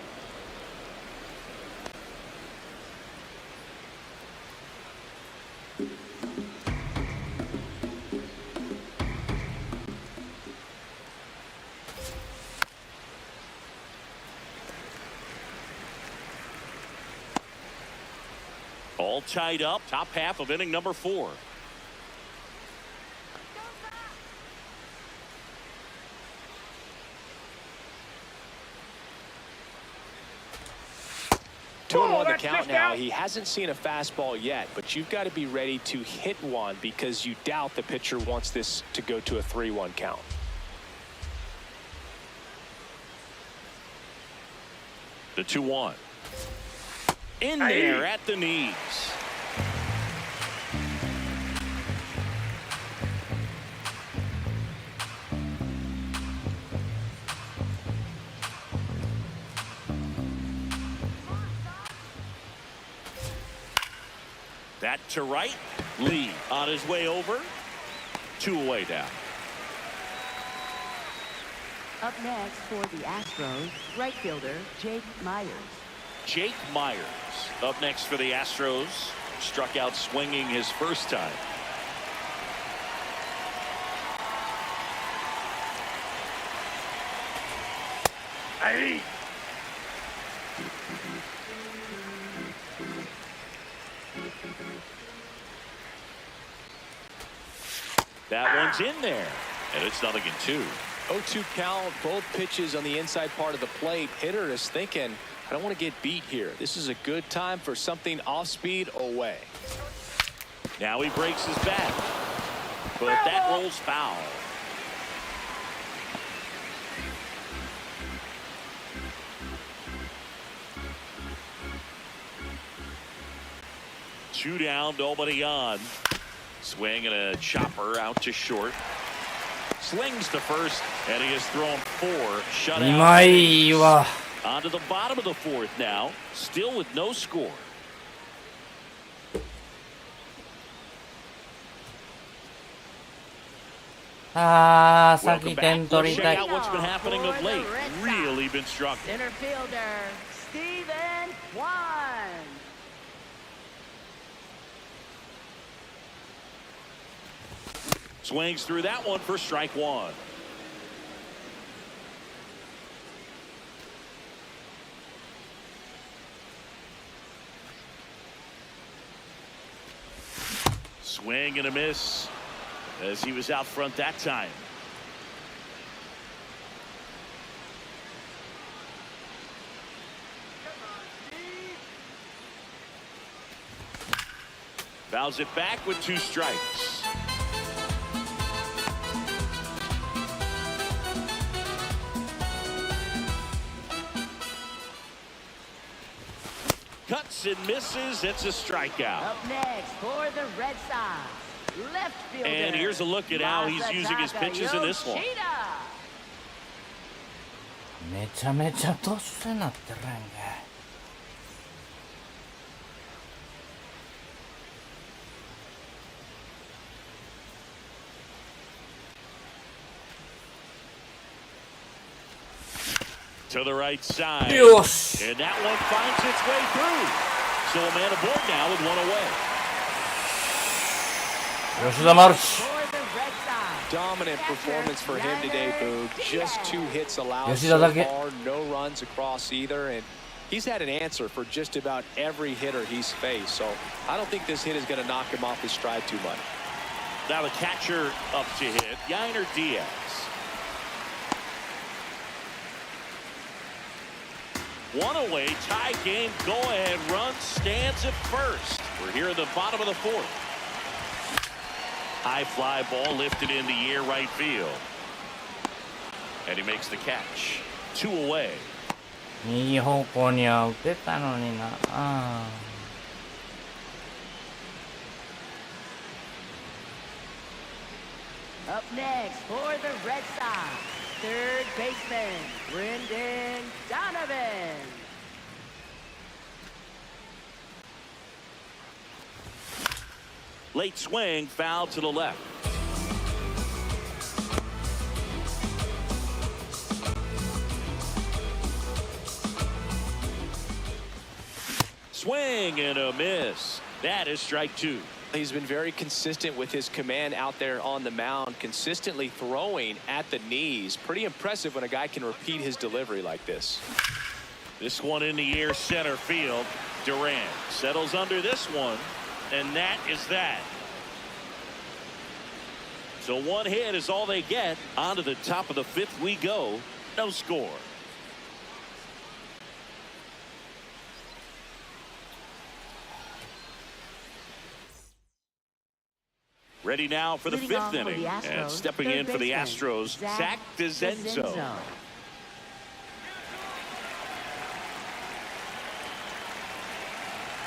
All tied up, top half of inning number 4. Two and one the count now. He hasn't seen a fastball yet, but you've got to be ready to hit one because you doubt the pitcher wants this to go to a 3-1 count. The 2-1. In there at the knees. That to right. Lee on his way over. 2 away now. Up next for the Astros, right fielder Jake Myers. Jake Myers up next for the Astros. Struck out swinging his first time. Hey. That one's in there, and it's 0-2. 0-2 count, both pitches on the inside part of the plate. Hitter is thinking, I don't want to get beat here. This is a good time for something off speed away. Now he breaks his bat, but that rolls foul. Two down, nobody on. Swing and a chopper out to short. Slings to first, and he has thrown 4 shutouts. On to the bottom of the 4th now, still with no score. Welcome back. Let's check out what's been happening of late. Really been struggling. Center fielder Stephen Kwan. Swings through that one for strike 1. Swing and a miss as he was out front that time. Fouls it back with 2 strikes. Cuts and misses. It's a strikeout. Up next for the Red Sox, left fielder. And here's a look at how he's using his pitches in this one. めちゃめちゃ年になってるやんけ。To the right side. Yes. And that one finds its way through. So a man aboard now with 1 away. 吉田マルチ。 Dominant performance for him today, Boog. Just 2 hits allowed so far, no runs across either, and he's had an answer for just about every hitter he's faced. So I don't think this hit is going to knock him off his stride too much. Now the catcher up to hit, Yainer Diaz. One away, tie game, go-ahead run stands at first. We're here in the bottom of the fourth. High fly ball lifted in the air right field. And he makes the catch. 2 away. 右方向には打てたのにな。Up next for the Red Sox, third baseman, Brendan Donovan. Late swing, foul to the left. Swing and a miss. That is strike 2. He's been very consistent with his command out there on the mound, consistently throwing at the knees. Pretty impressive when a guy can repeat his delivery like this. This one in the air center field. Durant settles under this one, and that is that. So one hit is all they get. On to the top of the 5th we go. No score. Ready now for the Leading 5th off for inning. the Astros, And stepping in third for the baseman, Astros, Zach DeZenzo.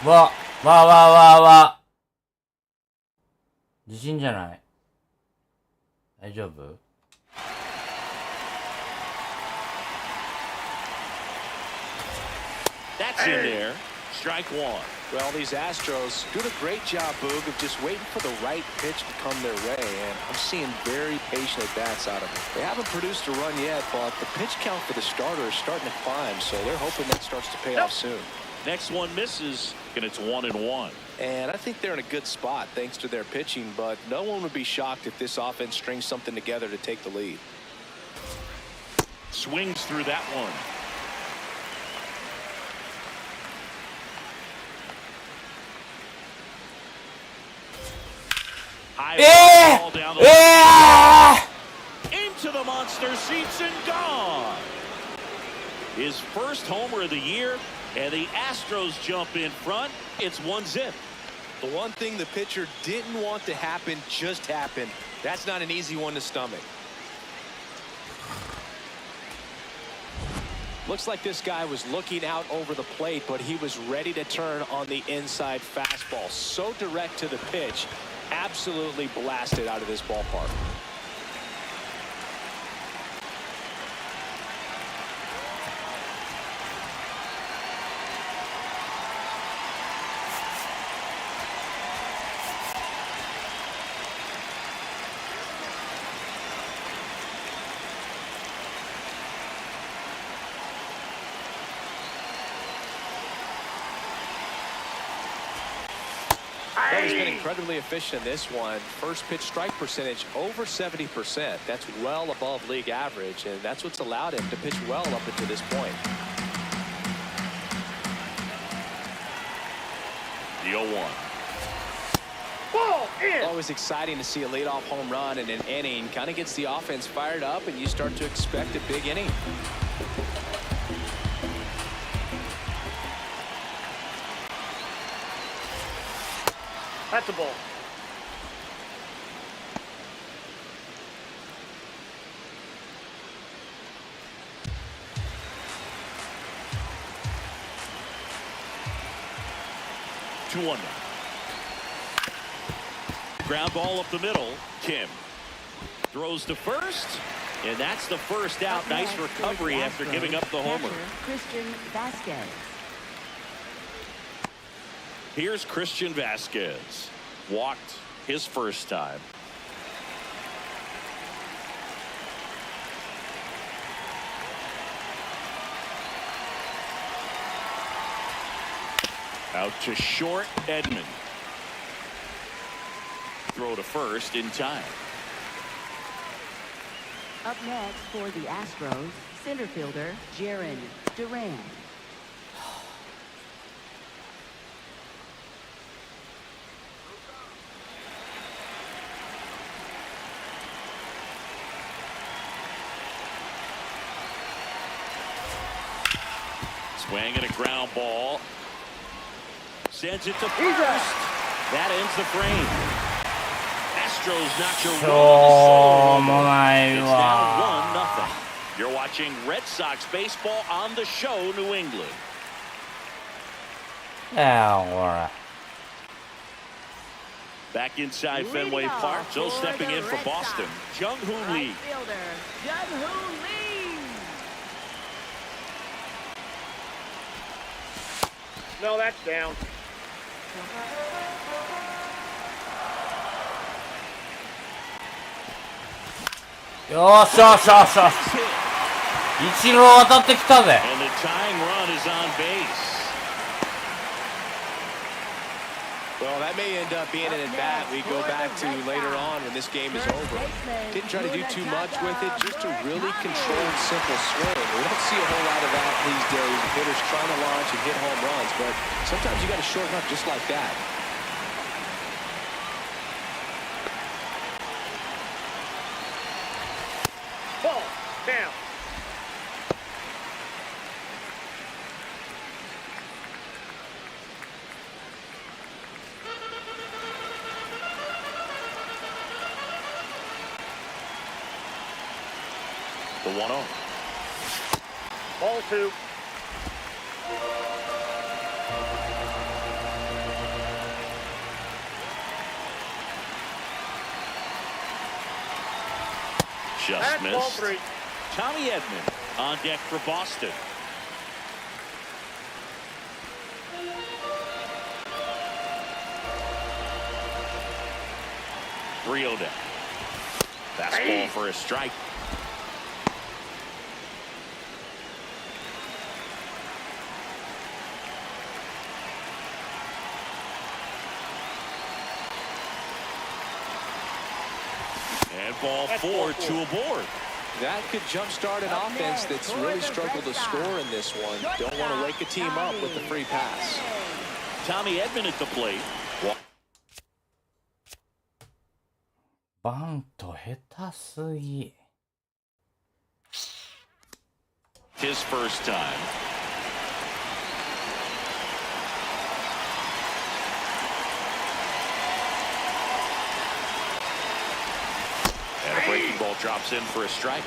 わ。地震じゃない。大丈夫？ That's in there. Strike 1. Well, these Astros doing a great job, Boog, of just waiting for the right pitch to come their way, and I'm seeing very patient at-bats out of them. They haven't produced a run yet, but the pitch count for the starter is starting to climb, so they're hoping that starts to pay off soon. Next one misses, and it's 1-1. And I think they're in a good spot thanks to their pitching, but no one would be shocked if this offense strings something together to take the lead. Swings through that one. High ball down the into the monster seats and gone. His first homer of the year, and the Astros jump in front. It's 1-0. The one thing the pitcher didn't want to happen just happened. That's not an easy one to stomach. Looks like this guy was looking out over the plate, but he was ready to turn on the inside fastball. So direct to the pitch, absolutely blasted out of this ballpark. He's been incredibly efficient in this one. First pitch strike percentage over 70%. That's well above league average, and that's what's allowed him to pitch well up until this point. The 0-1. Ball in. Always exciting to see a leadoff home run in an inning. Kind of gets the offense fired up, and you start to expect a big inning. That's a ball. Two one. Ground ball up the middle. Kim throws to first, and that's the first out. Nice recovery after giving up the homer. Christian Vasquez. Here's Christian Vasquez. Walked his first time. Out to short, Edman. Throw to first in time. Up next for the Astros, center fielder Jaron Duran. Swing and a ground ball. Sends it to first. That ends the frame. Astros knock your Oh, one. my It's God. now 1-0. You're watching Red Sox baseball on the show, New England. Yeah, Back inside Fenway Park, Joe stepping in for Boston. Jung-Hoo Lee. No, that's down. Yo, 一郎当たってきたぜ。 And the tying run is on base. Well, that may end up being an at-bat we go back to later on when this game is over. Didn't try to do too much with it, just a really controlled, simple swing. We don't see a whole lot of that these days. Hitters trying to launch and hit home runs, but sometimes you got to shorten up just like that. Ball down. The 1-0. Ball 2. Just That's ball missed. 3. Tommy Edman on deck for Boston. Three-0 down. Fastball for a strike. And ball 4, 2 aboard. That could jumpstart an offense that's really struggled to score in this one. Don't want to wake a team up with the free pass. Tommy Edman at the plate. バント下手すぎ。 His first time. And a breaking ball drops in for a strike.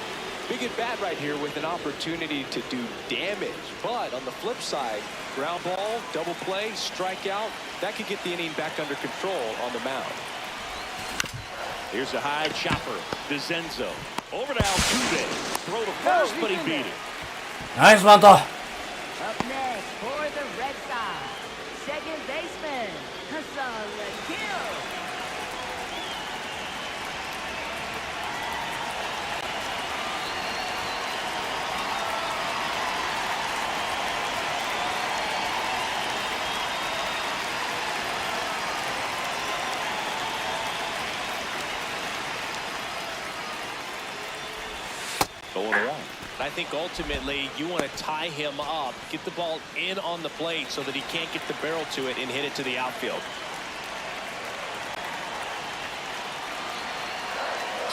Big at bat right here with an opportunity to do damage. But on the flip side, ground ball, double play, strikeout, that could get the inning back under control on the mound. Here's a high chopper. Vincenzo over to Altuve. Throw to first, but he beat it. ナイスバント。 Up next for the Red Sox, second baseman, HOTZONE&COLDZONE. I think ultimately you want to tie him up, get the ball in on the plate so that he can't get the barrel to it and hit it to the outfield.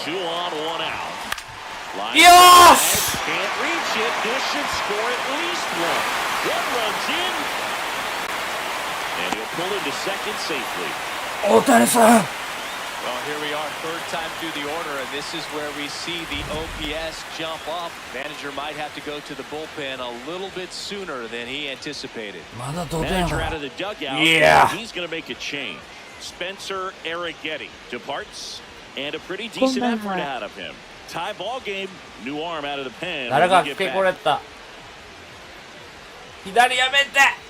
2 on, 1 out. Line Yes! can't reach it. This should score at least one. One runs in. And he'll pull into second safely. 大谷さん。 Well, here we are, third time through the order, and this is where we see the OPS jump up. Manager might have to go to the bullpen a little bit sooner than he anticipated. まだ同点 Manager や out of the dugout. Yeah. He's going to make a change. Spencer Arrighetti departs, and a pretty decent effort out of him. Tie ball game. New arm out of the pen. 誰か When we 来 get てくれ back. た。左やめて。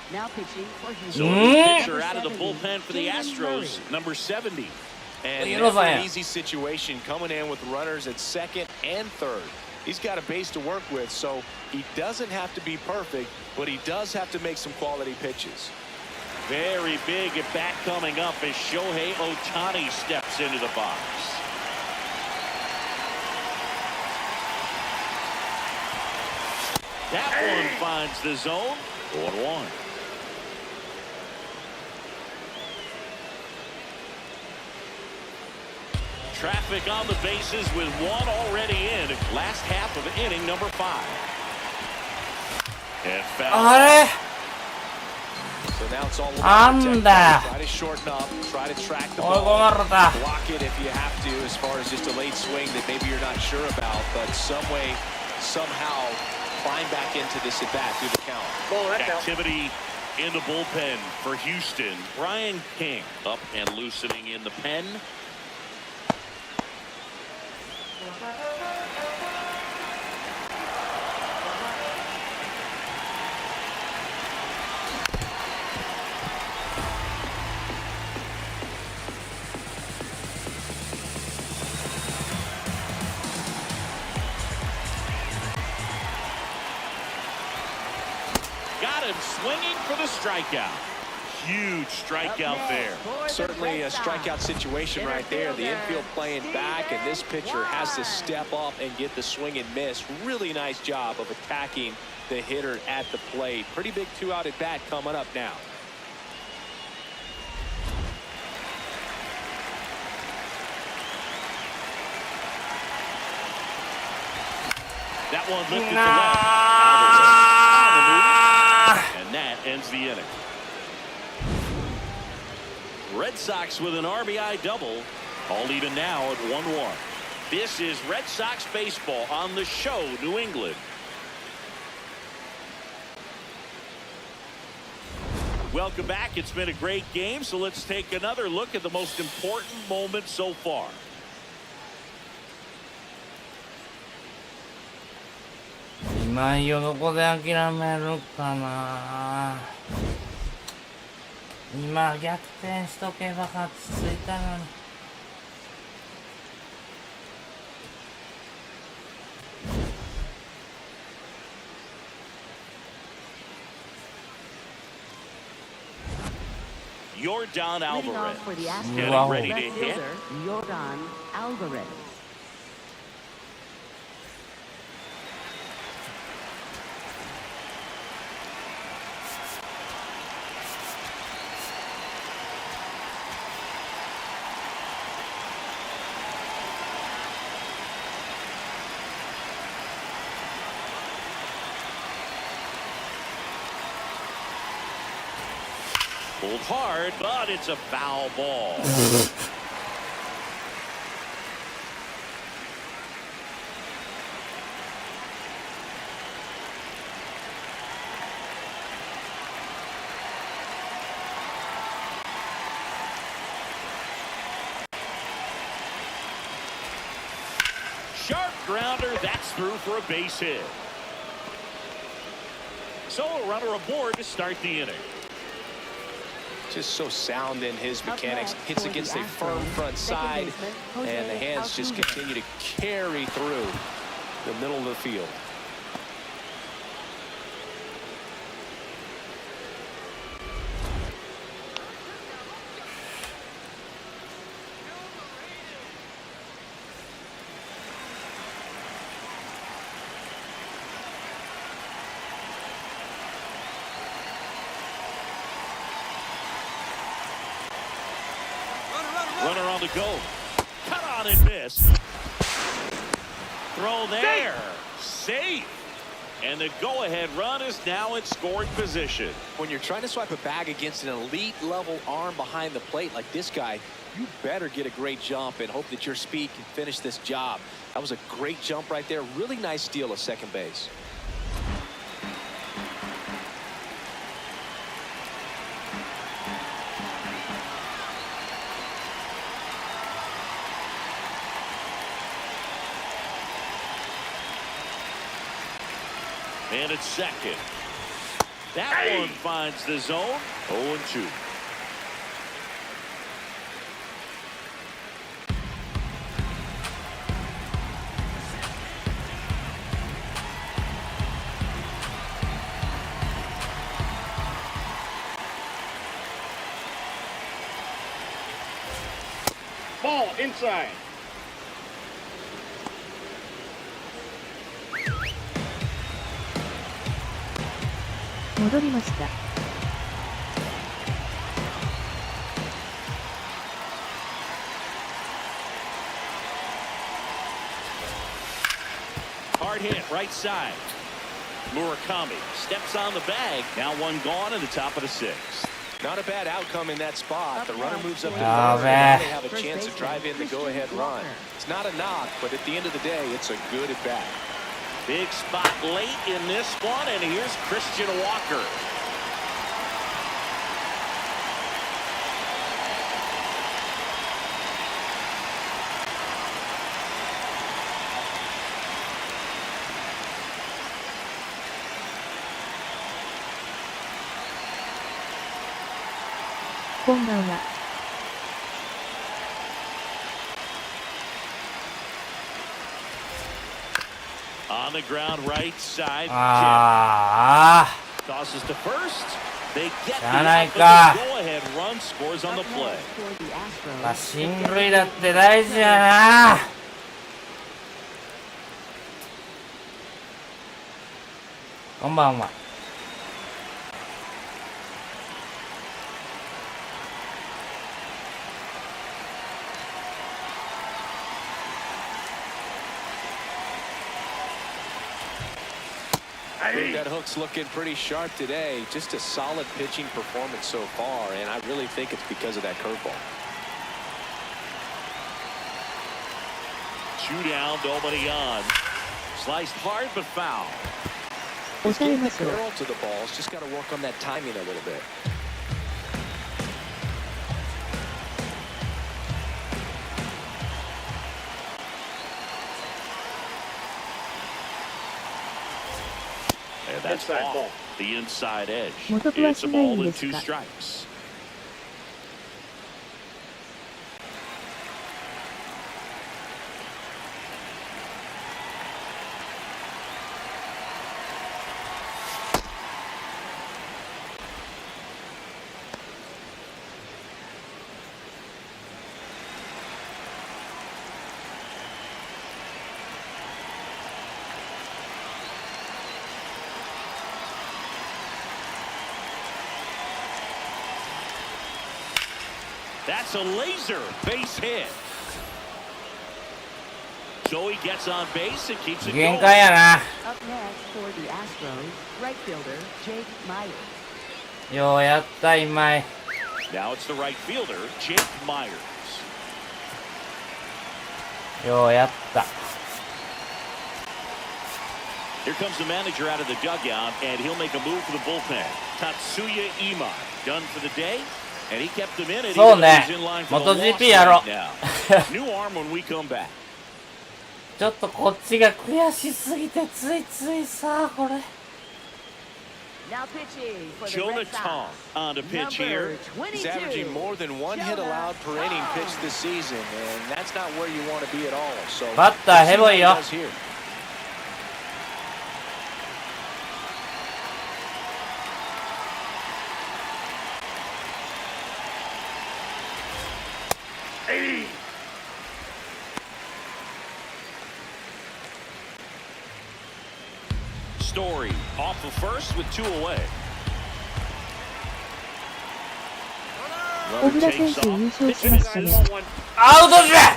Now pitching for So Houston. a new pitcher out of the bullpen for the Astros, number 70. And You know, never an Zion. easy situation coming in with runners at second and third. He's got a base to work with, so he doesn't have to be perfect, but he does have to make some quality pitches. Very big at bat coming up as Shohei Ohtani steps into the box. That one finds the zone. 1-1. Traffic on the bases with one already in. Last half of inning number 5. And foul. あれ So now it's all な about んだ try to shorten up, try to track the 追い込 ball, まれた block it if you have to, as far as just a late swing that maybe you're not sure about, but some way, somehow climb back into this at bat through the count. Ball, that's out. Activity in the bullpen for Houston. Brian King up and loosening in the pen. Got him swinging for the strikeout. Huge strikeout there. Certainly a strikeout situation right there. The infield playing back, and this pitcher has to step up and get the swing and miss. Really nice job of attacking the hitter at the plate. Pretty big 2-out at bat coming up now. That one lifted to left. On the move. And that ends the inning. Red Sox with an RBI double. All even now at 1-1. This is Red Sox baseball on the show, New England. Welcome back. It's been a great game, so let's take another look at the most important moment so far.今井をどこで諦めるかな。今逆転しとけば勝ちついたのに。Yordan Leading off Alvarez for the getting Astros, ready left to hit. fielder Yordan Alvarez. Pulled hard, but it's a foul ball. Sharp grounder, that's through for a base hit. So a runner aboard to start the inning. Just so sound in his mechanics. Hits against a firm front side, and the hands just continue to carry through the middle of the field. Runner on the go. Cut on and miss. Throw there. Safe. And the go-ahead run is now in scoring position. When you're trying to swipe a bag against an elite level arm behind the plate like this guy, you better get a great jump and hope that your speed can finish this job. That was a great jump right there. Really nice steal of second base. And it's second. That one finds the zone. 0-2. Ball inside. 戻りました。Hard hit, right side. Murakami steps on the bag. Now one gone in the top of the sixth. Not a bad outcome in that spot. The runner moves up to Oh, third, man. and they have a chance to drive in the go-ahead run. It's not a knock, but at the end of the day, it's a good at-bat. Big spot late in this one, and here's Christian Walker. On the ground, right side. Tosses to first. They get the go-ahead run. Scores on the play. 進塁だって大事やな。こんばんは。I think that hook's looking pretty sharp today. Just a solid pitching performance so far, and I really think it's because of that curveball. 2 down, nobody on. Sliced hard but foul. 抑えましょう。 Curl to the balls. Just got to work on that timing a little bit. And that's Inside off ball. the inside edge. 元々は It's し a ないん ball で and す 2 か。 strikes. That's a laser base hit. So he gets on base and keeps it 限 going. 界やな。 Up next for the Astros, right fielder Jake Myers. ようやった今井。 Now it's the right fielder, Jake Myers. ようやった。 Here comes the manager out of the dugout, and he'll make a move for the bullpen. Tatsuya Ima, done for the day, and he kept them in, andそうね。he's in line for the loss MotoGP やろう。 right now. New arm when we come back. ちょっとこっちが悔しすぎてついついさこれ。 Now pitching for the Jonah Red Tong Sox. on to pitch here. Number He's 22. averaging more than one hit allowed per inning pitched this season, and that's not where you want to be at all. So バッターヘボいよ。 let's see how he does here. Story off of first with 2 away. 小倉選手優勝しましたね。アウトじゃ。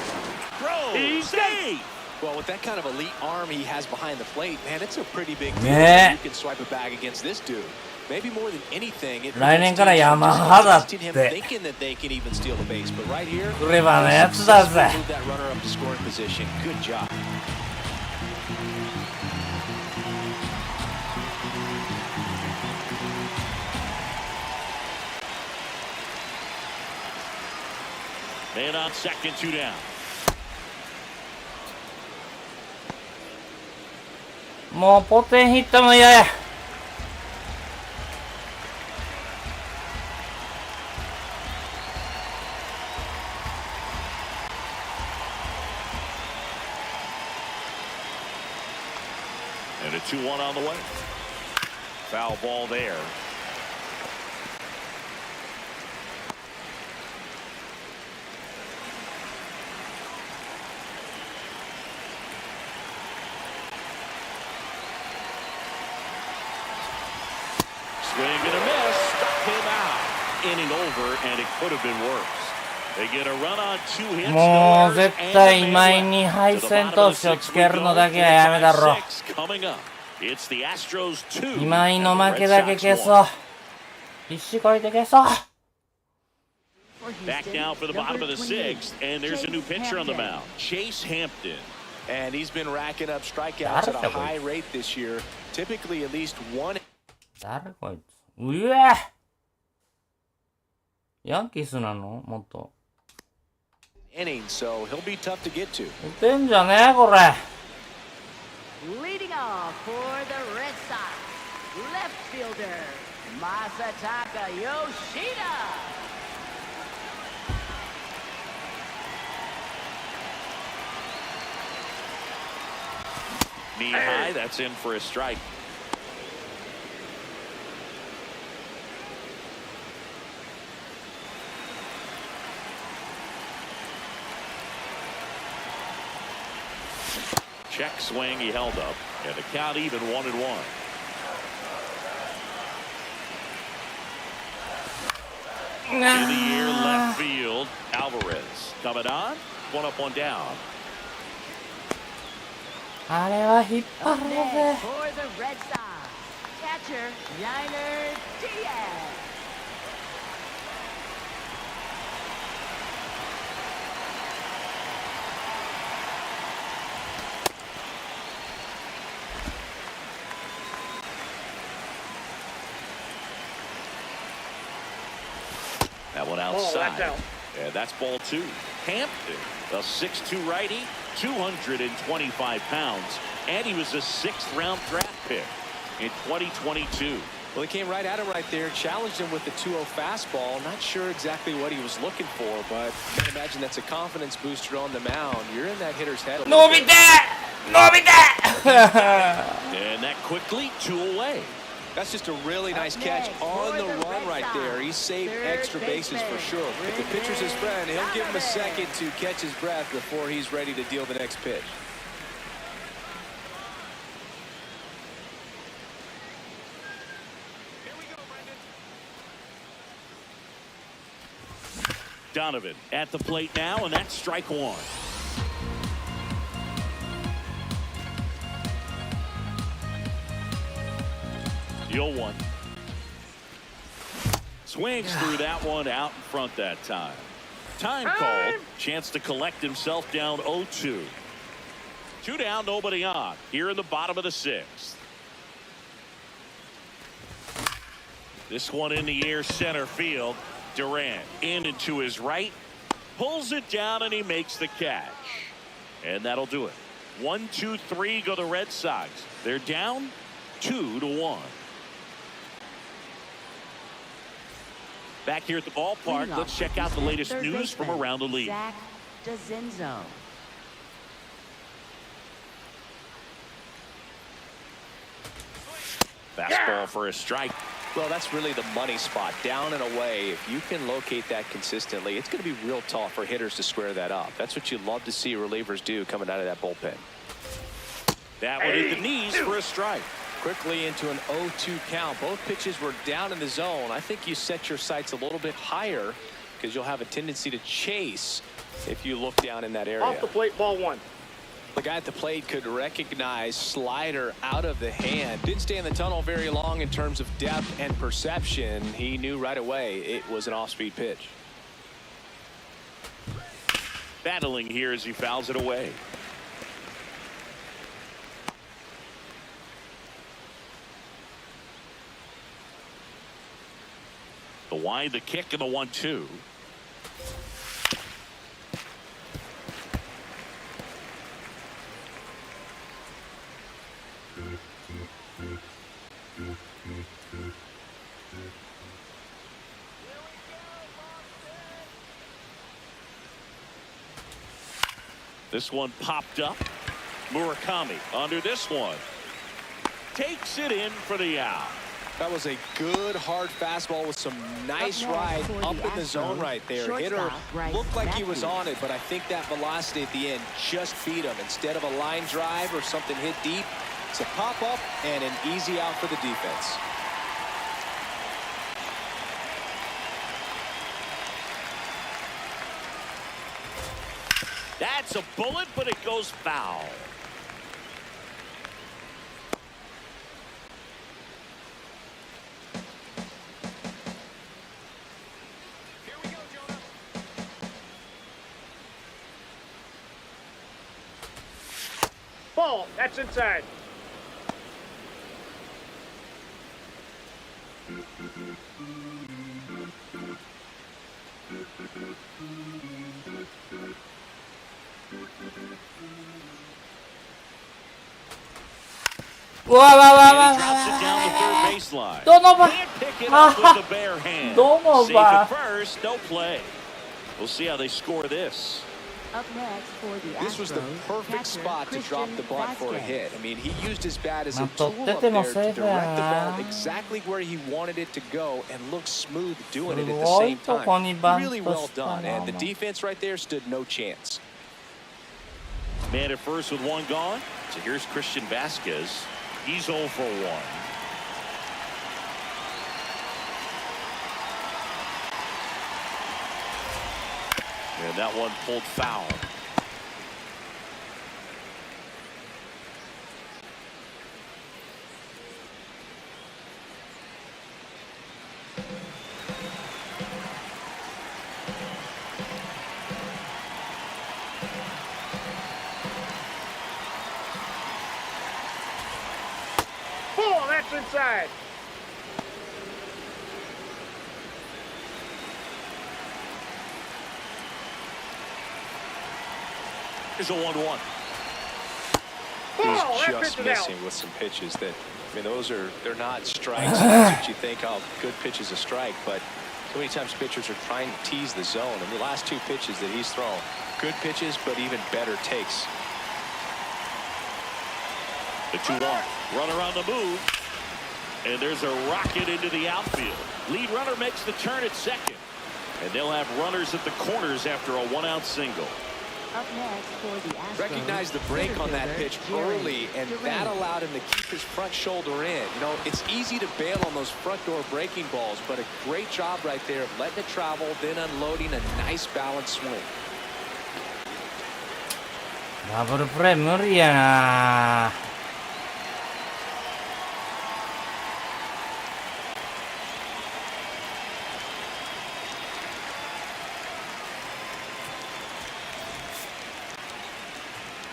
Throw, save. Well, with that kind of elite arm he has behind the plate, man, it's a pretty big deal. Yeah. You can swipe a bag against this dude. Maybe more than anything, it 来年からヤマハだって。 him thinking that they can even steal the base, but right here, クレバーなやつだぜ。 move that runner up to scoring position. Good job. Man on second, 2 down. もうポテンヒットも嫌や。 And a 2-1 on the way. Foul ball there. Swing and a miss. Struck him out. Inning over, and it could have been worse. They get a run on 2 hits. もう絶対今井に敗戦投手をつけるのだけはやめだろ。今井の負けだけ消そう。必死こいて消そう。Back now for the bottom of the 6th, and there's a new pitcher on the mound, Chase Hampton. And he's been racking up strikeouts at a high rate this year. Typically at least one. 誰こいつ。うえヤンキースなのもっと。inning, so he'll be tough to get to. 打てんじゃねえこれ。Leading off for the Red Sox, left fielder Masataka Yoshida. Knee high, that's in for a strike. Check swing, he held up, and the count even 1-1. In the air, left field, Alvarez coming on, 1 up, 1 down. あれは引っ張 Up る next ぜ。 for the Red Sox, catcher Yainer Diaz. That one Oh, outside. that's out. And that's ball 2. Hampton, a 6'2 righty, 225 pounds, and he was a 6th-round draft pick in 2022. Well, he came right at him right there, challenged him with the 2-0 fastball. Not sure exactly what he was looking for, but I can imagine that's a confidence booster on the mound. You're in that hitter's head. 伸びて伸びて And that quickly 2 away. That's just a really nice catch on the run right there. He saved extra bases for sure. If the pitcher's his friend, he'll give him a second to catch his breath before he's ready to deal the next pitch. Donovan at the plate now, and that's strike 1. The 0-1. Swings through that one out in front that time. Time called. Chance to collect himself down 0-2. 2 down, nobody on. Here in the bottom of the 6th. This one in the air, center field. Durant in and to his right. Pulls it down, and he makes the catch. And that'll do it. 1, 2, 3 go the Red Sox. They're down 2-1. Back here at the ballpark, let's check out the latest news from around the league. Zach DeZenzo. Fastball for a strike. Well, that's really the money spot, down and away. If you can locate that consistently, it's going to be real tough for hitters to square that up. That's what you love to see relievers do coming out of that bullpen. That one hit the knees for a strike. Quickly into an 0-2 count. Both pitches were down in the zone. I think you set your sights a little bit higher because you'll have a tendency to chase if you look down in that area. Off the plate, ball 1. The guy at the plate could recognize slider out of the hand. Didn't stay in the tunnel very long in terms of depth and perception. He knew right away it was an off-speed pitch. Battling here as he fouls it away. The wide, the kick, and the 1-2. This one popped up. Murakami under this one. Takes it in for the out. That was a good hard fastball with some nice ride up in the zone right there. Hitter looked like he was on it, but I think that velocity at the end just beat him. Instead of a line drive or something hit deep, it's a pop up and an easy out for the defense. That's a bullet, but it goes foul. Ball, that's inside. And he drops it down the third baseline. Can't pick it up with the bare hand. Safe at first, no play. We'll see how they score this. Up next for the Astros, This was the perfect catcher, spot to drop the bunt for a Vasquez. hit. I mean, he used his bat as a Man, tool up totte there mo to safe direct the ah. ball exactly where he wanted it to go and look smooth doing it at the Sugoi same toko ni time. bunt Really well shita done. And the na. defense right there stood no chance. Man at first with one gone. So here's Christian Vasquez. He's 0 for 1. And that one pulled foul. Ball, that's inside. Here's a 1-1. Ball, He's that just pitch is out. missing with some pitches that, I mean, they're not strikes. That's what you think, oh, good pitch is a strike, but so many times pitchers are trying to tease the zone. And the last 2 pitches that he's thrown, good pitches, but even better takes. The 2-1. Runner on the move. And there's a rocket into the outfield. Lead runner makes the turn at second. And they'll have runners at the corners after a 1-out single. Up next for the Astros, Recognized the break on that pitch early, and that allowed him to keep his front shoulder in. You know, it's easy to bail on those front door breaking balls, but a great job right there of letting it travel, then unloading a nice balanced swing. ダブルプレー無理やな。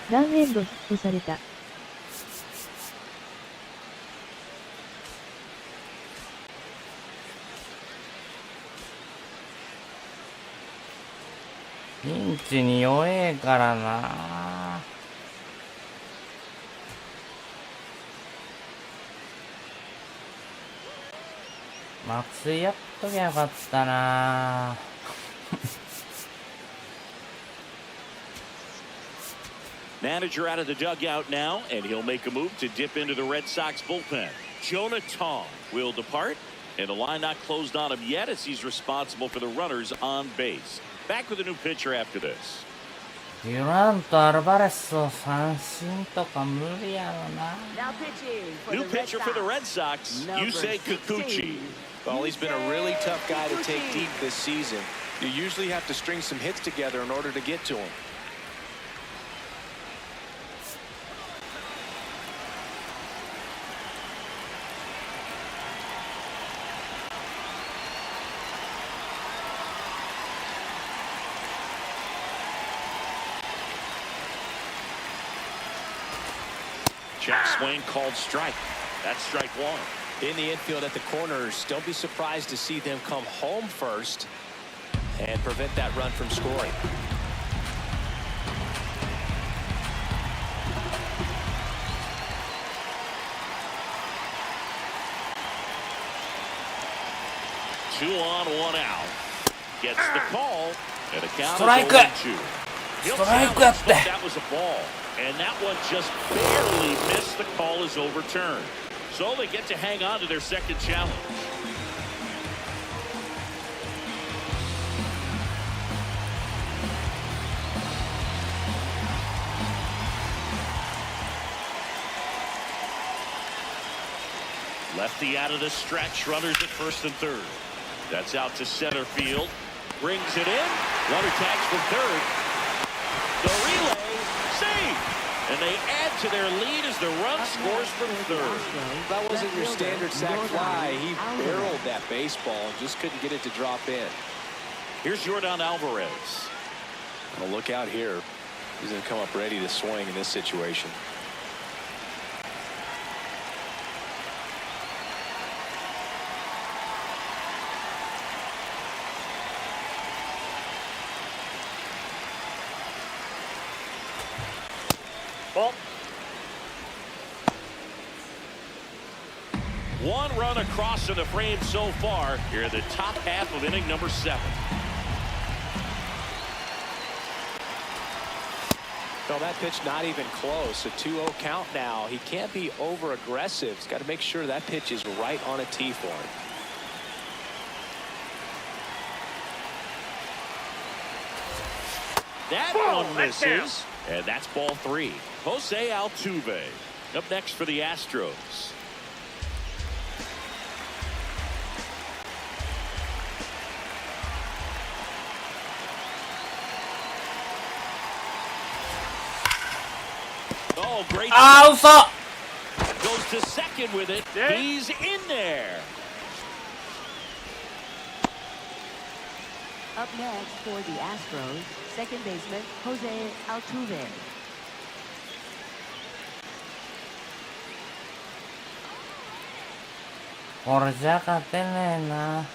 ランエンドヒットされた。ピンチに弱えからな。松井やっときゃよかったな。Manager out of the dugout now, and he'll make a move to dip into the Red Sox bullpen. Jonah Tong will depart, and the line not closed on him yet as he's responsible for the runners on base. Back with a new pitcher after this. デュラント・アルバレスを三振とか無理やろな。 Now pitching for New the Red pitcher for the Red Sox, Number Yusei Kikuchi. Well, he's been a really tough guy to take deep this season. You usually have to string some hits together in order to get to him. Check swing called strike. That's strike 1. In the infield at the corners, don't be surprised to see them come home first and prevent that run from scoring. Two on, 1 out. Gets the call, and a count Strike. is 0-2. He'll Strike challenge, up but there. that was a ball, and that one just barely missed. The call is overturned. So they get to hang on to their second challenge. Lefty out of the stretch. Runners at first and third. That's out to center field. Brings it in. Runner tags from third. The they add to their lead as the run scores from third. That wasn't your standard sac fly. He barreled that baseball and just couldn't get it to drop in. Here's Yordan Alvarez. Well, look out here. He's going to come up ready to swing in this situation. Ball. One run across in the frame so far here in the top half of inning number 7. No, that pitch not even close. A 2-0 count now. He can't be over aggressive. He's got to make sure that pitch is right on a tee for him. That one misses, and that's ball 3. Jose Altuve up next for the Astros. Oh, great. あー、嘘。 Goes to second with it. He's in there. Up next for the Astros, second baseman Jose Altuve. これじゃ勝てねえな。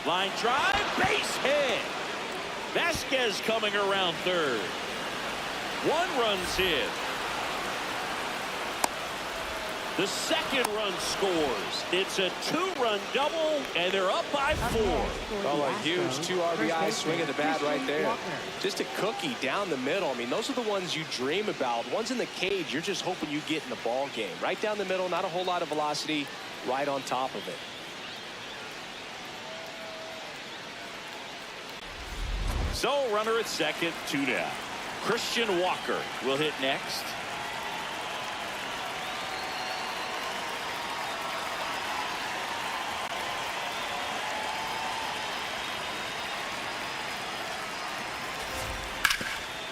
Line drive, base hit. Vasquez coming around third. 1 run's hit. The second run scores. It's a 2-run double, and they're up by 4. Oh, a huge 2 RBI swing at the bat right there. Just a cookie down the middle. I mean, those are the ones you dream about. Ones in the cage, you're just hoping you get in the ball game. Right down the middle, not a whole lot of velocity, right on top of it. So, runner at second, 2 down. Christian Walker will hit next.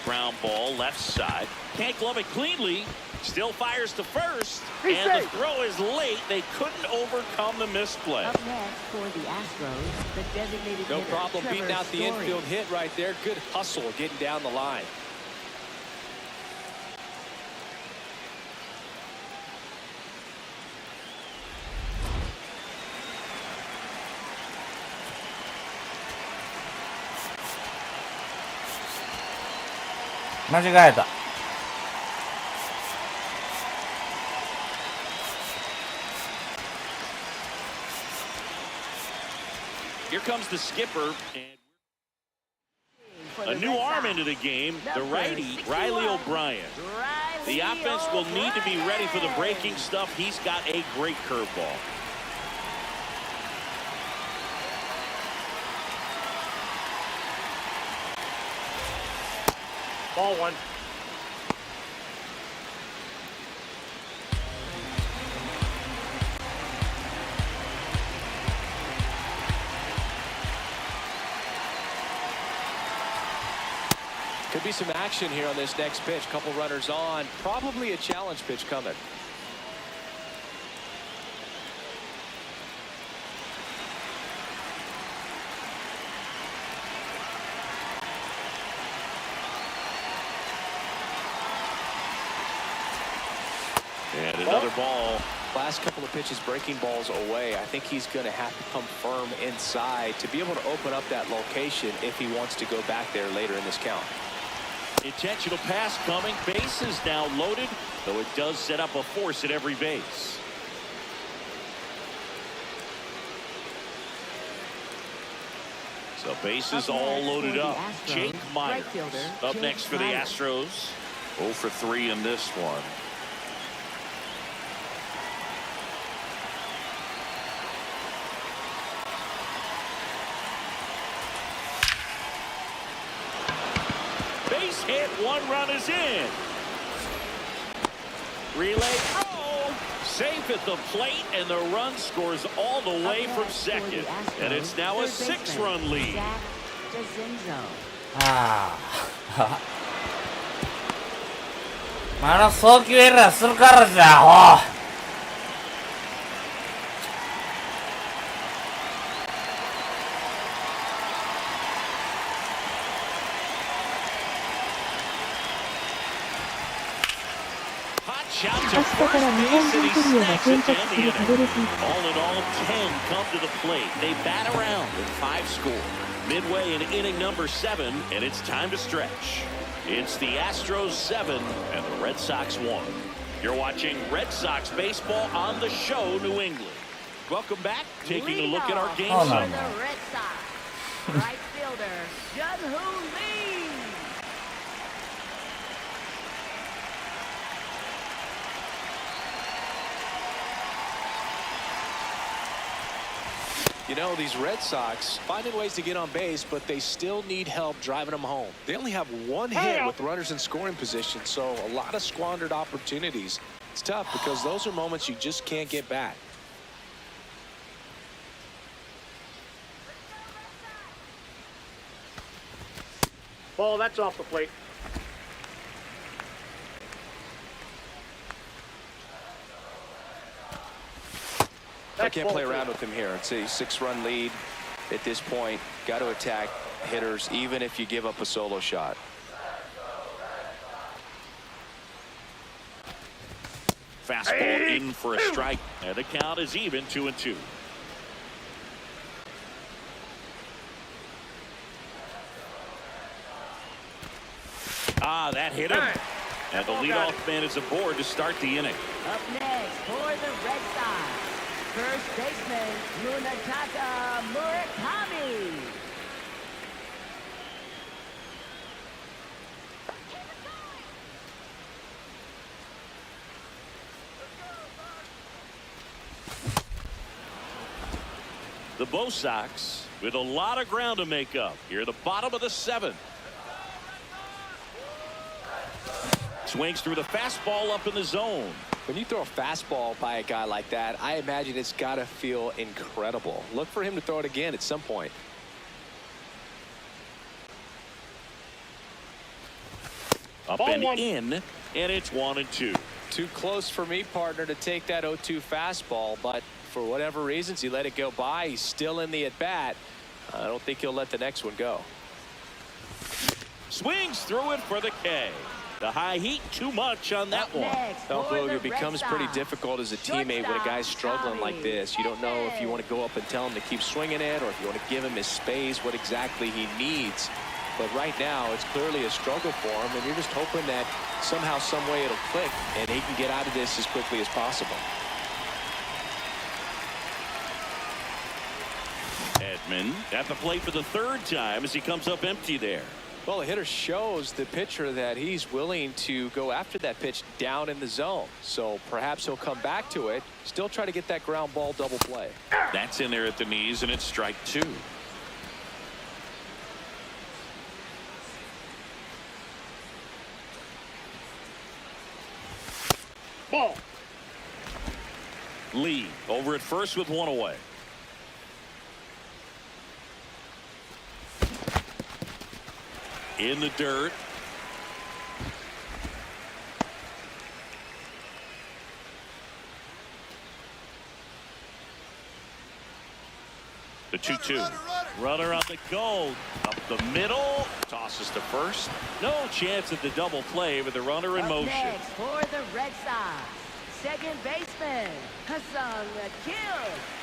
Ground ball left side. Can't glove it cleanly. Still fires to first. And the throw is late. They couldn't overcome the misplay. Up next for the Astros, the designated No hitter, problem Trevor beating out the Story. infield hit right there. Good hustle getting down the line.間違えた。Here comes the skipper. And a new arm into the game, the righty, Riley O'Brien. The offense will need to be ready for the breaking stuff. He's got a great curveball. Ball 1. Could be some action here on this next pitch. Couple runners on. Probably a challenge pitch coming. And another ball. Last couple of pitches breaking balls away. I think he's going to have to come firm inside to be able to open up that location if he wants to go back there later in this count. Intentional pass coming. Bases now loaded, though it does set up a force at every base. So bases all loaded up. Jake Myers up next for the Astros. 0 for 3 in this one. base hit. One run is in. Relay throw. Safe at the plate, and the run scores all the way from second. And it's now a 6-run lead. まだ送球エラーするからじゃ、アホ。明日から日本人トリオが先着するパドレス。 All in all, 10 come to the plate. They bat around with 5 score. Midway in inning number 7, and it's time to stretch. It's the Astros 7 and the Red Sox 1. You're watching Red Sox baseball on the show, New England. Welcome back. Taking a look at our game. Oh, no. For the Red Sox, right fielder Jun-Hoo Lee. You know, these Red Sox finding ways to get on base, but they still need help driving them home. They only have one hit with runners in scoring position, so a lot of squandered opportunities. It's tough because those are moments you just can't get back. Ball, that's off the plate. I can't play around with him here. It's a 6-run lead at this point. Got to attack hitters, even if you give up a solo shot. Fastball in for a strike, and the count is even 2-2. That hit him. And the leadoff man is aboard to start the inning. Up next for the Red Sox, first baseman Munetaka Murakami. The Bo Sox with a lot of ground to make up here at the bottom of the 7th. Swings through the fastball up in the zone. When you throw a fastball by a guy like that, I imagine it's got to feel incredible. Look for him to throw it again at some point. Up and in, and it's 1-2. Too close for me, partner, to take that 0-2 fastball, but for whatever reasons, he let it go by. He's still in the at-bat. I don't think he'll let the next one go. Swings through it for the K. The high heat, too much on that one. It becomes pretty difficult as a teammate when a guy's struggling like this. You don't know if you want to go up and tell him to keep swinging it, or if you want to give him his space, what exactly he needs. But right now, it's clearly a struggle for him, and you're just hoping that somehow, some way it'll click, and he can get out of this as quickly as possible. Edman at the plate for the 3rd time as he comes up empty there. Well, the hitter shows the pitcher that he's willing to go after that pitch down in the zone. So perhaps he'll come back to it, still try to get that ground ball double play. That's in there at the knees, and it's strike 2. Ball. Lee over at first with 1 away. In the dirt. The 2-2. Runner on the go. Up the middle. Tosses to first. No chance at the double play with the runner in motion. Next for the Red Sox, second baseman HOTZONE&COLDZONE.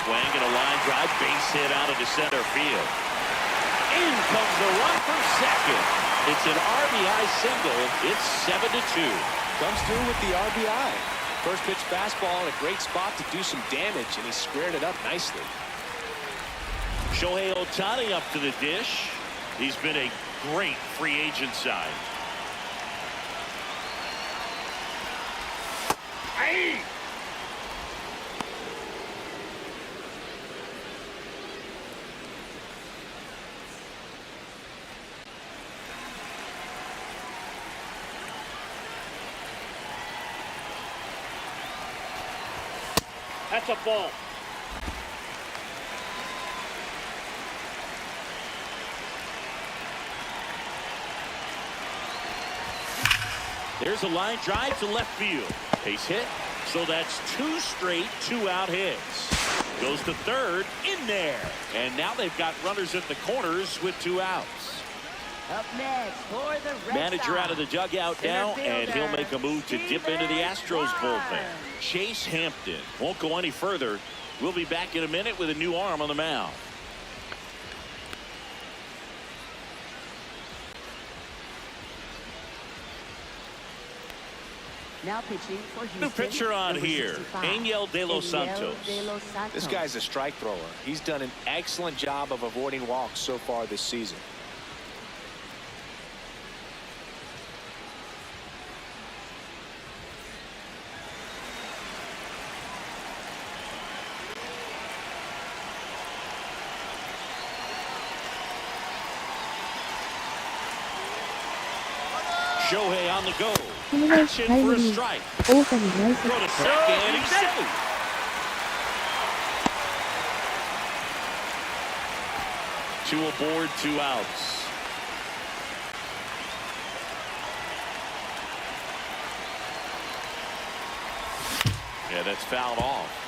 Swing and a line drive, base hit out into center field. In comes the run for second. It's an RBI single. It's 7-2. Comes through with the RBI. First pitch fastball in a great spot to do some damage, and he squared it up nicely. Shohei Ohtani up to the dish. He's been a great free agent sign. Hey! That's a ball. There's a line drive to left field. Base hit. So that's 2 straight 2-out hits. Goes to third, in there. And now they've got runners at the corners with 2 outs. Up next for the Red Manager out of the dugout now, and he'll make a move to dip into the Astros bullpen. Chase Hampton won't go any further. We'll be back in a minute with a new arm on the mound. Now pitching for Houston. New pitcher on number here, 65, Angel De Los Santos. This guy's a strike thrower. He's done an excellent job of avoiding walks so far this season. Shohei on the go. 気になる Pitch in タイ for ム a リー strike. 大谷ナイス Throw to second, he's safe. Two aboard, 2 outs. Yeah, that's fouled off.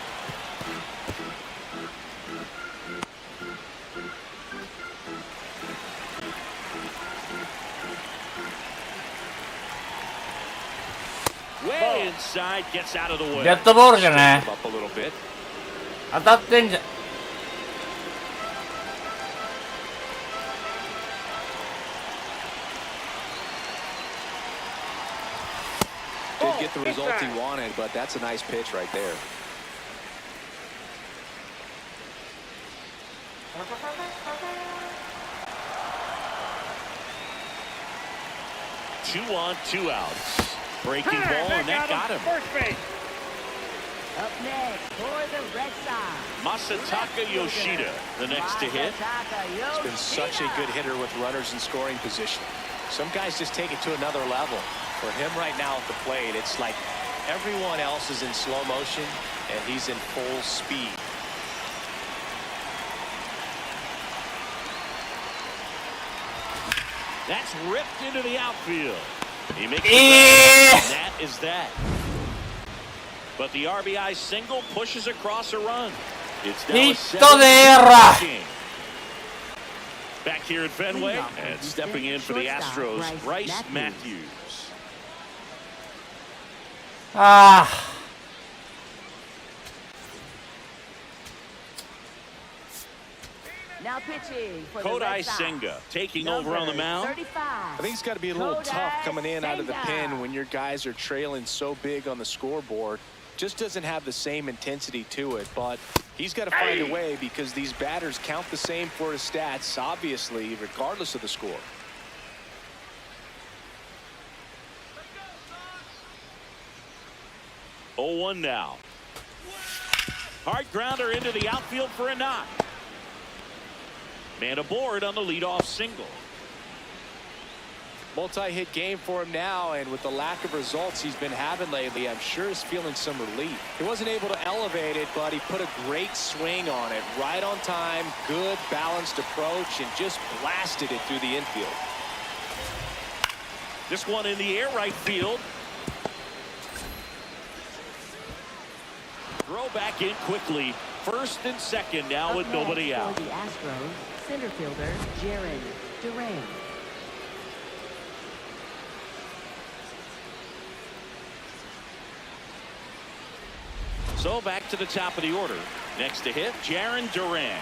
Way inside, gets out of the way. デッドボールじゃない Up a little bit. 当たってんじゃん。 Didn't get the result he wanted, but that's a nice pitch right there. Two on, 2 outs. Breaking ball, and that got him. First base. Up next for the Red Sox. Masataka Yoshida, the next to hit. He's been such a good hitter with runners in scoring position. Some guys just take it to another level. For him right now at the plate, it's like everyone else is in slow motion, and he's in full speed. That's ripped into the outfield. He makes it. That is that. But the RBI single pushes across a run. It's now a ヒットでーら 7-0 Back here at Fenway, and stepping in for the Astros, Bryce Matthews. あ Now pitching for the Kodai Red Sox. Senga taking over on the mound. 35. I think it's got to be a little tough coming in out of the pen when your guys are trailing so big on the scoreboard. Just doesn't have the same intensity to it, but he's got to find a way because these batters count the same for his stats, obviously, regardless of the score. Oh, 1 now. Hard grounder into the outfield for a knock. Man aboard on the leadoff single. Multi-hit game for him now, and with the lack of results he's been having lately, I'm sure he's feeling some relief. He wasn't able to elevate it, but he put a great swing on it. Right on time, good balanced approach, and just blasted it through the infield. This one in the air, right field. Throw back in quickly. First and second now with nobody out. For the Astros, center fielder Jaron Duran. So back to the top of the order. Next to hit, Jaron Duran.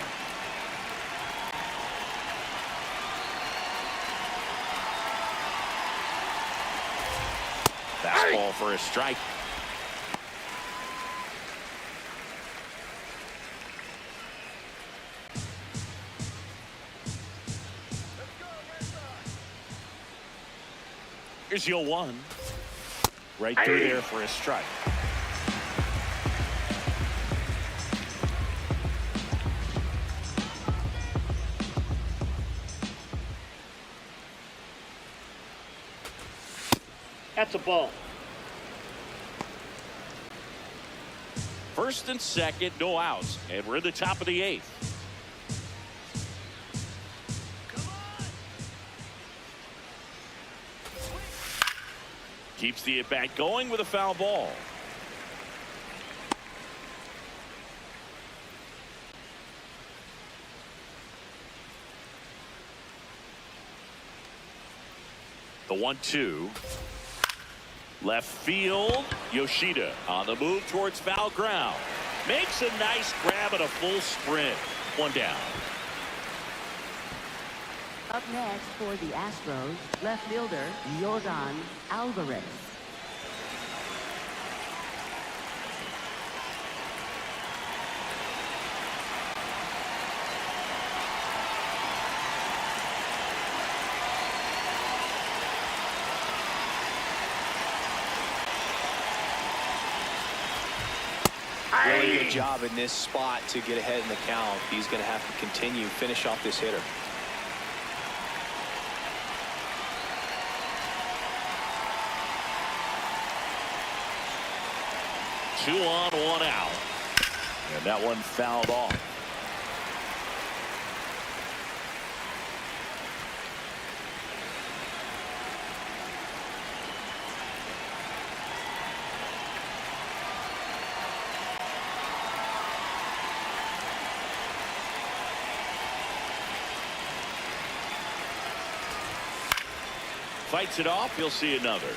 Fastball for a strike. Here's your 1. Right through there for a strike. That's a ball. First and second, no outs. And we're in the top of the 8th. Keeps the at-bat going with a foul ball. The 1-2. Left field, Yoshida on the move towards foul ground. Makes a nice grab at a full sprint. 1 down. Up next for the Astros, left fielder Yordan Alvarez. Really good job in this spot to get ahead in the count. He's going to have to continue, finish off this hitter. Two on, 1 out. And that one fouled off. Fights it off, you'll see another.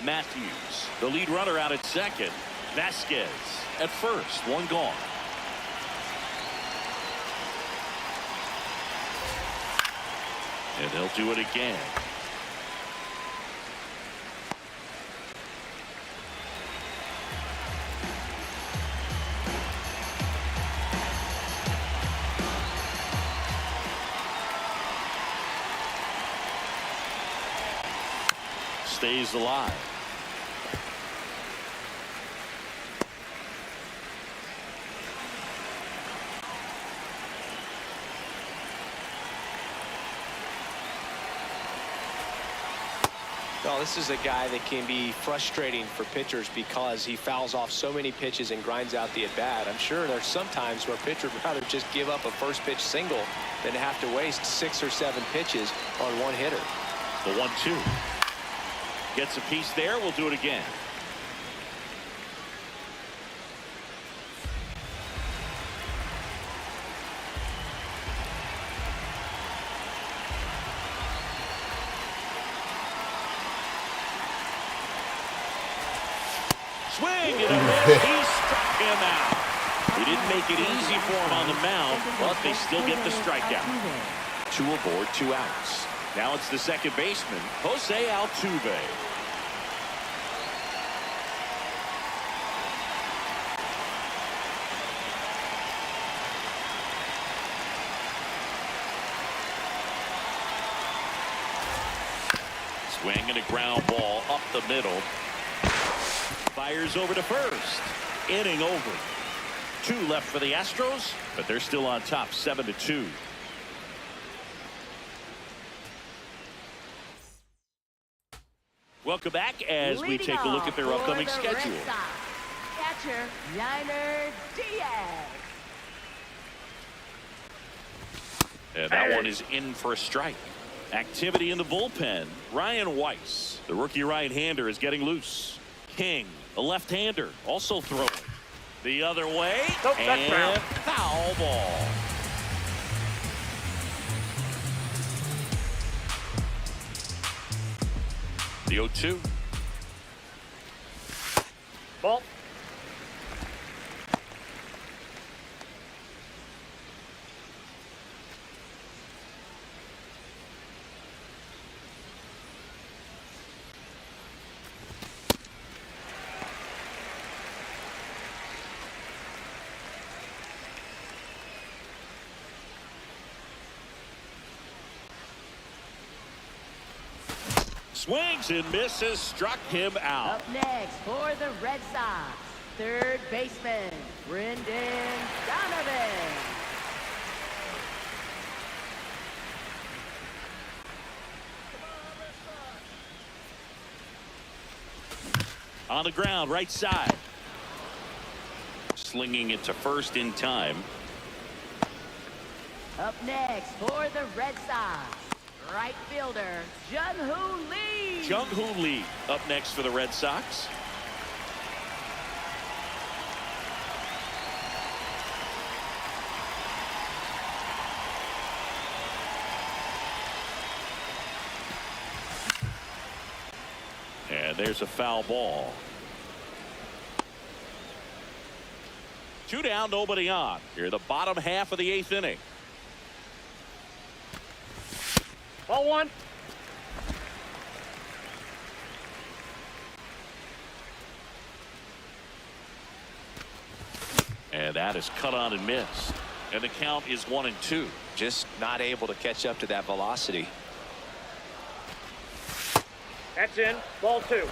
Matthews, the lead runner out at second. Vasquez at first, 1 gone. And they'll do it again. Stays alive. Well, this is a guy that can be frustrating for pitchers because he fouls off so many pitches and grinds out the at-bat. I'm sure there's some times where a pitcher would rather just give up a first pitch single than have to waste 6 or 7 pitches on one hitter. The 1-2. Gets a piece there. We'll do it again. Swing and a miss. He struck him out. He didn't make it easy for him on the mound, but they still get the strikeout. 2 aboard, 2 outs. Now it's the second baseman, Jose Altuve. Swing and a ground ball up the middle. Fires over to first. Inning over. 2 left for the Astros, but they're still on top, 7-2. Welcome back as we take a look at their upcoming schedule. Catcher, Yainer Diaz. And that one is in for a strike. Activity in the bullpen. Ryan Weiss, the rookie right-hander, is getting loose. King, the left-hander, also throwing. The other way, and foul ball. The 0-2. Ball. Swings and misses, struck him out. Up next for the Red Sox, third baseman, Brendan Donovan. On the ground, right side. Slinging it to first in time. Up next for the Red Sox, right fielder, Jung-Hoo Lee. Jung-Hoo Lee up next for the Red Sox. And there's a foul ball. 2 down, nobody on. Here, the bottom half of the 8th inning. Ball 1. And that is cut on and missed. And the count is 1-2. Just not able to catch up to that velocity. That's in. Ball 2.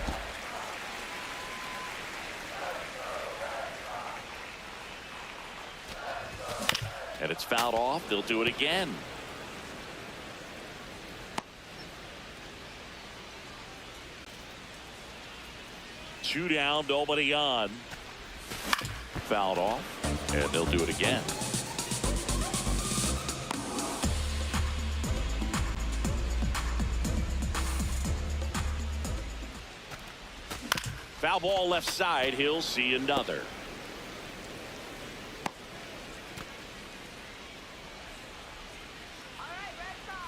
And it's fouled off. They'll do it again. Two down, nobody on. Fouled off, and they'll do it again. Foul ball left side. He'll see another.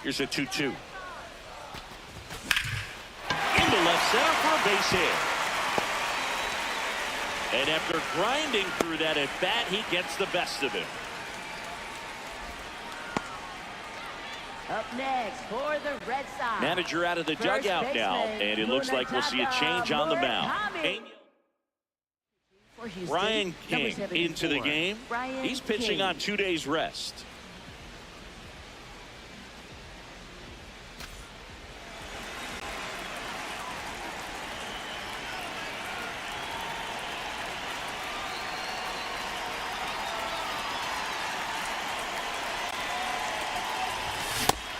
Here's a 2-2. Into left center for a base hit. And after grinding through that at bat, he gets the best of him. Up next for the Red Sox, Manager out of the first dugout now, baseman, and it looks like we'll see a change on the mound. For Houston, Ryan number King into the 74. game. Ryan He's pitching King. on 2 days rest.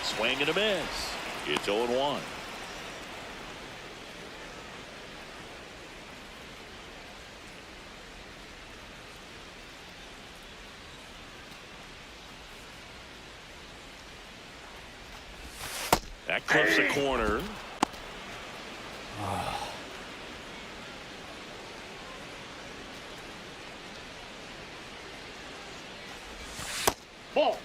Swing and a miss. It's 0-1. That clips the corner. Ball.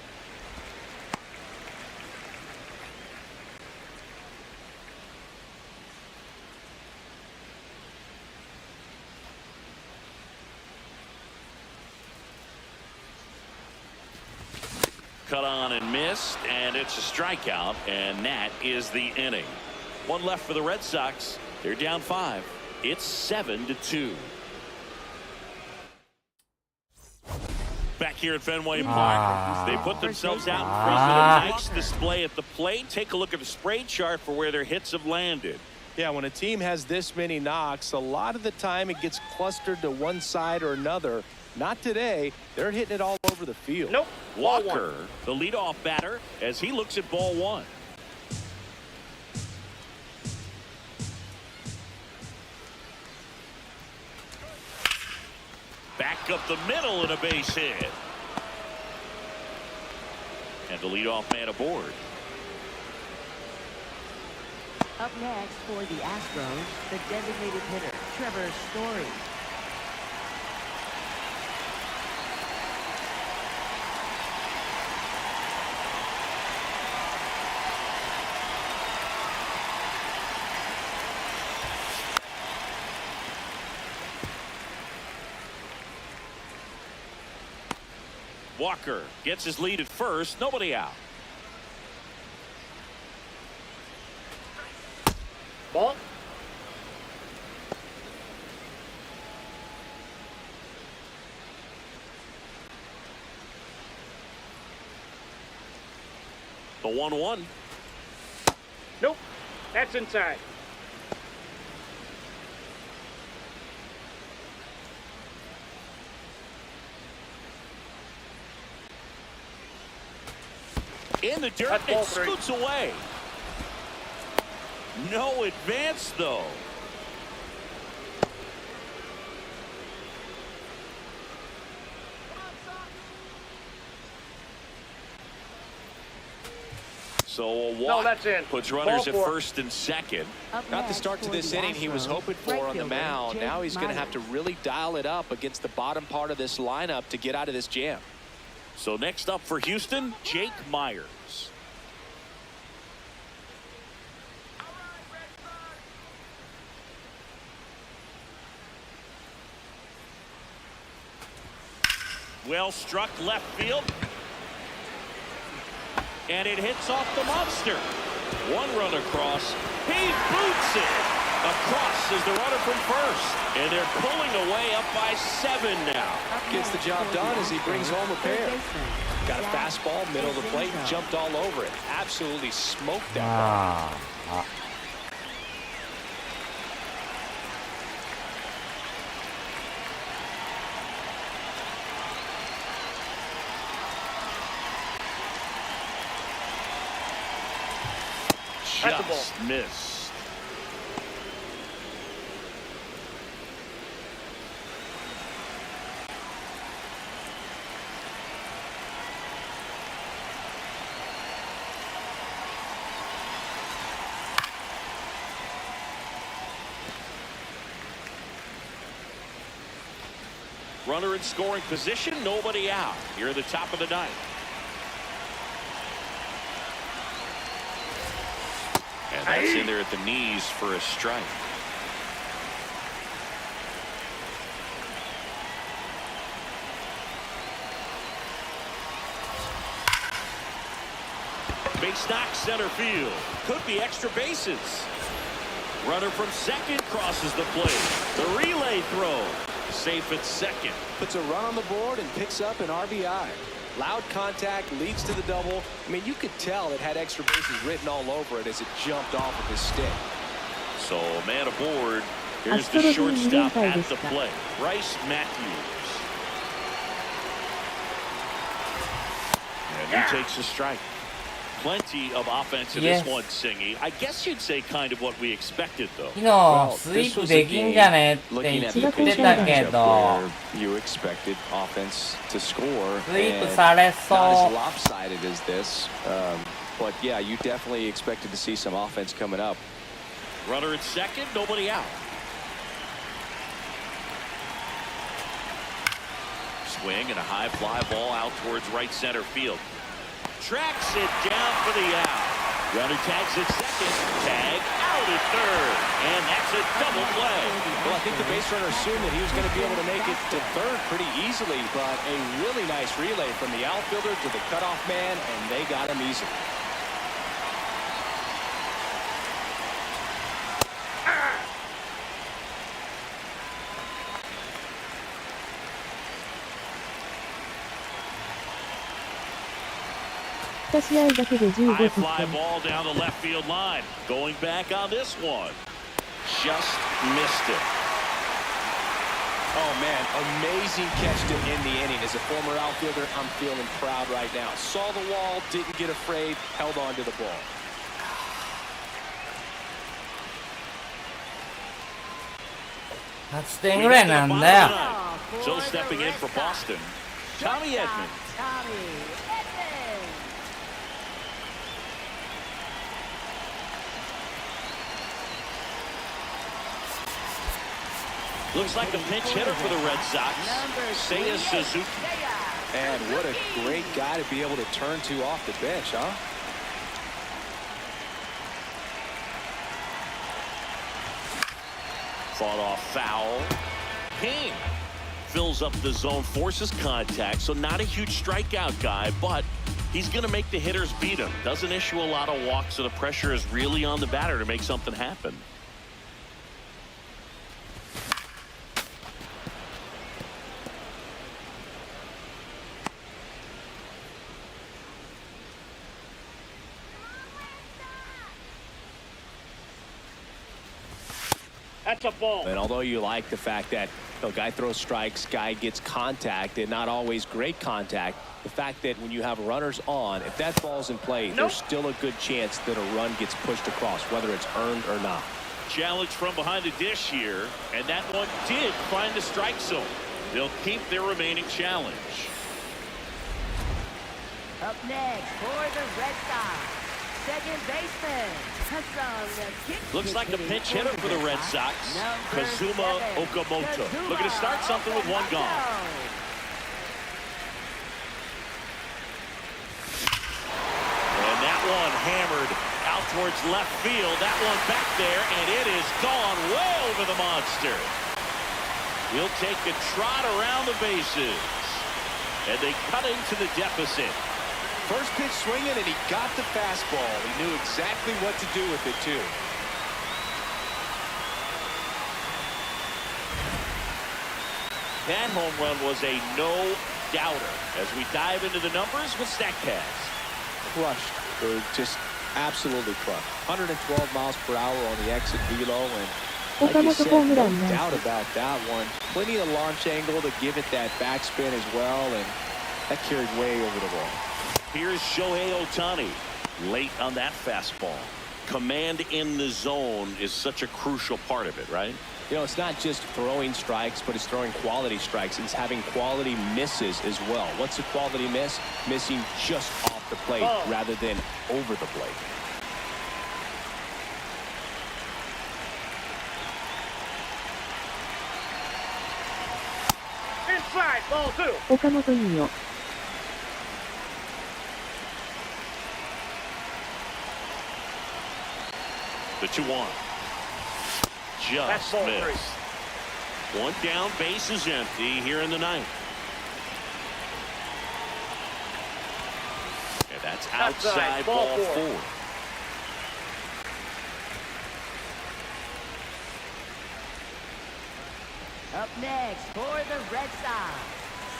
Cut on and missed, and it's a strikeout, and that is the inning. One left for the Red Sox. They're down 5. It's 7-2. Back here at Fenway Park, they put themselves out in front of a nice display at the plate. Take a look at the spray chart for where their hits have landed. Yeah, when a team has this many knocks, a lot of the time it gets clustered to one side or another. Not today. They're hitting it all over the field. Nope. Ball 1. Walker, the leadoff batter, as he looks at ball 1. Back up the middle and a base hit. And the leadoff man aboard. Up next for the Astros, the designated hitter, Trevor Story. Walker gets his lead at first. Nobody out. Ball. The 1-1. Nope. That's inside. In the dirt, That's it ball 3. scoots away. No advance, though. So a walk that's in. puts runners at Ball 4. first and second. Up Not the next start to for this the inning he was Astros, hoping for right on the fielder mound. Now Jake he's going to have to Myers. really dial it up against the bottom part of this lineup to get out of this jam. So next up for Houston, Jake Myers. Well struck left field. And it hits off the monster. One run across. He boots it. Across is the runner from first. And they're pulling away up by 7 now. Gets the job done as he brings home a pair. Got a fastball, middle of the plate, jumped all over it. Absolutely smoked that ball. That's a ball. Just missed. Runner in scoring position, nobody out. Here at the top of the ninth. And that's in there at the knees for a strike. Base knock center field. Could be extra bases. Runner from second crosses the plate. The relay throw. Safe at second. Puts a run on the board and picks up an RBI. Loud contact leads to the double. I mean, you could tell it had extra bases written all over it as it jumped off of his stick. So a man aboard. Here's the shortstop at the plate, Bryce Matthews. And he takes a strike. Plenty of offense in this one, Singy. I guess you'd say kind of what we expected, though. 昨日スイープできんじゃねって言ってたけど You expected offense to score. スイープされそ Not as う lopsided as this. But yeah, you definitely expected to see some offense coming up. Runner at second, nobody out. Swing and a high fly ball out towards right center field. Tracks it down for the out. Runner tags at second. Tag out at third. And that's a double play. Well, I think the base runner assumed that he was going to be able to make it to third pretty easily, but a really nice relay from the outfielder to the cutoff man, and they got him easily. High fly ball down the left field line. Going back on this one. Just missed it. Oh, man, amazing catch to end the inning. As a former outfielder, I'm feeling proud right now. Saw the wall, didn't get afraid, held on to the ball. That's 点ぐらいなんだよ So stepping in for Boston, Tommy Edman. Tommy Edman. Looks like a pinch hitter for the Red Sox. Seiya Suzuki. And what a great guy to be able to turn to off the bench, huh? Fought off foul. Payne fills up the zone, forces contact, so not a huge strikeout guy, but he's going to make the hitters beat him. Doesn't issue a lot of walks, so the pressure is really on the batter to make something happen. That's a ball. And although you like the fact that You know, guy throws strikes, guy gets contact, and not always great contact. The fact that when you have runners on, if that ball's in play, there's still a good chance that a run gets pushed across, whether it's earned or not. Challenge from behind the dish here, and that one did find the strike zone. They'll keep their remaining challenge. Up next for the Red Sox, second baseman, HOTZONE&COLDZONE. Looks like a pinch hitter for the Red Sox, Kazuma Okamoto. Looking to start something with one gone. And that one hammered out towards left field. That one back there, and it is gone way over the monster. He'll take a trot around the bases, and they cut into the deficit. First pitch swinging, and he got the fastball. He knew exactly what to do with it, too. That home run was a no-doubter. As we dive into the numbers with StatCast. Crushed, or just absolutely crushed. 112 miles per hour on the exit velo, and like you said, no doubt about that one. Plenty of launch angle to give it that backspin as well, and that carried way over the wall. Here's Shohei Ohtani, late on that fastball. Command in the zone is such a crucial part of it, right? You know, it's not just throwing strikes, but it's throwing quality strikes. It's having quality misses as well. What's a quality miss? Missing just off the plate rather than over the plate. Inside, ball 2. 岡本いいよ。The 2-1. Just missed. One down, base is empty here in the ninth. And that's outside ball 4. Up next for the Red Sox,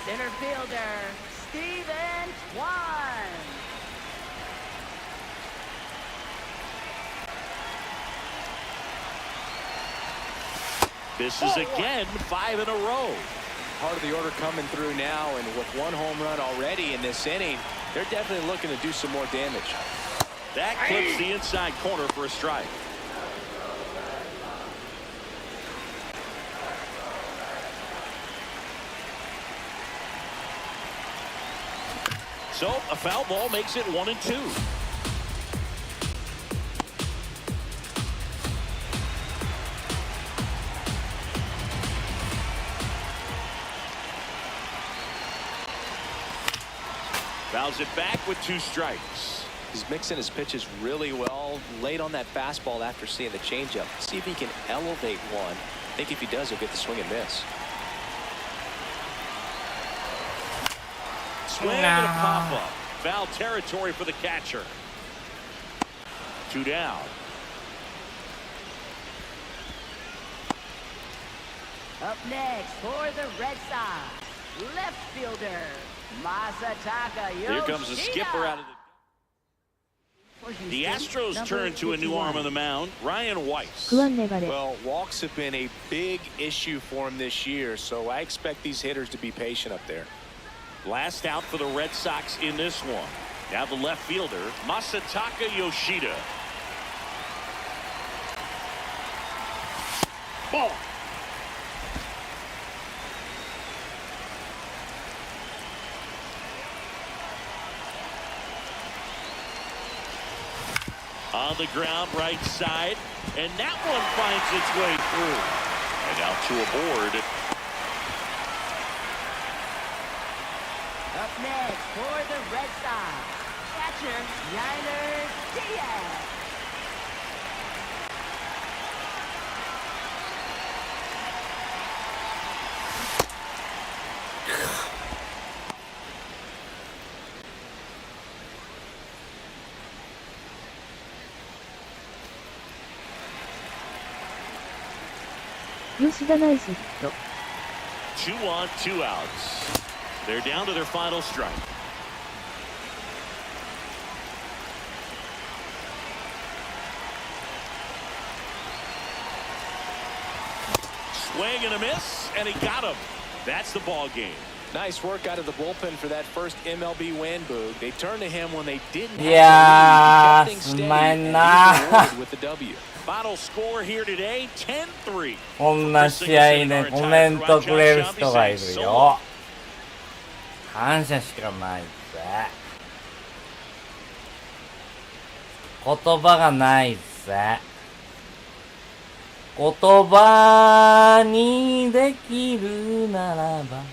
center fielder, Steven Kwan. This is again 5 in a row. Part of the order coming through now, and with one home run already in this inning, they're definitely looking to do some more damage. That clips the inside corner for a strike. So a foul ball makes it 1-2. Fouls it back with 2 strikes. He's mixing his pitches really well. Late on that fastball after seeing the changeup. See if he can elevate one. I think if he does, he'll get the swing and miss. Swing and a pop-up. Foul territory for the catcher. 2 down. Up next for the Red Sox, left fielder, Masataka Yoshida. Here comes the skipper out of the Astros turn to a new arm on the mound, Ryan Weiss. Well, walks have been a big issue for him this year, so I expect these hitters to be patient up there. Last out for the Red Sox in this one. Now the left fielder, Masataka Yoshida. Ball. On the ground, right side, and that one finds its way through. And out to a board. Up next for the Red Sox, catcher, Yiner Diaz. Yoshida nice hit. 2 on, 2 outs. They're down to their final strike. Swing and a miss. and he got him. That's the ball game. Nice work out of the bullpen for that first MLB win, Boog. They turned to him when they didn't have いやー、すまんなー。 with the W. Final score here today, 10-3. こんな試合でコメントくれる人がいるよ。感謝しかないぜ。言葉がないぜ。言葉にできるならば。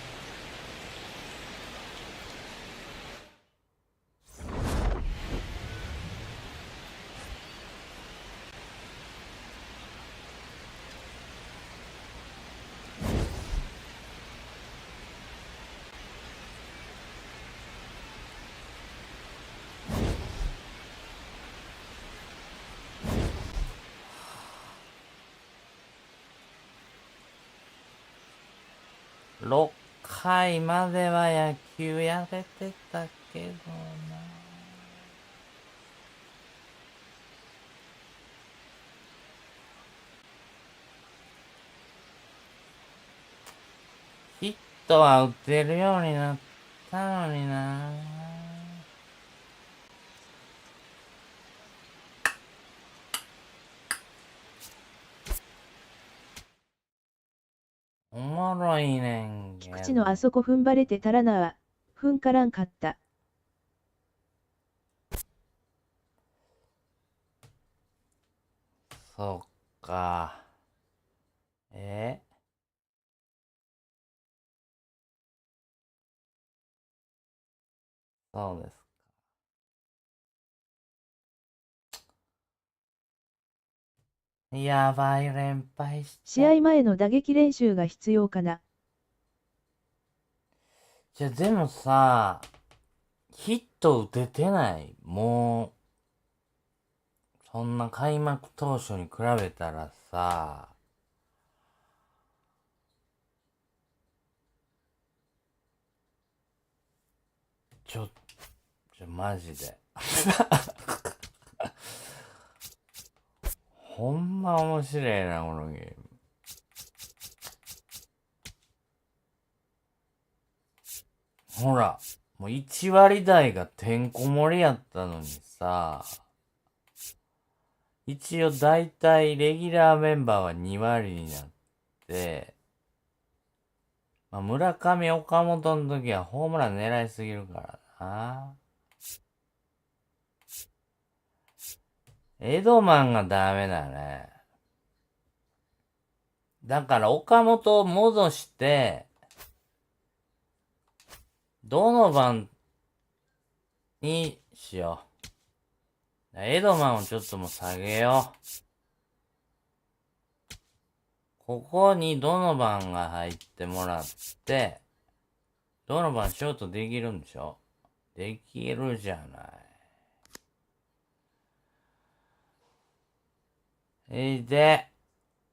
6回までは野球やれてたけどな。ヒットは打てるようになったのにな。おもろいねんけど。菊池のあそこ踏ん張れてたらな。踏んからんかった。そっか。そうですか。やばい、連敗して。試合前の打撃練習が必要かな。じゃあでもさ、ヒット打ててない。もう、そんな開幕当初に比べたらさ、マジで。ほんま面白いな、このゲーム。ほら、もう1割台がてんこ盛りやったのにさ、一応だいたいレギュラーメンバーは2割になって、まあ、村上岡本の時はホームラン狙いすぎるからな。エドマンがダメだね。だから岡本を戻して、どの番にしよう。エドマンをちょっともう下げよう。ここにどの番が入ってもらって、どの番ショートできるんでしょ？できるじゃない。で、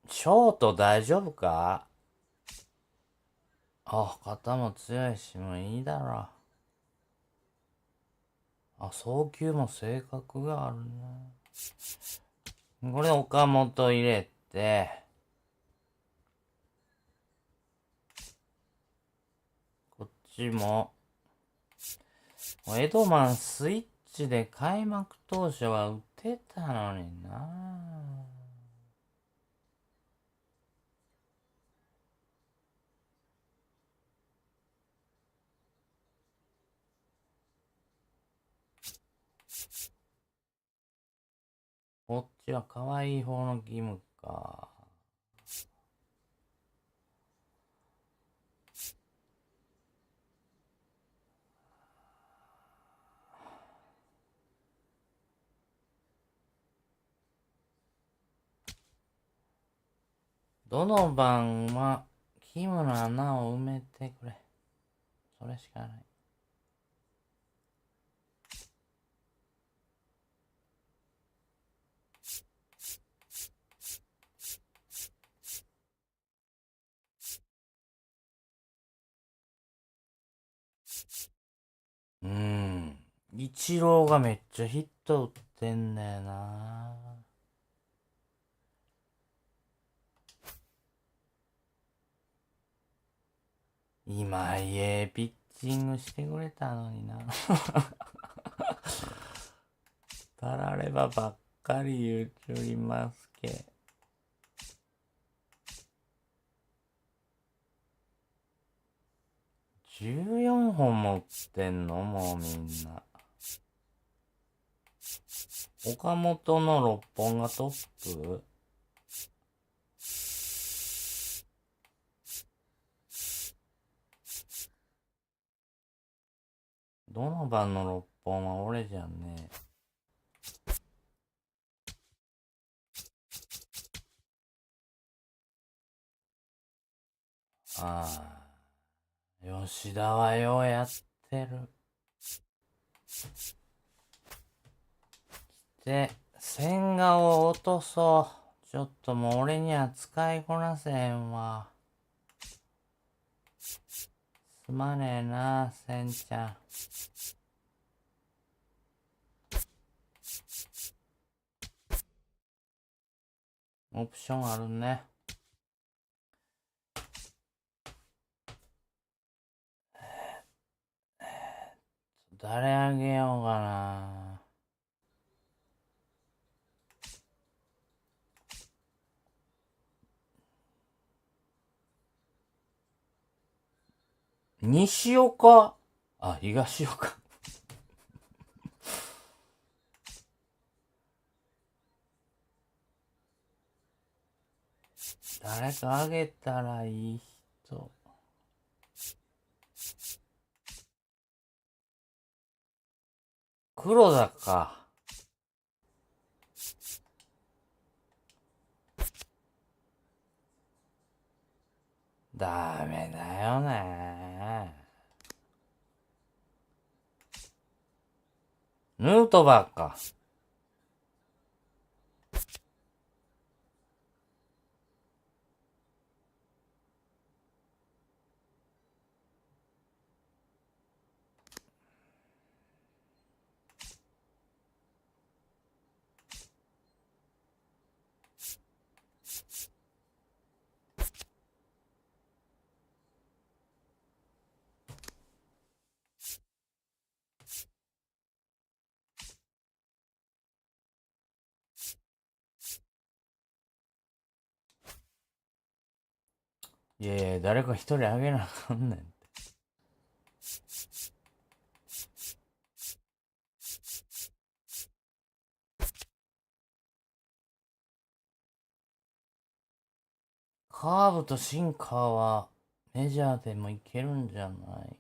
ショート大丈夫か？あ、肩も強いし、もういいだろう。あ、送球も性格があるな。これ岡本入れて、こっちも、エドマンスイッチで開幕当初は打てたのにな。こっちは可愛い方の義務か。どの番はキムの穴を埋めてくれ。それしかない。イチローがめっちゃヒット打ってんだよな。今ピッチングしてくれたのにな。たらればばっかり言うちょりますけ。14本も打ってんのもうみんな。岡本の6本がトップ？どの番の6本は俺じゃんね。ああ、吉田はようやってる。で、千賀を落とそう。ちょっともう俺には使いこなせへんわ。すまねえな、千ちゃん。オプションあるね。誰あげようかな。西岡？あ、東岡。誰かあげたらいい人。黒田か。ダメだよね。ヌートバーか。いやいや、誰か一人あげなあかんねんって。カーブとシンカーはメジャーでもいけるんじゃない？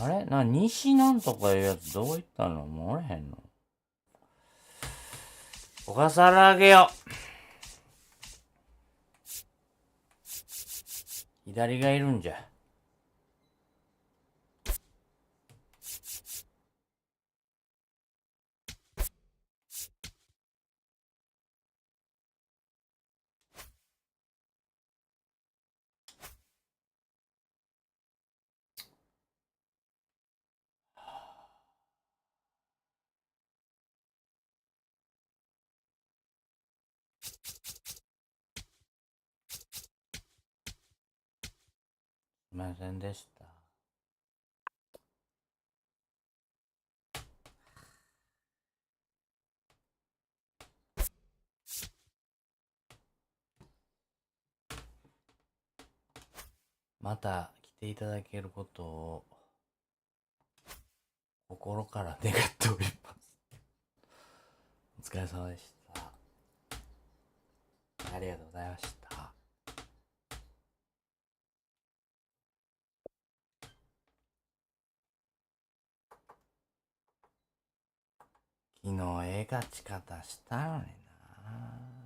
あれ西なんとかいうやつどこ行ったの？もうおれへんの？小笠原あげよう。左がいるんじゃ。すいませんでした。また来ていただけることを心から願っております。お疲れ様でした。ありがとうございました。昨日絵勝ち方したのにな。